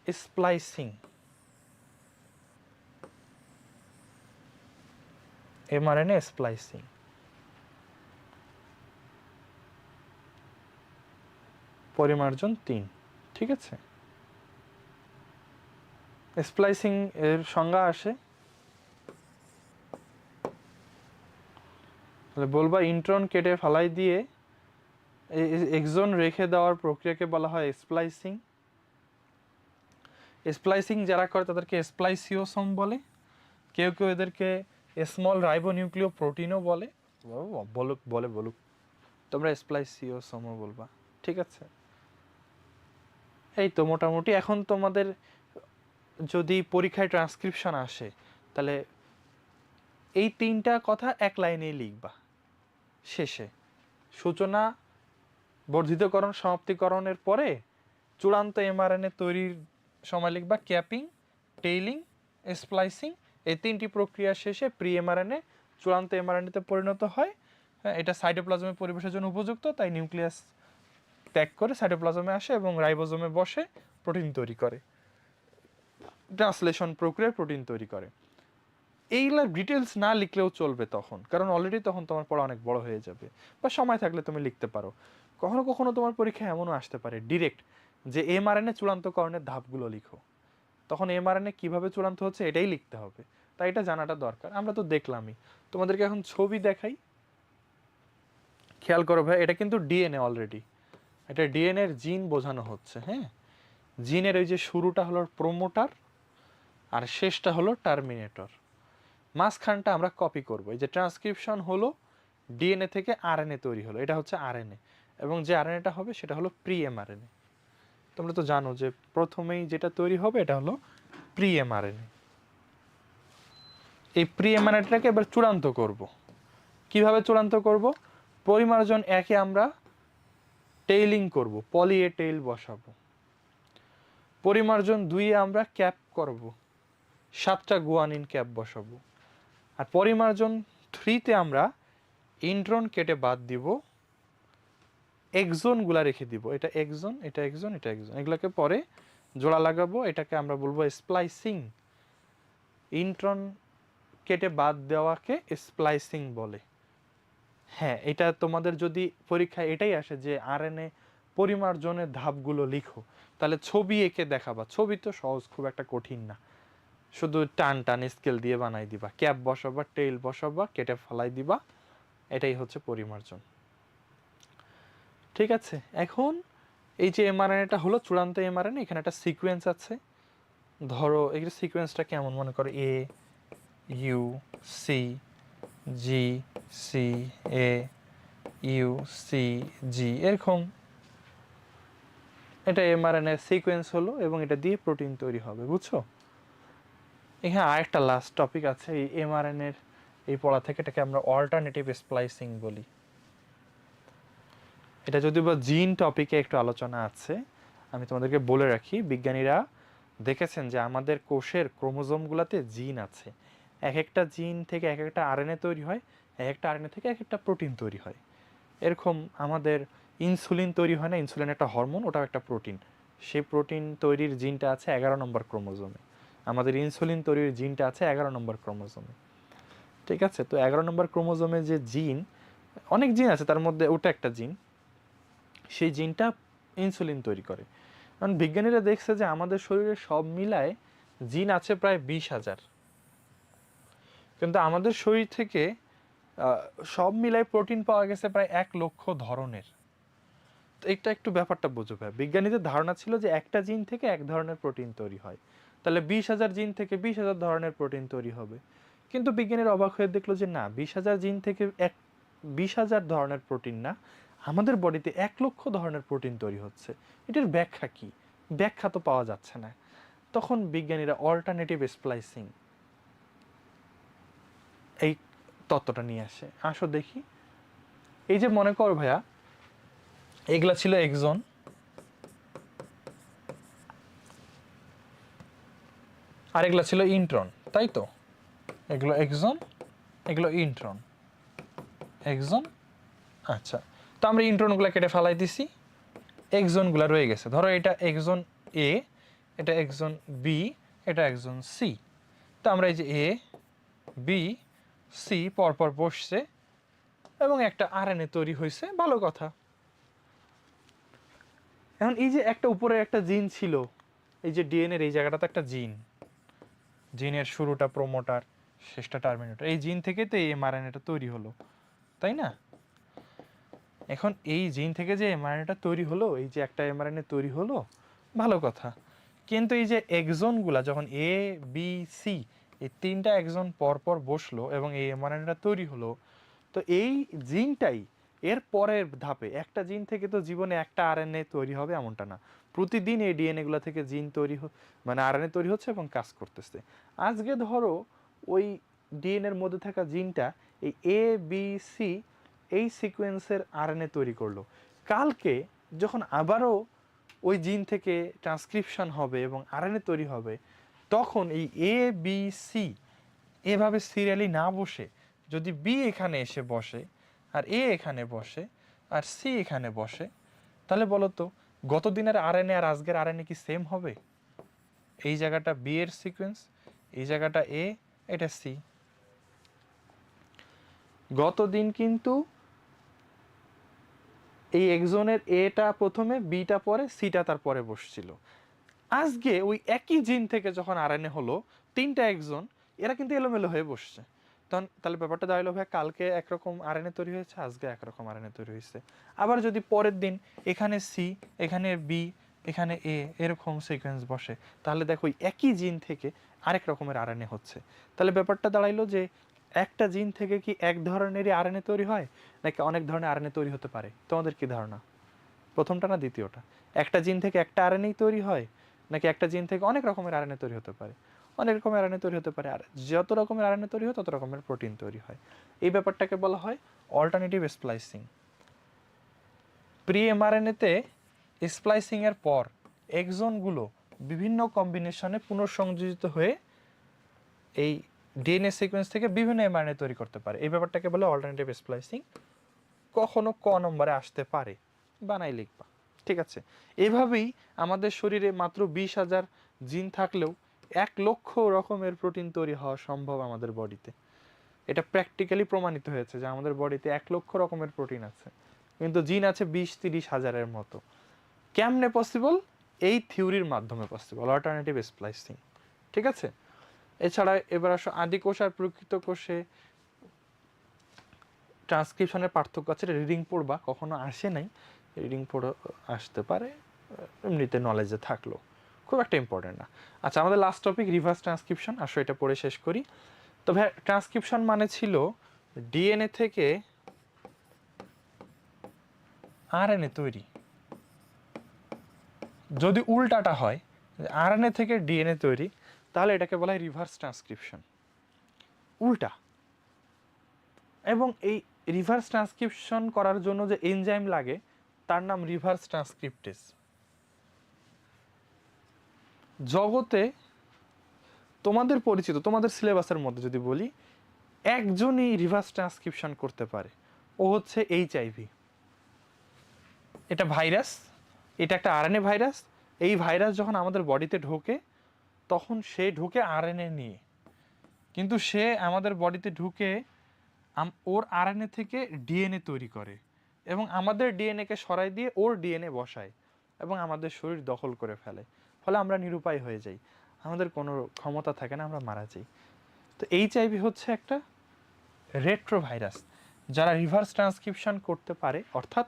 স্প্লাইসিং। MRNA splicing. পরিমার্জন 3, ঠিক আছে। স্প্লাইসিং এর সংজ্ঞা আসে, বলবা ইন্ট্রন কেটে ফালাই দিয়ে এক্সন রেখে দেওয়ার প্রক্রিয়াকে বলা হয় স্প্লাইসিং। স্প্লাইসিং যারা করে তাদেরকে স্প্লাইসিওসোম বলে, কেউ কেউ এদেরকে স্মল রাইবোনিউক্লিয় প্রোটিনও বলে। বলুক বলে বলুক, তোমরা স্প্লাইসিওসোমও বলবা, ঠিক আছে। এই তো মোটামুটি। এখন তোমাদের যদি পরীক্ষায় ট্রান্সক্রিপশন আসে, তাহলে এই 3টা কথা এক লাইনেই লিখবা। শেষে সূচনা, বর্ধিতকরণ, সমাপ্তিকরণের পরে চূড়ান্ত এমআরএনএ তৈরির সময় লিখবা ক্যাপিং, টেইলিং, স্প্লাইসিং। এই 3টি প্রক্রিয়া শেষে প্রি এমআরএনএ চূড়ান্ত এমআরএনএতে পরিণত হয়। এটা সাইটোপ্লাজমে পরিবেশের জন্য উপযুক্ত, তাই নিউক্লিয়াস ত্যাগ করে সাইটোপ্লাজমে আসে এবং রাইবোজোমে বসে প্রোটিন তৈরি করে, ট্রান্সলেশন প্রক্রিয়ায় প্রোটিন তৈরি করে। এইগুলোর ডিটেলস না লিখলেও চলবে তখন, কারণ অলরেডি তখন তোমার পড়া অনেক বড় হয়ে যাবে, বা সময় থাকলে তুমি লিখতে পারো। কখনো কখনো তোমার পরীক্ষায় এমনও আসতে পারে ডিরেক্ট যে এমআরএনএ চূড়ান্তকরণের ধাপগুলো লিখো, তখন এমআরএনএ কীভাবে চূড়ান্ত হচ্ছে এটাই লিখতে হবে, তাই এটা জানাটা দরকার। আমরা তো দেখলামই, তোমাদেরকে এখন ছবি দেখাই, খেয়াল করো ভাই। এটা কিন্তু ডিএনএ অলরেডি, এটা ডিএনএর জিন বোঝানো হচ্ছে। হ্যাঁ, জিনের ওই যে শুরুটা হলো প্রোমোটার আর শেষটা হলো টার্মিনেটর, মাঝখানটা আমরা কপি করব। এই যে ট্রান্সক্রিপশন হলো ডিএনএ থেকে আরএনএ তৈরি হলো, এটা হচ্ছে আরএনএ, এবং যে আরএনএটা হবে সেটা হলো প্রি এমআরএনএ। তোমরা তো জানো যে প্রথমেই যেটা তৈরি হবে এটা হলো প্রি এমআরএনএ। এই প্রি এমআরএনএটাকে এবার চূড়ান্ত করব। কিভাবে চূড়ান্ত করব? পরিমার্জন 1-এ আমরা টেইলিং করব, পলি এ টেইল বসাবো। পরিমার্জন 2-এ আমরা ক্যাপ করব, 7টা গুয়ানিন ক্যাপ বসাবো। আর পরিমার্জন 3-তে আমরা ইন্ট্রন কেটে বাদ দিব, এক্সনগুলা রেখে দিব। এটা এক্সন, এটা এক্সন, এটা এক্সন, এগুলোকে পরে জোড়া লাগাবো। এটাকে আমরা বলবো স্প্লাইসিং। ইন্ট্রন কেটে বাদ দেওয়াকে স্প্লাইসিং বলে। হ্যাঁ, এটা তোমাদের যদি পরীক্ষায় এটাই আসে যে আরএনএ পরিমার্জনের ধাপগুলো লিখো, তাহলে ছবি এঁকে দেখাবা। ছবি তো সহজ, খুব একটা কঠিন না, শুধু টান টান স্কেল দিয়ে বানাই দিবা, ক্যাপ বসাবা, টেইল বসাবা, কেটে ফেলাই দিবা, এটাই হচ্ছে পরিমার্জন। ঠিক আছে, এখন এই যে এমআরএনএটা হলো চূড়ান্ত এমআরএনএ, এখানে একটা সিকোয়েন্স আছে। ধরো এই সিকোয়েন্সটা কেমন, মনে করো A U C G C A U C G, এরকম এটা এমআরএনএ সিকোয়েন্স হলো, এবং এটা দিয়ে প্রোটিন তৈরি হবে। বুঝছো? এখানে আরেকটা লাস্ট টপিক আছে এই এমআরএনএর এই পড়া থেকে, এটাকে আমরা অল্টারনেটিভ স্প্লাইসিং বলি। এটা যদি বা জিন টপিকে একটু আলোচনা আছে, আমি তোমাদেরকে বলে রাখি, বিজ্ঞানীরা দেখেছেন যে আমাদের কোষের ক্রোমোজোমগুলোতে জিন আছে। এক একটা জিন থেকে এক একটা আরএনএ তৈরি হয়, এক একটা আরএনএ থেকে এক একটা প্রোটিন তৈরি হয়। এরকম আমাদের ইনসুলিন তৈরি হয় না, ইনসুলিন একটা হরমোন, ওটাও একটা প্রোটিন। সেই প্রোটিন তৈরির জিনটা আছে 11 নম্বর ক্রোমোজোমে। আমাদের ইনসুলিন তৈরির জিনটা আছে 11 নম্বর ক্রোমোজোমে। ঠিক আছে, তো 11 নম্বর ক্রোমোজোমে যে জিন, অনেক জিন আছে তার মধ্যে ওটা একটা জিন, সেই জিনটা ইনসুলিন তৈরি করে। কারণ বিজ্ঞানীরা দেখছে যে আমাদের শরীরে সব মিলায় জিন আছে প্রায় 20,000, কিন্তু আমাদের শরীর থেকে সব মিলাই প্রোটিন পাওয়া গেছে প্রায় 1,00,000 ধরনের। তো এটা একটু ব্যাপারটা বুঝো ভাই, বিজ্ঞানীদের ধারণা ছিল যে একটা জিন থেকে এক ধরনের প্রোটিন তৈরি হয়, তাহলে 20,000 জিন থেকে 20,000 ধরনের প্রোটিন তৈরি হবে। কিন্তু বিজ্ঞানীরা অবাক হয়ে দেখলো যে না, 20,000 জিন থেকে 20,000 ধরনের প্রোটিন না, আমাদের বডিতে 1,00,000 ধরনের প্রোটিন তৈরি হচ্ছে। এটার ব্যাখ্যা কি? ব্যাখ্যা তো পাওয়া যাচ্ছে না। তখন বিজ্ঞানীরা অল্টারনেটিভ স্প্লাইসিং এই তত্ত্বটা নিয়ে আসে। আসো দেখি, এই যে মনে কর ভাইয়া, এগুলা ছিল এক্সন, আর এগুলা ছিল ইন্ট্রন, তাই তো? এগুলো এক্সন, এগুলো ইন্ট্রন, এক্সন। আচ্ছা, তো আমরা ইন্ট্রনগুলো কেটে ফেলাই দিছি, এক্সনগুলো রয়ে গেছে। ধরো এটা এক্সন এ, এটা এক্সন বি, এটা এক্সন সি। তো আমরা এই যে এ বি সি পরপর বসছে এবং একটা আরএনএ তৈরি হয়েছে, ভালো কথা। এখন এই যে একটা উপরে একটা জিন ছিল, এই যে ডিএনএর এই জায়গাটা তো একটা জিন, জিনের শুরুটা প্রোমোটার, শেষটা টার্মিনেটর, এই জিন থেকে তো এই এমআরএনএটা তৈরি হলো, তাই না? এখন এই জিন থেকে যে এমআরএনএটা তৈরি হলো, এই যে একটা এমআরএনএ তৈরি হলো, ভালো কথা। কিন্তু এই যে এক্সনগুলা যখন এ বি সি এই তিনটা এক্সন পরপর বসলো এবং এই এমআরএনএটা তৈরি হলো, তো এই জিনটাই এর পরের ধাপে, একটা জিন থেকে তো জীবনে একটা আরএনএ তৈরি হবে এমনটা না, প্রতিদিন এই ডিএনএগুলো থেকে জিন তৈরি মানে আরএনএ তৈরি হচ্ছে এবং কাজ করতেছে। আজকে ধরো ওই ডিএনএর মধ্যে থাকা জিনটা এই এ বি সি এই সিকোয়েন্সের আরএনএ তৈরি করলো, কালকে যখন আবারও ওই জিন থেকে ট্রান্সক্রিপশন হবে এবং আরএনএ তৈরি হবে, তখন এই এ বি সি এভাবে সিরিয়ালি না বসে যদি বি এখানে এসে বসে, আর এ এখানে বসে, আর সি এখানে বসে, তাহলে বলো তো গত দিনের আরএনএ আর আজকের আরএনএ কি সেম হবে? এই জায়গাটা বি এর সিকোয়েন্স, এই জায়গাটা এ, এটা সি। গত দিন কিন্তু এই এক্সনের এটা প্রথমে, বিটা পরে, সিটা তারপরে বসছিল। আজকে ওই একই জিন থেকে যখন আরএনএ হলো, তিনটা এক্সন, এরা কিন্তু এলোমেলো হয়ে বসছে। তখন তাহলে ব্যাপারটা দাঁড়ালো ভাই, কালকে একরকম আরএনএ তৈরি হয়েছে, আজকে একরকম আরএনএ তৈরি হয়েছে। আবার যদি পরের দিন এখানে সি, এখানে বি, এখানে এ, এরকম সিকোয়েন্স বসে, তাহলে দেখো ওই একই জিন থেকে আরেক রকমের আরএনএ হচ্ছে। তাহলে ব্যাপারটা দাঁড়াইলো যে একটা জিন থেকে কি এক ধরনেরই আরএনএ তৈরি হয়, নাকি অনেক ধরনের আরএনএ তৈরি হতে পারে? তোমাদের কি ধারণা, প্রথমটা না দ্বিতীয়টা? একটা জিন থেকে একটা আরএনএ তৈরি হয়, নাকি একটা জিন থেকে অনেক রকমের আরএনএ তৈরি হতে পারে? অনেক রকমের আরএনএ তৈরি হতে পারে, আর যত রকমের আরএনএ তৈরি হয় তত রকমের প্রোটিন তৈরি হয়। এই ব্যাপারটাকে বলা হয় অল্টারনেটিভ স্প্লাইসিং। প্রি এমআরএনএতে স্প্লাইসিং এর পর এক্সনগুলো বিভিন্ন কম্বিনেশনে পুনঃসংযোজিত হয়ে এই ডিএনএ সিকোয়েন্স থেকে বিভিন্ন এমআরএনএ তৈরি করতে পারে। এই ব্যাপারটাকে বলে অল্টারনেটিভ স্প্লাইসিং। কখনো ক নম্বরে আসতে পারে, বানাই লিখবা, ঠিক আছে? এভাবেই আমাদের শরীরে মাত্র 20,000 জিন থাকলেও 1,00,000 রকমের প্রোটিন তৈরি হওয়া সম্ভব আমাদের বডিতে। এটা প্র্যাকটিক্যালি প্রমাণিত হয়েছে যে আমাদের বডিতে 1,00,000 রকমের প্রোটিন আছে, কিন্তু জিন আছে 20-30 হাজারের মতো। কেমনে পসিবল? এই থিওরির মাধ্যমে পসিবল, অল্টারনেটিভ স্প্লাইসিং, ঠিক আছে? এছাড়া এবার আসো আদি কোষ আর প্রকৃত কোষে ট্রান্সক্রিপশনের পার্থক্য আছে, রিডিং পড়বা, কখনো আসে নাই, রিডিং পড়ে আসতে পারে, এমনিতে নলেজে থাকলো, খুব একটা ইম্পর্টেন্ট না। আচ্ছা, আমাদের লাস্ট টপিক রিভার্স ট্রান্সক্রিপশন, আসো এটা পড়ে শেষ করি। তবে ট্রান্সক্রিপশন মানে ছিল ডিএনএ থেকে আরএনএ তৈরি। যদি উল্টাটা হয়, আরএনএ থেকে ডিএনএ তৈরি, তাহলে এটাকে বলা হয় রিভার্স ট্রান্সক্রিপশন, উল্টা। এবং এই রিভার্স ট্রান্সক্রিপশন করার জন্য যে এনজাইম লাগে তার নাম রিভার্স ট্রান্সক্রিপ্টেজ। জগতে তোমাদের পরিচিত, তোমাদের সিলেবাসের মধ্যে যদি বলি, একজনই রিভার্স ট্রান্সক্রিপশন করতে পারে, ও হচ্ছে এইচআইভি। এটা ভাইরাস, এটা একটা আরএনএ ভাইরাস। এই ভাইরাস যখন আমাদের বডিতে ঢোকে, তখন সে ঢুকে আরএনএ নিয়ে, কিন্তু সে আমাদের বডিতে ঢুকে ওর আরএনএ থেকে ডিএনএ তৈরি করে এবং আমাদের ডিএনএকে সরাই দিয়ে ওর ডিএনএ বসায় এবং আমাদের শরীর দখল করে ফেলে, ফলে আমরা নিরুপায় হয়ে যাই। আমাদের কোনো ক্ষমতা থাকে না, আমরা মারা যাই। তো এইচআইভি হচ্ছে একটা রেট্রোভাইরাস যারা রিভার্স ট্রান্সক্রিপশন করতে পারে, অর্থাৎ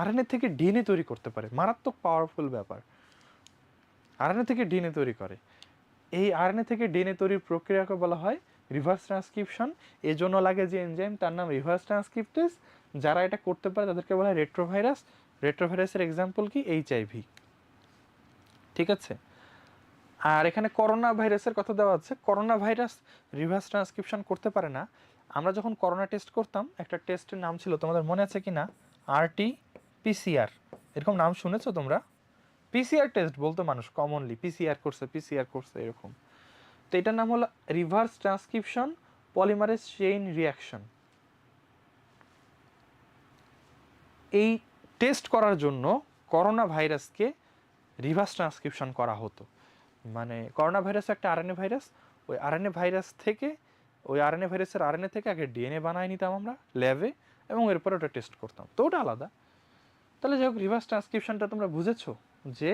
আরএনএ থেকে ডিএনএ তৈরি করতে পারে। মারাত্মক পাওয়ারফুল ব্যাপার, আরএনএ থেকে ডিএনএ তৈরি করে। এই আরএনএ থেকে ডিএনএ তৈরির প্রক্রিয়াকে বলা হয় রিভার্স ট্রান্সক্রিপশন। এই জন্য লাগে যে এনজাইম, তার নাম রিভার্স ট্রান্সক্রিপ্টেজ। যারা এটা করতে পারে তাদেরকে বলা হয় রেট্রোভাইরাস। রেট্রোভাইরাসের এক্সাম্পল কি? এইচআইভি। ঠিক আছে। আর এখানে করোনা ভাইরাসের কথা দেওয়া আছে। করোনা ভাইরাস রিভার্স ট্রান্সক্রিপশন করতে পারে না। আমরা যখন করোনা টেস্ট করতাম, একটা টেস্টের নাম ছিল, তোমাদের মনে আছে কি না? আরটি পিসিআর, এরকম নাম শুনেছো তোমরা? পিসিআর টেস্ট বলতো মানুষ কমনলি, পিসিআর করছে এরকম। তো এটার নাম হলো reverse transcription polymerase chain reaction. এই টেস্ট করার জন্য করোনা ভাইরাসকে রিভার্স ট্রান্সক্রিপশন করা হতো। মানে করোনা ভাইরাস একটা আরএনএ ভাইরাস, ওই আরএনএ ভাইরাস থেকে, ওই আরএনএ ভাইরাসের আরএনএ থেকে আগে ডিএনএ বানায় নিতাম আমরা ল্যাবে, এবং এরপরে ওটা টেস্ট করতাম। তো ওটা আলাদা। তাহলে যাই হোক, রিভার্স ট্রান্সক্রিপশনটা তোমরা বুঝেছো যে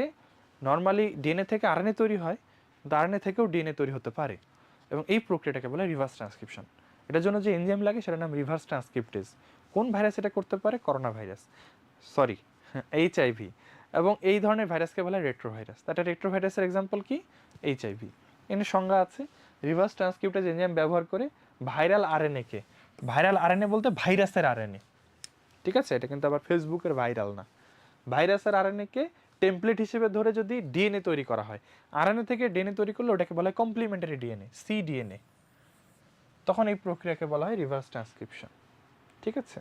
নর্মালি ডিএনএ থেকে আরএনএ তৈরি হয়, কিন্তু আরএনএ থেকেও ডিএনএ তৈরি হতে পারে, এবং এই প্রক্রিয়াটাকে বলে রিভার্স ট্রান্সক্রিপশন। এটার জন্য যে এনজাইম লাগে সেটার নাম রিভার্স ট্রান্সক্রিপ্টেজ। কোন ভাইরাস এটা করতে পারে? Corona virus, sorry HIV. এবং এই ধরনের ভাইরাসকে বলা হয় রেট্রোভাইরাস। তাটা রেট্রোভাইরাসের এক্সাম্পল কি? এইচআইভি। এখানে সংজ্ঞা আছে, রিভার্স ট্রান্সক্রিপ্টেজ এনজাইম ব্যবহার করে ভাইরাল আরএনএকে, ভাইরাল আরএনএ বলতে ভাইরাসের আরএনএ, ঠিক আছে, এটা কিন্তু আবার ফেসবুকের ভাইরাল না, ভাইরাসের আরএনএকে টেমপ্লেট হিসেবে ধরে যদি ডিএনএ তৈরি করা হয়, আরএনএ থেকে ডিএনএ তৈরি করলে ওটাকে বলা হয় কমপ্লিমেন্টারি ডিএনএ, সিডিএনএ। তখন এই প্রক্রিয়াকে বলা হয় রিভার্স ট্রান্সক্রিপশন। ঠিক আছে।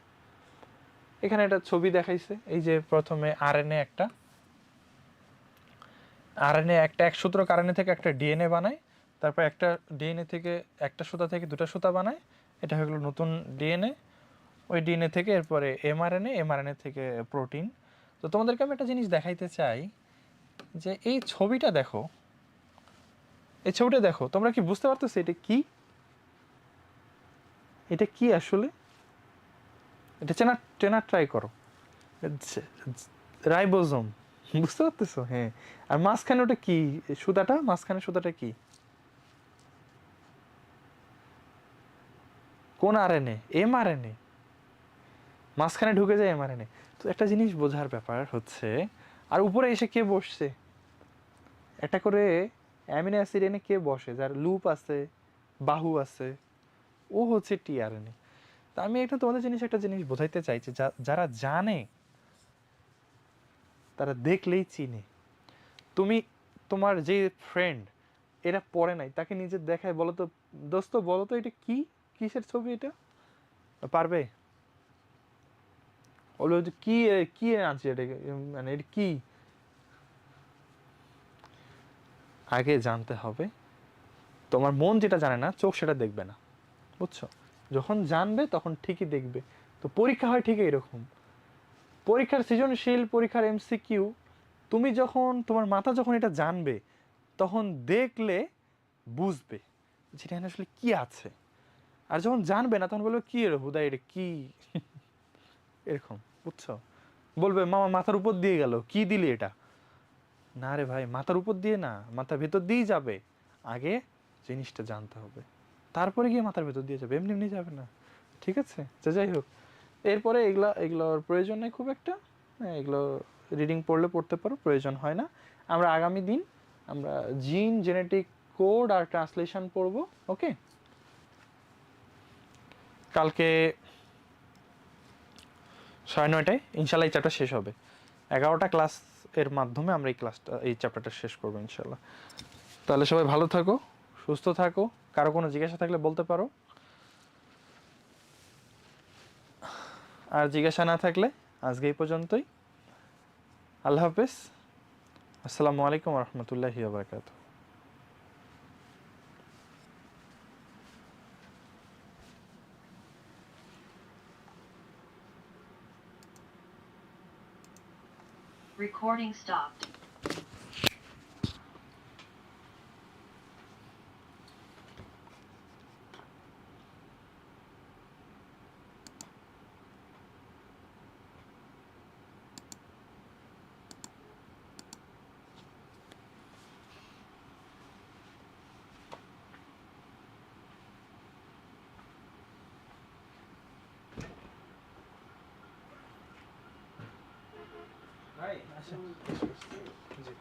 এখানে একটা ছবি দেখাইছে, এই যে প্রথমে আরএনএ একটা এক সূত্রক আরএনএ থেকে একটা ডিএনএ বানায়, তারপর একটা ডিএনএ থেকে, একটা সুতা থেকে দুটো সুতা বানায়, এটা হয়ে গেলো নতুন ডিএনএ। ওই ডিএনএ থেকে এরপরে এমআরএনএ থেকে প্রোটিন। তো তোমাদেরকে আমি একটা জিনিস দেখাইতে চাই, যে এই ছবিটা দেখো, এই ছবিটা দেখো, তোমরা কি বুঝতে পারতেছো এটা কি? এটা কি আসলে? এটা চেনার ট্রাই করো। রাইবোজোম, বুঝতে পারতেছো? হ্যাঁ। আর মাঝখানে ওটা কি? সুতাটা, মাঝখানে সুতাটা কি? কোন আরএনএ? এমআরএনএ। মাঝখানে ঢুকে যায় এমআরএনএ। তো একটা জিনিস বোঝার ব্যাপার হচ্ছে, আর উপরে এসে কে বসছে? একটা করে অ্যামিনো অ্যাসিড এনে কে বসে? যার লুপ আছে, বাহু আছে, ও হচ্ছে টিআরএনএ। তা আমি একটা তোমাদের একটা জিনিস বোঝাইতে চাইছি, যারা জানে তারা দেখলেই চিনে। তুমি তোমার যে ফ্রেন্ড এরা পড়ে নাই, তাকে নিজে দেখায়, বলো তো দোস্ত, বলো তো এটা কি, কিসের ছবি এটা? পারবে? বলবে যে কি, কি আছে এটা, মানে এটা কি? আগে জানতে হবে। তোমার মন যেটা জানে না, চোখ সেটা দেখবে না, বুঝছো? যখন জানবে তখন ঠিকই দেখবে। তো পরীক্ষা হয় ঠিক এরকম, পরীক্ষার সৃজনশীল, পরীক্ষার এমসিকিউ, তুমি যখন, তোমার মাথা যখন এটা জানবে, তখন দেখলে বুঝবে যেটা আসলে কি আছে। আর যখন জানবে না, তখন বলবে কি রে হুদা, এটা কি? এরকম, বুঝছো? বলবে মামা মাথার উপর দিয়ে গেল, কি দিলি এটা? না রে ভাই, মাথার উপর দিয়ে না, মাথার ভেতর দিয়েই যাবে। আগে জিনিসটা জানতে হবে, তারপরে গিয়ে মাথার ভেতর দিয়ে যাবে, এমনি এমনি যাবে না। ঠিক আছে। তো যাই হোক, এরপরে এগুলোর প্রয়োজন নেই খুব একটা। হ্যাঁ, এগুলো রিডিং পড়লে পড়তে পারো, প্রয়োজন হয় না। আমরা আগামী দিন আমরা জিন, জেনেটিক কোড আর ট্রান্সলেশন পড়বো। ওকে, কালকে 9:30 ইনশাল্লাহ এই চ্যাপ্টার শেষ হবে। 11টা ক্লাস এর মাধ্যমে আমরা এই চ্যাপ্টারটা শেষ করবো ইনশাল্লাহ। তাহলে সবাই ভালো থাকো, সুস্থ থাকো। কারো কোনো জিজ্ঞাসা থাকলে বলতে পারো, আর জিজ্ঞাসা না থাকলে আজকে এই পর্যন্তই। আল্লাহ হাফেজ। আসসালামু আলাইকুম রহমতুল্লাহি ওয়া বারাকাতুহু। Recording stopped. ভাই আসেন। জি।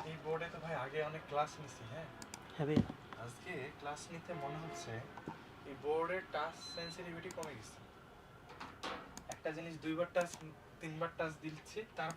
এই বোর্ডে তো ভাই আগে অনেক ক্লাস নিছি, হ্যাঁ। হ্যাঁ আজকে ক্লাস নিতে মনে হচ্ছে এই বোর্ডের টাচ সেন্সিটিভিটি কমে গেছে। একটা জিনিস দুইবার টাচ তিনবার টাচ দিচ্ছি তারপর